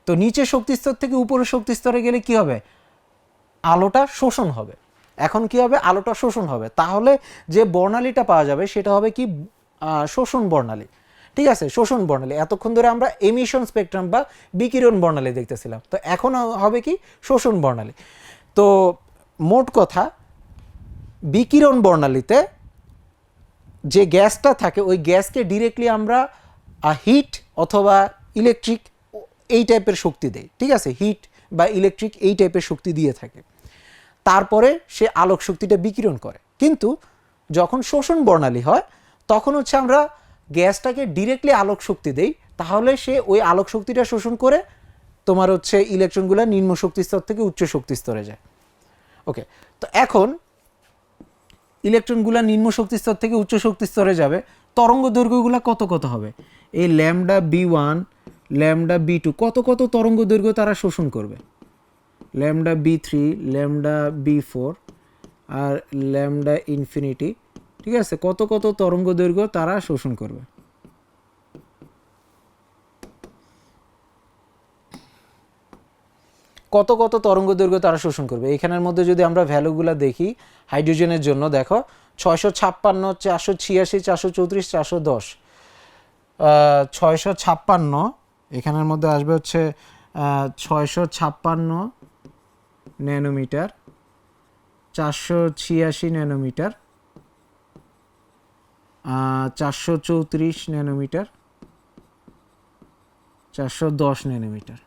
তো নিচের শক্তি স্তর থেকে উপরের শক্তি স্তরে গেলে কি হবে, আলোটা শোষণ হবে। এখন কি হবে, আলোটা শোষণ হবে, তাহলে যে বর্ণালীটা পাওয়া যাবে সেটা হবে কি, শোষণ বর্ণালী। ঠিক আছে, শোষণ বর্ণালী। এতক্ষণ ধরে আমরা এমিশন স্পেকট্রাম বা বিকিরণ বর্ণালী দেখতেছিলাম, তো এখন হবে কি, শোষণ বর্ণালী। তো মোট কথা, বিকিরণ বর্ণালীতে যে গ্যাসটা থাকে ওই গ্যাসকে ডিরেক্টলি আমরা হিট অথবা ইলেকট্রিক এই টাইপের শক্তি দেয়। ঠিক আছে, হিট বা ইলেকট্রিক এই টাইপের শক্তি দিয়ে থাকে, তারপরে সে আলোক শক্তিটা বিকিরণ করে। কিন্তু যখন শোষণ বর্ণালী হয় তখন হচ্ছে আমরা গ্যাসটাকে ডিরেক্টলি আলোক শক্তি দেই, তাহলে সে ওই আলোক শক্তিটা শোষণ করে তোমার হচ্ছে ইলেকট্রনগুলো নিম্ন শক্তি স্তর থেকে উচ্চ শক্তি স্তরে যায়। ওকে, তো এখন ইলেকট্রনগুলো নিম্ন শক্তি স্তর থেকে উচ্চ শক্তি স্তরে যাবে, তরঙ্গ দৈর্ঘ্যগুলো কত কত হবে, এই ল্যামডা B1 ল্যামডা B2 কত কত তরঙ্গ দৈর্ঘ্য তারা শোষণ করবে, ল্যামডা B3 ল্যামডা B4 আর ল্যামডা ইনফিনিটি। ঠিক আছে, কত কত তরঙ্গ দৈর্ঘ্য তারা শোষণ করবে। কত কত তরঙ্গ দৈর্ঘ্য তারা শোষণ করবে। এখানের মধ্যে যদি আমরা ভ্যালুগুলো দেখি, হাইড্রোজেনের জন্য দেখো 656 486 434 410, 656 এখানের মধ্যে আসবে হচ্ছে 656 ন্যানোমিটার, 486 ন্যানোমিটার, 434 ন্যানোমিটার, 410 ন্যানোমিটার।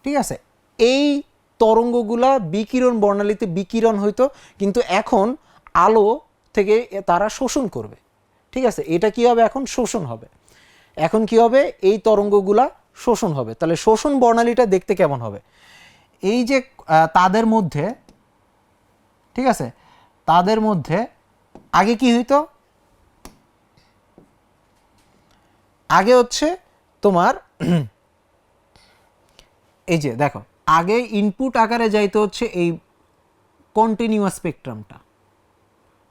ঠিক আছে, এই তরঙ্গগুলা বিকিরণ বর্ণালীতে বিকিরণ হইতো, কিন্তু এখন আলো থেকে তারা শোষণ করবে। ঠিক আছে, এটা কি হবে, এখন শোষণ হবে। এখন কি হবে, এই তরঙ্গগুলা শোষণ হবে। তাহলে শোষণ বর্ণালীটা দেখতে কেমন হবে, এই যে তাদের মধ্যে, ঠিক আছে, তাদের মধ্যে আগে কি হইতো, আগে হচ্ছে তোমার এই যে দেখো, আগে ইনপুট আকারে যাইতে হচ্ছে এই কন্টিনিউয়াস স্পেকট্রামটা।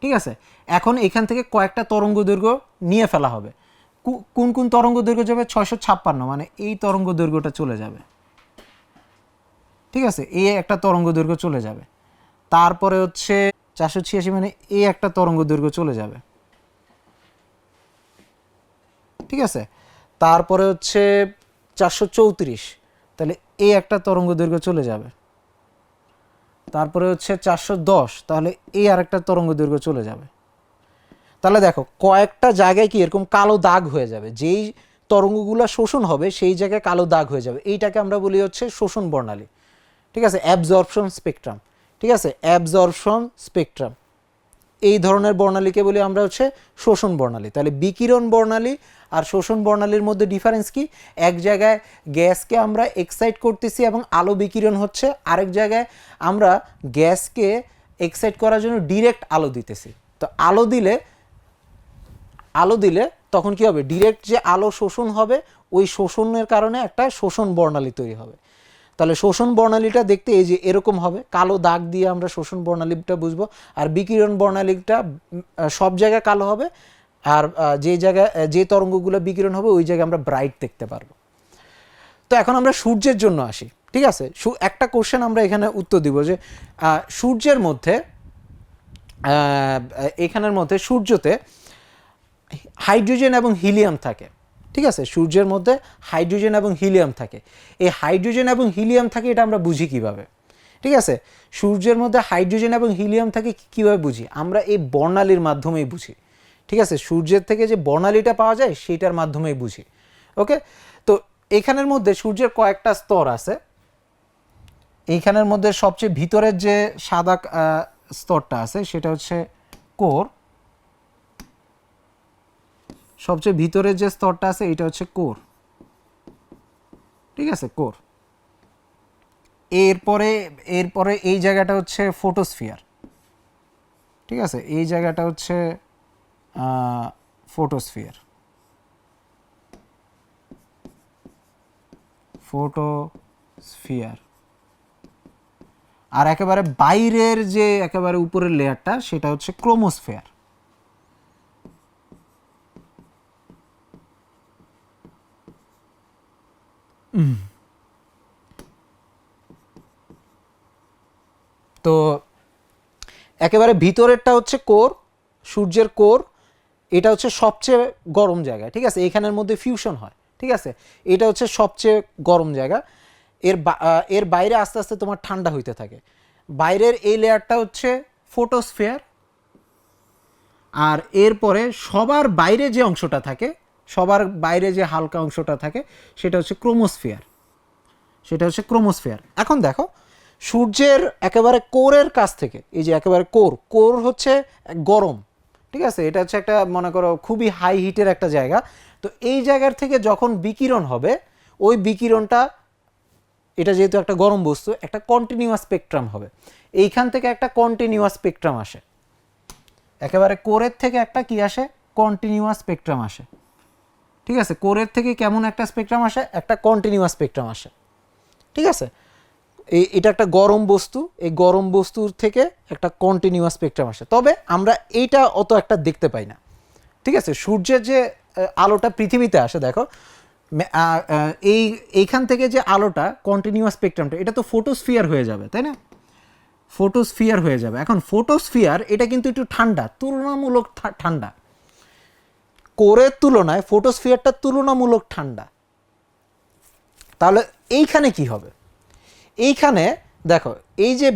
ঠিক আছে, এখন এখান থেকে কয়েকটা তরঙ্গ দৈর্ঘ্য নিয়ে ফেলা হবে। কোন কোন তরঙ্গ দৈর্ঘ্য যাবে, 656, মানে এই তরঙ্গ দৈর্ঘ্যটা চলে যাবে। ঠিক আছে, এই একটা তরঙ্গ দৈর্ঘ্য চলে যাবে। তারপরে হচ্ছে 486, মানে এই একটা তরঙ্গ দৈর্ঘ্য চলে যাবে। ঠিক আছে, তারপরে হচ্ছে 434, তাহলে এই একটা তরঙ্গ দৈর্ঘ্য চলে যাবে। তারপরে হচ্ছে 410, তাহলে এই আরেকটা তরঙ্গ দৈর্ঘ্য চলে যাবে। তাহলে দেখো কয়েকটা জায়গায় কি এরকম কালো দাগ হয়ে যাবে, যেই তরঙ্গগুলো শোষণ হবে সেই জায়গায় কালো দাগ হয়ে যাবে। এইটাকে আমরা বলি হচ্ছে শোষণ বর্ণালী। ঠিক আছে, অ্যাবজর্পশন স্পেকট্রাম। ঠিক আছে, অ্যাবজর্পশন স্পেকট্রাম, এই ধরনের বর্ণালীকে বলি আমরা হচ্ছে শোষণ বর্ণালী। তাহলে বিকিরণ বর্ণালী আর শোষণ বর্ণালীর মধ্যে ডিফারেন্স কি, এক জায়গায় গ্যাসকে আমরা এক্সাইট করতেছি এবং আলো বিকিরণ হচ্ছে, আরেক জায়গায় আমরা গ্যাসকে এক্সাইট করার জন্য ডিরেক্ট আলো দিতেছি। তো আলো দিলে তখন কি হবে, ডিরেক্ট যে আলো শোষণ হবে ওই শোষণের কারণে একটা শোষণ বর্ণালী তৈরি হবে। তাহলে শোষণ বর্ণালীটা দেখতে এই যে এরকম হবে, কালো দাগ দিয়ে আমরা শোষণ বর্ণালীটা বুঝবো। আর বিকিরণ বর্ণালীটা সব জায়গায় কালো হবে, আর যে জায়গায় যে তরঙ্গগুলো বিকিরণ হবে ওই জায়গায় আমরা ব্রাইট দেখতে পারবো। তো এখন আমরা সূর্যের জন্য আসি, ঠিক আছে। একটা কোশ্চেন আমরা এখানে উত্তর দিব যে সূর্যের মধ্যে এখানের মধ্যে সূর্যতে হাইড্রোজেন এবং হিলিয়াম থাকে, ঠিক আছে। সূর্যের মধ্যে হাইড্রোজেন এবং হিলিয়াম থাকে। এই হাইড্রোজেন এবং হিলিয়াম থাকে এটা আমরা বুঝি কিভাবে, ঠিক আছে। সূর্যের মধ্যে হাইড্রোজেন এবং হিলিয়াম থাকে কিভাবে বুঝি, আমরা এই বর্ণালীর মাধ্যমেই বুঝি, ঠিক আছে। সূর্যের থেকে যে বর্ণালীটা পাওয়া যায় সেইটার মাধ্যমেই বুঝি, ওকে। তো এখানের মধ্যে সূর্যের কয়েকটা স্তর আছে। এইখানের মধ্যে সবচেয়ে ভিতরের যে সাদা স্তরটা আছে সেটা হচ্ছে কোর। সবচেয়ে ভিতরের যে স্তরটা আছে এটা হচ্ছে কোর, ঠিক আছে, কোর। এরপরে এই জায়গাটা হচ্ছে ফোটোস্ফিয়ার, ঠিক আছে। এই জায়গাটা হচ্ছে ফোটোস্ফিয়ার, ফোটোস্ফিয়ার। আর একেবারে বাইরের যে একেবারে উপরের লেয়ারটা সেটা হচ্ছে ক্রোমোস্ফিয়ার। তো একেবারে ভিতরেরটা হচ্ছে কোর, সূর্যের কোর। এটা হচ্ছে সবচেয়ে গরম জায়গা, ঠিক আছে। এখানের মধ্যে ফিউশন হয়, ঠিক আছে। এটা হচ্ছে সবচেয়ে গরম জায়গা। এর বাইরে আস্তে আস্তে তোমার ঠান্ডা হইতে থাকে। বাইরের এই লেয়ারটা হচ্ছে ফোটোস্ফিয়ার। আর এরপরে সবার বাইরে যে অংশটা থাকে, সবার বাইরে যে হালকা অংশটা থাকে সেটা হচ্ছে ক্রোমোস্ফিয়ার, সেটা হচ্ছে ক্রোমোস্ফিয়ার। এখন দেখো সূর্যের একেবারে কোরের কাছ থেকে, এই যে একেবারে কোর হচ্ছে গরম, ঠিক আছে। এটা হচ্ছে একটা মনে করো খুবই হাই হিটের একটা জায়গা। তো এই জায়গার থেকে যখন বিকিরণ হবে ওই বিকিরণটা, এটা যেহেতু একটা গরম বস্তু, একটা কন্টিনিউয়াস স্পেকট্রাম হবে। এইখান থেকে একটা কন্টিনিউয়াস স্পেকট্রাম আসে, একেবারে কোরের থেকে একটা কি আসে, কন্টিনিউয়াস স্পেকট্রাম আসে, ঠিক আছে। কোরের থেকে কেমন একটা স্পেকট্রাম আসে, একটা কন্টিনিউয়াস স্পেকট্রাম আসে, ঠিক আছে। এটা একটা গরম বস্তু, এই গরম বস্তুর থেকে একটা কন্টিনিউয়াস স্পেকট্রাম আসে। তবে আমরা এইটা অত একটা দেখতে পাই না, ঠিক আছে। সূর্যের যে আলোটা পৃথিবীতে আসে, দেখো এইখান থেকে যে আলোটা কন্টিনিউয়াস স্পেকট্রামটা, এটা তো ফোটোস্ফিয়ার হয়ে যাবে, তাই না। ফোটোস্ফিয়ার হয়ে যাবে। এখন ফোটোস্ফিয়ার এটা কিন্তু একটু ঠান্ডা, তুলনামূলক ঠান্ডা। কোরের তুলনায় ফোটোস্ফিয়ারটা তুলনামূলক ঠান্ডা। তাহলে এইখানে কি হবে, এইখানে দেখো এই যে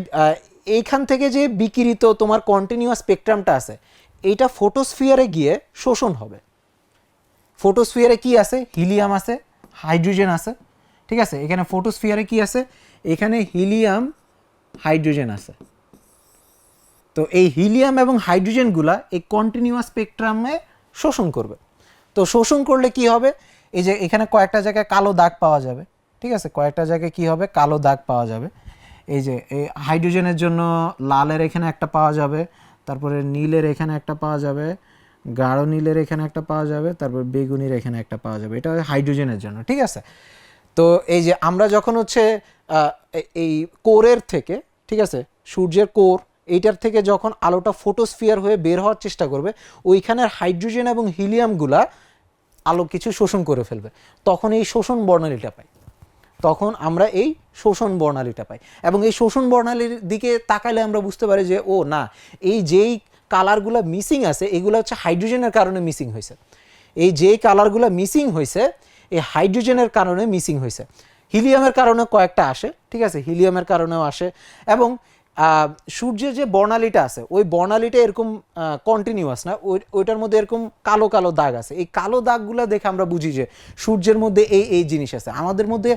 এইখান থেকে যে বিকিরিত তোমার কন্টিনিউয়াস স্পেকট্রামটা আছে এইটা ফোটোস্ফিয়ারে গিয়ে শোষণ হবে। ফোটোস্ফিয়ারে কি আছে, হিলিয়াম আছে, হাইড্রোজেন আছে, ঠিক আছে। এখানে ফোটোস্ফিয়ারে কি আছে, এখানে হিলিয়াম হাইড্রোজেন আছে। তো এই হিলিয়াম এবং হাইড্রোজেনগুলা এই কন্টিনিউয়াস স্পেকট্রামে শোষণ করবে। তো শোষণ করলে কি হবে, এই যে এখানে কয়েকটা জায়গায় কালো দাগ পাওয়া যাবে, ঠিক আছে। কয়েকটা জায়গায় কি হবে, কালো দাগ পাওয়া যাবে। এই যে এই হাইড্রোজেনের জন্য লালের এখানে একটা পাওয়া যাবে, তারপরে নীলের এখানে একটা পাওয়া যাবে, গাঢ় নীলের এখানে একটা পাওয়া যাবে, তারপর বেগুনির এখানে একটা পাওয়া যাবে। এটা হাইড্রোজেনের জন্য, ঠিক আছে। তো এই যে আমরা যখন হচ্ছে এই কোরের থেকে, ঠিক আছে, সূর্যের কোর এইটার থেকে যখন আলোটা ফোটোস্ফিয়ার হয়ে বের হওয়ার চেষ্টা করবে, ওইখানের হাইড্রোজেন এবং হিলিয়ামগুলা আলো কিছু শোষণ করে ফেলবে, তখন এই শোষণ বর্ণালীটা পাই। তখন আমরা এই শোষণ বর্ণালীটা পাই। এবং এই শোষণ বর্ণালীর দিকে তাকালে আমরা বুঝতে পারি যে ও না, এই যেই কালারগুলো মিসিং আছে এগুলো হচ্ছে হাইড্রোজেনের কারণে মিসিং হয়েছে। এই যেই কালারগুলো মিসিং হয়েছে এই হাইড্রোজেনের কারণে মিসিং হয়েছে। হিলিয়ামের কারণে কয়েকটা আসে, ঠিক আছে, হিলিয়ামের কারণেও আসে। এবং সূর্যের যে বর্ণালীটা আছে ওই বর্ণালীটা এরকম কন্টিনিউয়াস না, ওইটার মধ্যে এরকম কালো কালো দাগ আছে। এই কালো দাগগুলো দেখে আমরা বুঝি যে সূর্যের মধ্যে এই জিনিস আছে। আমাদের মধ্যে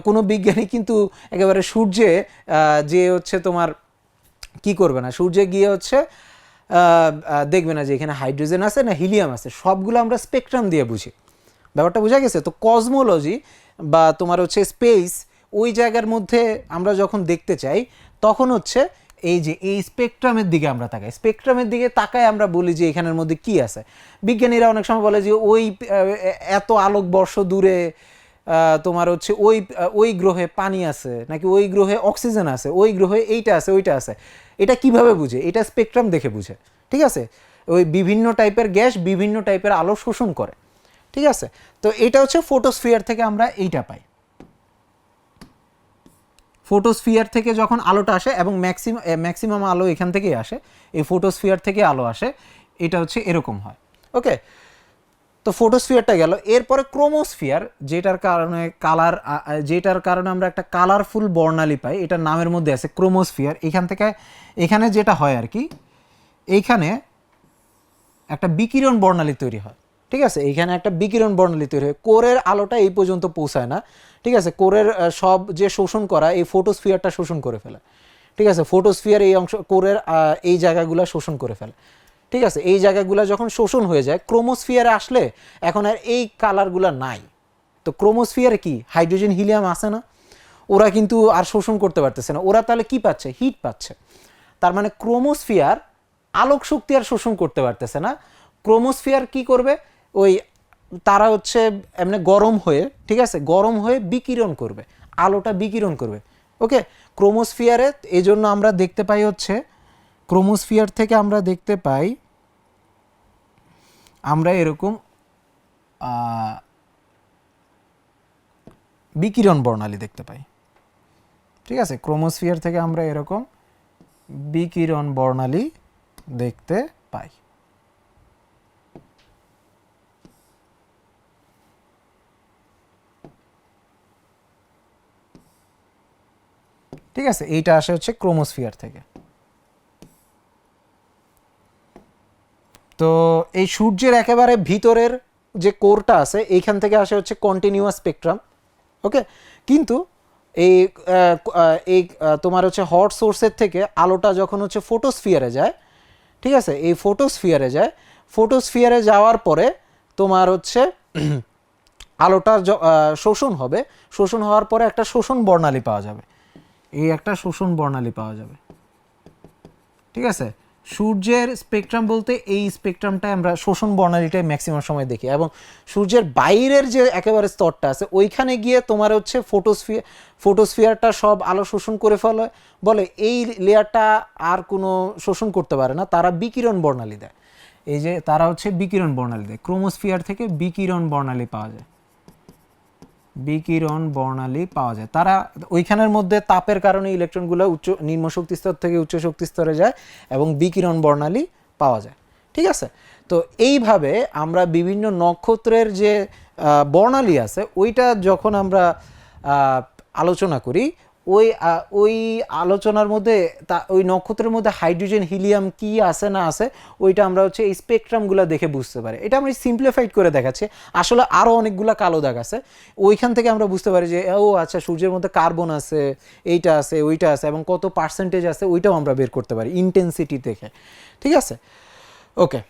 কোনো বিজ্ঞানী কিন্তু একেবারে সূর্যে যে হচ্ছে তোমার কি করবে না, সূর্যে গিয়ে হচ্ছে দেখবে না যে এখানে হাইড্রোজেন আছে না হিলিয়াম আছে, সবগুলো আমরা স্পেকট্রাম দিয়ে বুঝি। ব্যাপারটা বোঝা গেছে। তো কসমোলজি বা তোমার হচ্ছে স্পেস, ওই জায়গার মধ্যে আমরা যখন দেখতে চাই তখন হচ্ছে এই যে এই স্পেকট্রামের দিকে আমরা তাকাই, স্পেকট্রামের দিকে তাকায় আমরা বলি যে এখানের মধ্যে কি আছে। বিজ্ঞানীরা অনেক সময় বলে যে ওই এত আলোকবর্ষ দূরে তোমার হচ্ছে ওই গ্রহে পানি আছে, নাকি ওই গ্রহে অক্সিজেন আছে, ওই গ্রহে এইটা আছে ওইটা আছে। এটা কিভাবে বুঝে? এটা স্পেকট্রাম দেখে বুঝে, ঠিক আছে? ওই বিভিন্ন টাইপের গ্যাস বিভিন্ন টাইপের আলো শোষণ করে, ঠিক আছে? তো এটা হচ্ছে ফটোস্ফিয়ার থেকে আমরা এইটা পাই। ফটোস্ফিয়ার থেকে যখন আলোটা আসে, এবং ম্যাক্সিমাম আলো এখান থেকেই আসে, এই ফটোস্ফিয়ার থেকে আলো আসে, এটা হচ্ছে এরকম হয়। ওকে, তো ফটোস্ফিয়ারটা গেল। এরপরে ক্রোমোস্ফিয়ার, যেটার কারণে আমরা একটা কালারফুল বর্ণালী পাই, এটার নামের মধ্যে আছে ক্রোমোস্ফিয়ার। এখানে যেটা হয় আর কি, এইখানে একটা বিকিরণ বর্ণালী তৈরি হয়, ঠিক আছে? এইখানে একটা বিকিরণ বর্ণালী তৈরি হয়। কোরের আলোটা এই পর্যন্ত পৌঁছায় না, ঠিক আছে? কোরের সব যে শোষণ করা, এই ফটোস্ফিয়ারটা শোষণ করে ফেলে, ঠিক আছে? ফটোস্ফিয়ার এই অংশ, কোরের এই জায়গাগুলো শোষণ করে ফেলে, ঠিক আছে? এই জায়গাগুলো যখন শোষণ হয়ে যায়, ক্রোমোস্ফিয়ারে আসলে এখন আর এই কালারগুলো নাই। তো ক্রোমোস্ফিয়ারে কি হাইড্রোজেন হিলিয়াম আছে না, ওরা কিন্তু আর শোষণ করতে পারতেছে না। ওরা তাহলে কি পাচ্ছে? হিট পাচ্ছে। তার মানে ক্রোমোস্ফিয়ার আলোক শক্তি আর শোষণ করতে পারতেছে না। ক্রোমোস্ফিয়ার কি করবে? ওই তারা হচ্ছে এমনি গরম হয়ে, ঠিক আছে, গরম হয়ে বিকিরণ করবে, আলোটা বিকিরণ করবে। ওকে, ক্রোমোস্ফিয়ারে এই জন্য আমরা দেখতে পাই হচ্ছে, ক্রোমোস্ফিয়ার থেকে আমরা দেখতে পাই আমরা এরকম বিকিরণ বর্ণালী দেখতে পাই, ঠিক আছে? ক্রোমোস্ফিয়ার থেকে আমরা এরকম বিকিরণ বর্ণালী দেখতে পাই। ঠিক আছে, এইটা আসে হচ্ছে ক্রোমোস্ফিয়ার থেকে। তো এই সূর্যের একেবারে ভিতরের যে কোরটা আছে, এইখান থেকে আসে হচ্ছে কন্টিনিউয়াস স্পেকট্রাম। ওকে, কিন্তু এই তোমার হচ্ছে হট সোর্সের থেকে আলোটা যখন হচ্ছে ফটোস্ফিয়ারে যায়, ঠিক আছে, এই ফটোস্ফিয়ারে যাওয়ার পরে তোমার হচ্ছে আলোটার শোষণ হবে, শোষণ হওয়ার পরে একটা শোষণ বর্ণালী পাওয়া যাবে, এই একটা শোষণ বর্ণালী পাওয়া যাবে, ঠিক আছে? সূর্যের স্পেকট্রাম বলতে এই স্পেকট্রামটা আমরা শোষণ বর্ণালীটাই ম্যাক্সিমাম সময় দেখি, এবং সূর্যের বাইরের যে একেবারে স্তরটা আছে ওইখানে গিয়ে তোমার হচ্ছে ফটোস্ফিয়ারটা সব আলো শোষণ করে ফেলে, বলে এই লেয়ারটা আর কোনো শোষণ করতে পারে না, তারা বিকিরণ বর্ণালী দেয়। এই যে তারা হচ্ছে বিকিরণ বর্ণালী দেয়, ক্রোমোস্ফিয়ার থেকে বিকিরণ বর্ণালী পাওয়া যায়, বিকিরণ বর্ণালী পাওয়া যায়। তারা ওইখানের মধ্যে তাপের কারণে ইলেকট্রনগুলো নিম্ন শক্তি স্তর থেকে উচ্চ শক্তি স্তরে যায় এবং বিকিরণ বর্ণালী পাওয়া যায়, ঠিক আছে? তো এইভাবে আমরা বিভিন্ন নক্ষত্রের যে বর্ণালী আছে ওইটা যখন আমরা আলোচনা করি, ওই আলোচনার মধ্যে ওই নক্ষত্রের মধ্যে হাইড্রোজেন হিলিয়াম কি আছে না আছে ওইটা আমরা হচ্ছে এই স্পেকট্রামগুলো দেখে বুঝতে পারি। এটা আমরা সিম্পলিফাইড করে দেখাচ্ছি, আসলে আরও অনেকগুলো কালো দাগ আছে, ওইখান থেকে আমরা বুঝতে পারি যে ও আচ্ছা সূর্যের মধ্যে কার্বন আছে, এইটা আছে ওইটা আছে, এবং কত পার্সেন্টেজ আছে ওইটাও আমরা বের করতে পারি ইন্টেন্সিটি দেখে, ঠিক আছে? ওকে,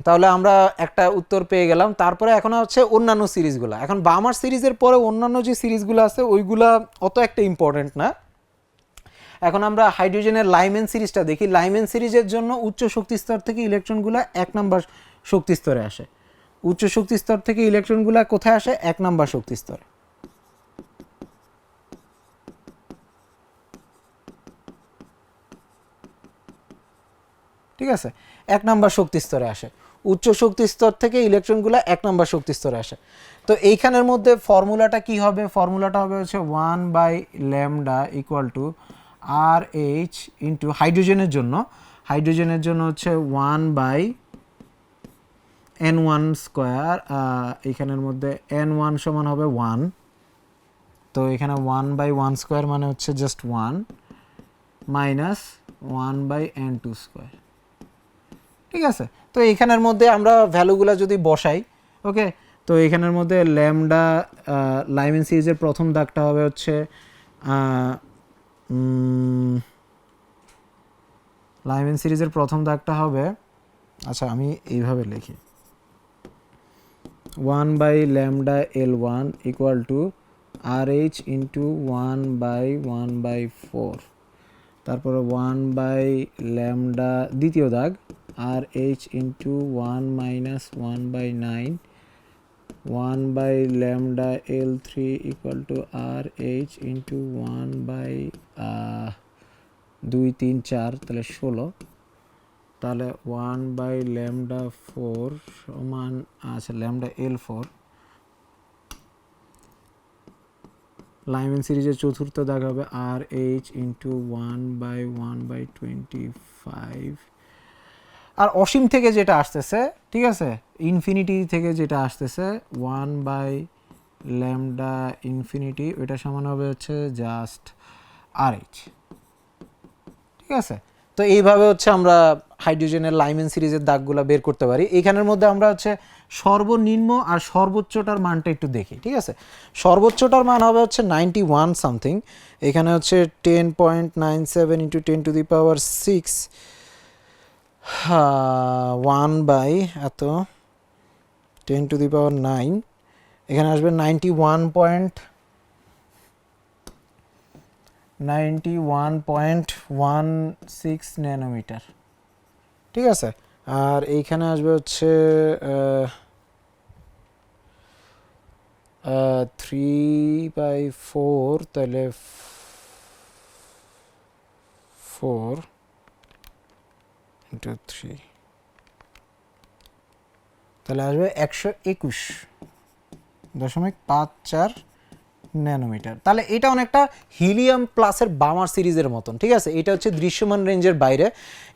তাহলে আমরা একটা উত্তর পেয়ে গেলাম। তারপরে এখন হচ্ছে অন্যান্য সিরিজগুলো। এখন বামার সিরিজের পরে অন্যান্য যে সিরিজগুলো আছে ওইগুলা অত একটা ইম্পর্টেন্ট না। এখন আমরা হাইড্রোজেনের লাইমেন সিরিজটা দেখি। লাইমেন সিরিজের জন্য উচ্চ শক্তি স্তর থেকে ইলেকট্রনগুলো 1 নম্বর শক্তি স্তরে আসে। উচ্চ শক্তি স্তর থেকে ইলেকট্রনগুলো কোথায় আসে? 1 নম্বর শক্তি স্তরে, ঠিক আছে? 1 নম্বর শক্তি স্তরে আসে। উচ্চ শক্তি স্তর থেকে ইলেকট্রনগুলো 1 নম্বর শক্তি স্তরে আসে। তো এইখানের মধ্যে ফর্মুলাটা কি হবে? ফর্মুলাটা হবে হচ্ছে 1/λ ইকুয়াল টু RH ইন্টু হাইড্রোজেনের জন্য হচ্ছে 1/n1 স্কোয়ার, এখানের মধ্যে n1 সমান হবে 1, তো এখানে 1/1 স্কোয়ার মানে হচ্ছে জাস্ট 1 মাইনাস 1/n2 স্কোয়ার, ঠিক আছে? তো এইখানের মধ্যে আমরা ভ্যালুগুলো যদি বসাই, ওকে, তো এখানের মধ্যে ল্যামডা লাইমেন সিরিজের প্রথম দাগটা হবে হচ্ছে লাইমেন সিরিজের প্রথম দাগটা হবে, আচ্ছা আমি এইভাবে লিখি, 1/λ L1 equal to RH into 1/1/4 তারপরে 1 বাই ল্যামডা দ্বিতীয় দাগ R H into 1 minus 1 by 9 1 by lambda L three equal to R H into 1 by 2 3 4 তাহলে 16 তাহলে 1 বাই ল্যামডা 4 সমান আচ্ছা ল্যামডা এল 4 লাইমেন সিরিজের চতুর্থ দাগ হবে আর এইচ ইন্টু 1 বাই 25 আর অসীম থেকে যেটা আসতেছে ঠিক আছে ইনফিনিটি থেকে যেটা আসতেছে 1 বাই ল্যামডা ইনফিনিটি ওইটা সমান হবে হচ্ছে জাস্ট আর এইচ। ঠিক আছে, তো এইভাবে হচ্ছে আমরা হাইড্রোজেনের লাইমেন সিরিজের দাগগুলো বের করতে পারি। এখানের মধ্যে আমরা হচ্ছে সর্বনিম্ন আর সর্বোচ্চটার মানটা একটু দেখি। ঠিক আছে, সর্বোচ্চটার মান হবে হচ্ছে 91 সামথিং, এখানে হচ্ছে 10.97 into 10 to the power 6 1 by এত 10 টু দি পাওয়ার 9, এখানে আসবে 91.16 ন্যানোমিটার। ঠিক আছে, আর এইখানে আসবে হচ্ছে 3/4 তাহলে 4 ইন্টু 3 তাহলে আসবে 121.54 ন্যানোমিটার। তাহলে এটা অনেকটা হিলিয়াম প্লাসের বামার সিরিজের মতন। ঠিক আছে, এটা হচ্ছে দৃশ্যমান রেঞ্জের বাইরে,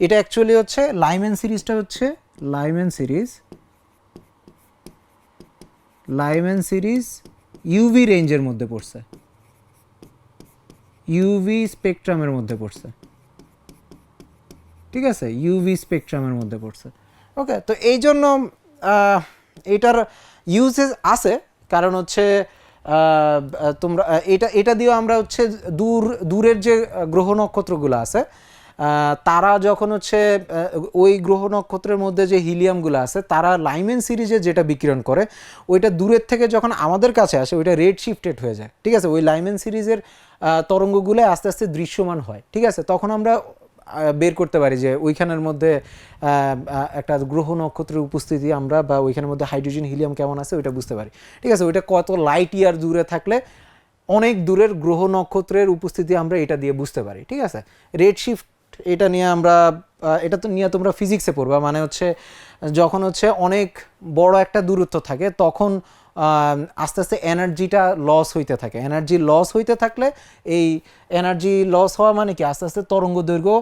এটা অ্যাকচুয়ালি হচ্ছে লাইমেন সিরিজটা হচ্ছে লাইমেন সিরিজ ইউভি রেঞ্জের মধ্যে পড়ছে, ইউভি স্পেকট্রামের মধ্যে পড়ছে। ঠিক আছে, ইউভি স্পেকট্রামের মধ্যে পড়ছে। ওকে, তো এই জন্য এটার ইউজেস আছে, কারণ হচ্ছে তোমরা এটা দিয়েও আমরা হচ্ছে দূরের যে গ্রহ নক্ষত্রগুলো আছে তারা যখন হচ্ছে ওই গ্রহ নক্ষত্রের মধ্যে যে হিলিয়ামগুলো আছে তারা লাইমেন সিরিজে যেটা বিকিরণ করে ওইটা দূরের থেকে যখন আমাদের কাছে আসে ওইটা রেড শিফটেড হয়ে যায়। ঠিক আছে, ওই লাইমেন সিরিজের তরঙ্গগুলো আস্তে আস্তে দৃশ্যমান হয়। ঠিক আছে, তখন আমরা বের করতে পারি যে ওইখানের মধ্যে একটা গ্রহ নক্ষত্রের উপস্থিতি আমরা বা ওইখানের মধ্যে হাইড্রোজেন হিলিয়াম কেমন আছে ওইটা বুঝতে পারি। ঠিক আছে, ওইটা কত লাইট ইয়ার দূরে থাকলে অনেক দূরের গ্রহ নক্ষত্রের উপস্থিতি আমরা এটা দিয়ে বুঝতে পারি। ঠিক আছে, রেড শিফট এটা নিয়ে আমরা এটা তো নিয়ে তোমরা ফিজিক্সে পড়বা, মানে হচ্ছে যখন হচ্ছে অনেক বড় একটা দূরত্ব থাকে তখন আস্তে আস্তে এনার্জিটা লস হইতে থাকে। এনার্জি লস হইতে থাকলে এই এনার্জি লস হওয়া মানে কি আস্তে আস্তে তরঙ্গ দৈর্ঘ্য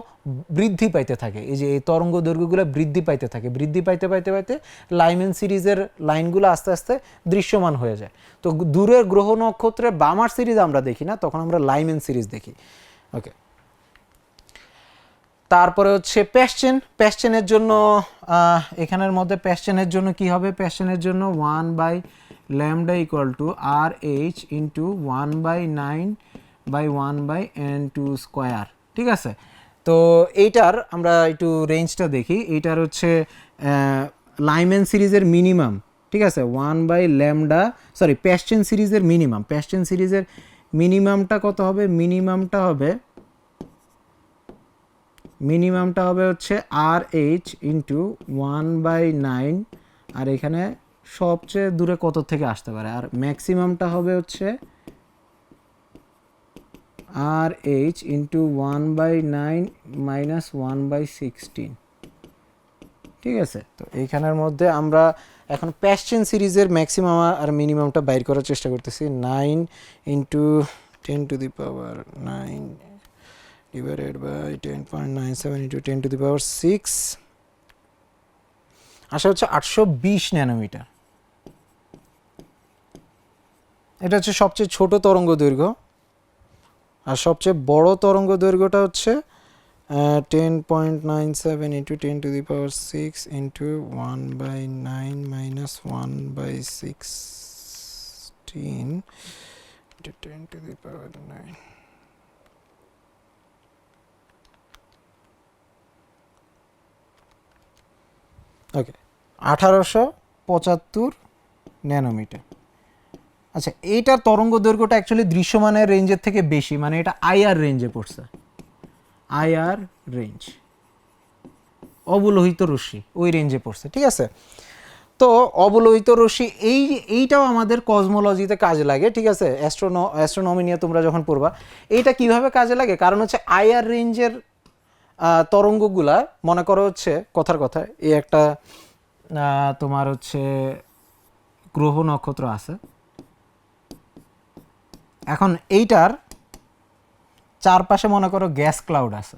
বৃদ্ধি পাইতে থাকে। এই যে এই তরঙ্গ দৈর্ঘ্যগুলো বৃদ্ধি পাইতে থাকে, বৃদ্ধি পাইতে পাইতে পাইতে লাইমেন সিরিজের লাইনগুলো আস্তে আস্তে দৃশ্যমান হয়ে যায়। তো দূরের গ্রহ নক্ষত্রের বামার সিরিজ আমরা দেখি না, তখন আমরা লাইমেন সিরিজ দেখি। ওকে, তারপরে হচ্ছে প্যাশ্চেনের জন্য এখানের মধ্যে প্যাশ্চেনের জন্য কি হবে, প্যাশ্চেনের জন্য 1 by lambda equal to R H into 1 by 9 by 1 by n2 square. ঠিক আছে, তো এইটার আমরা একটু রেঞ্জটা দেখি। এইটার হচ্ছে লাইমেন সিরিজের মিনিমাম। ঠিক আছে, 1 বাই ল্যামডা প্যাশ্চেন সিরিজের মিনিমামটা কত হবে, মিনিমামটা হবে হচ্ছে আর এইচ ইন্টু 1 বাই 9, আর এখানে সবচেয়ে দূরে কত থেকে আসতে পারে, আর ম্যাক্সিমামটা হবে হচ্ছে R H into 1 by 9 minus 1 by 16। ঠিক আছে, তো এইখানের মধ্যে আমরা এখন প্যাশ্চেন সিরিজের ম্যাক্সিমাম আর মিনিমামটা বাইর করার চেষ্টা করতেছি। 9 into 10 to the power 9 divided by 10.97 into 10 to the power 6 আসা হচ্ছে 820 ন্যানোমিটার। এটা হচ্ছে সবচেয়ে ছোট তরঙ্গ দৈর্ঘ্য, আর সবচেয়ে বড় তরঙ্গ দৈর্ঘ্যটা হচ্ছে 10.97 into 10 to the power 6 into 1 by 9 minus 1 by 16 into 10 to the power 9। Okay, 1875 nanometre. আচ্ছা, এইটার তরঙ্গ দৈর্ঘ্যটা অ্যাকচুয়ালি দৃশ্যমানের রেঞ্জের থেকে বেশি, মানে এটা আইআর রেঞ্জে পড়ছে। আইআর রেঞ্জ, অবলোহিত রশ্মি ওই রেঞ্জে পড়ছে, ঠিক আছে। তো অবলোহিত রশ্মি এইটাও আমাদের কসমোলজিতে কাজে লাগে, ঠিক আছে। অ্যাস্ট্রোনমি নিয়ে তোমরা যখন পড়বা এইটা কিভাবে কাজে লাগে, কারণ হচ্ছে আইআর রেঞ্জের তরঙ্গগুলা মনে করো হচ্ছে কথার কথা এই একটা তোমার হচ্ছে গ্রহ নক্ষত্র আছে, এখন এইটার চারপাশে মনে করো গ্যাস ক্লাউড আছে,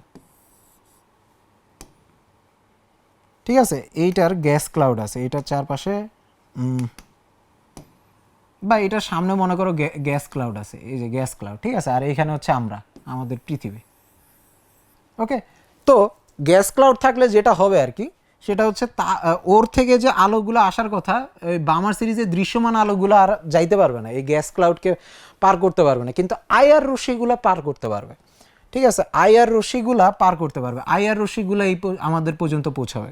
ঠিক আছে। এইটার গ্যাস ক্লাউড আছে, এইটার চারপাশে বা এটার সামনে মনে করো গ্যাস ক্লাউড আছে, এই যে গ্যাস ক্লাউড, ঠিক আছে। আর এইখানে হচ্ছে আমাদের পৃথিবী, ওকে। তো গ্যাস ক্লাউড থাকলে যেটা হবে আর কি, সেটা হচ্ছে ওর থেকে যে আলোগুলো আসার কথা, ওই বামার সিরিজে দৃশ্যমান আলোগুলো আর যাইতে পারবে না, এই গ্যাস ক্লাউডকে পার করতে পারবে না, কিন্তু আইআর রশ্মিগুলো পার করতে পারবে, ঠিক আছে। আইআর রশ্মিগুলা পার করতে পারবে, আইআর রশ্মিগুলো আমাদের পর্যন্ত পৌঁছাবে।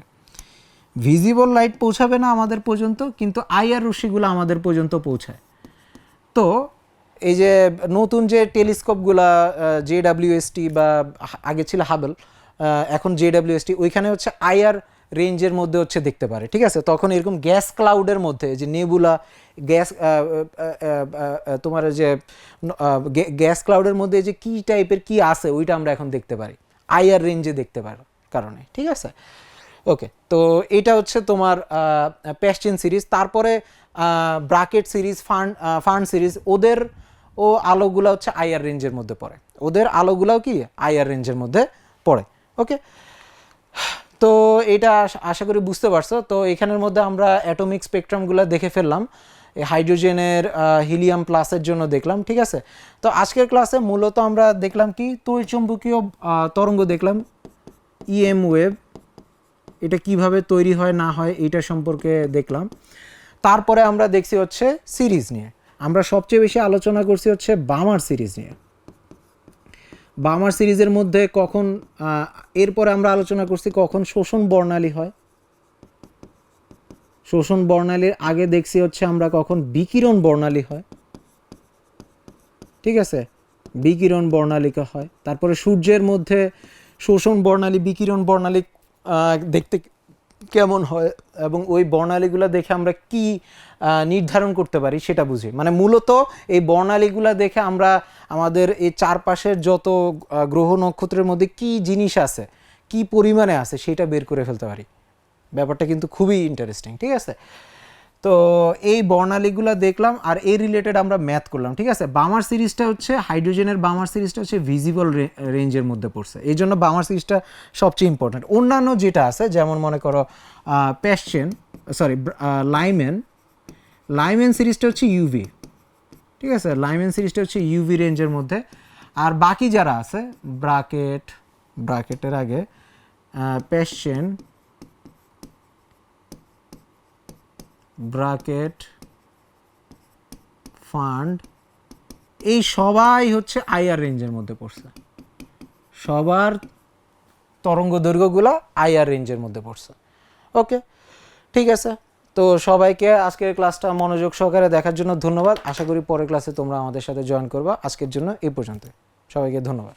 ভিজিবল লাইট পৌঁছাবে না আমাদের পর্যন্ত, কিন্তু আইআর রশ্মিগুলো আমাদের পর্যন্ত পৌঁছায়। তো এই যে নতুন যে টেলিস্কোপগুলা JWST বা আগে ছিল হাবল, এখন JWST, ওইখানে হচ্ছে আইআর রেঞ্জের মধ্যে হচ্ছে দেখতে পারে, ঠিক আছে। তখন এরকম গ্যাস ক্লাউডের মধ্যে যে নেবুলা গ্যাস তোমার যে গ্যাস ক্লাউডের মধ্যে যে কি টাইপের কি আছে ওইটা আমরা এখন দেখতে পারি আইআর রেঞ্জে দেখতে পারার কারণে, ঠিক আছে। ওকে, তো এটা হচ্ছে তোমার প্যাস্টিন সিরিজ। তারপরে ব্রাকেট সিরিজ, ফান্ড সিরিজ, ওদের আলোগুলা হচ্ছে আইআর রেঞ্জের মধ্যে পড়ে, ওদের আলোগুলাও কি আইআর রেঞ্জের মধ্যে পড়ে, ওকে। তো এটা আশা করি বুঝতে পারছো। তো এখানের মধ্যে আমরা অ্যাটমিক স্পেকট্রামগুলো দেখে ফেললাম, হাইড্রোজেনের হিলিয়াম প্লাসের জন্য দেখলাম, ঠিক আছে। তো আজকের ক্লাসে মূলত আমরা দেখলাম কি তড়িৎচুম্বকীয় তরঙ্গ দেখলাম, ইএম ওয়েভ, এটা কিভাবে তৈরি হয় না হয় এইটা সম্পর্কে দেখলাম। তারপরে আমরা দেখছি হচ্ছে সিরিজ নিয়ে, আমরা সবচেয়ে বেশি আলোচনা করছি হচ্ছে বামার সিরিজ নিয়ে। বামার সিরিজের মধ্যে কখন এরপরে আমরা আলোচনা করছি কখন শোষণ বর্ণালী হয়, শোষণ বর্ণালীর আগে দেখছি হচ্ছে আমরা কখন বিকিরণ বর্ণালী হয়, ঠিক আছে, বিকিরণ বর্ণালিকা হয়। তারপরে সূর্যের মধ্যে শোষণ বর্ণালী বিকিরণ বর্ণালী দেখতে কেমন হয় এবং ওই বর্ণালীগুলো দেখে আমরা কি নির্ধারণ করতে পারি সেটা বুঝি। মানে মূলত এই বর্ণালীগুলো দেখে আমরা আমাদের এই চারপাশের যত গ্রহ নক্ষত্রের মধ্যে কি জিনিস আছে, কি পরিমাণে আছে সেটা বের করে ফেলতে পারি। ব্যাপারটা কিন্তু খুবই ইন্টারেস্টিং, ঠিক আছে। তো এই বর্ণালীগুলো দেখলাম আর এই রিলেটেড আমরা ম্যাথ করলাম, ঠিক আছে। বামার সিরিজটা হচ্ছে হাইড্রোজেনের বামার সিরিজটা হচ্ছে ভিজিবল রেঞ্জের মধ্যে পড়ছে, এই জন্য বামার সিরিজটা সবচেয়ে ইম্পর্ট্যান্ট। অন্যান্য যেটা আছে যেমন মনে করো লাইমেন সিরিজটা হচ্ছে ইউভি, ঠিক আছে, লাইমেন সিরিজটা হচ্ছে ইউভি রেঞ্জের মধ্যে। আর বাকি যারা আছে ব্রাকেটের আগে প্যাশন, ব্রাকেট, ফান্ড, এই সবাই হচ্ছে আইআর রেঞ্জের মধ্যে পড়ছে, সবার তরঙ্গ দৈর্ঘ্যগুলো আইআর রেঞ্জের মধ্যে পড়ছে, ওকে, ঠিক আছে। তো সবাইকে আজকের ক্লাসটা মনোযোগ সহকারে দেখার জন্য ধন্যবাদ। আশা করি পরের ক্লাসে তোমরা আমাদের সাথে জয়েন করবা। আজকের জন্য এই পর্যন্ত, সবাইকে ধন্যবাদ।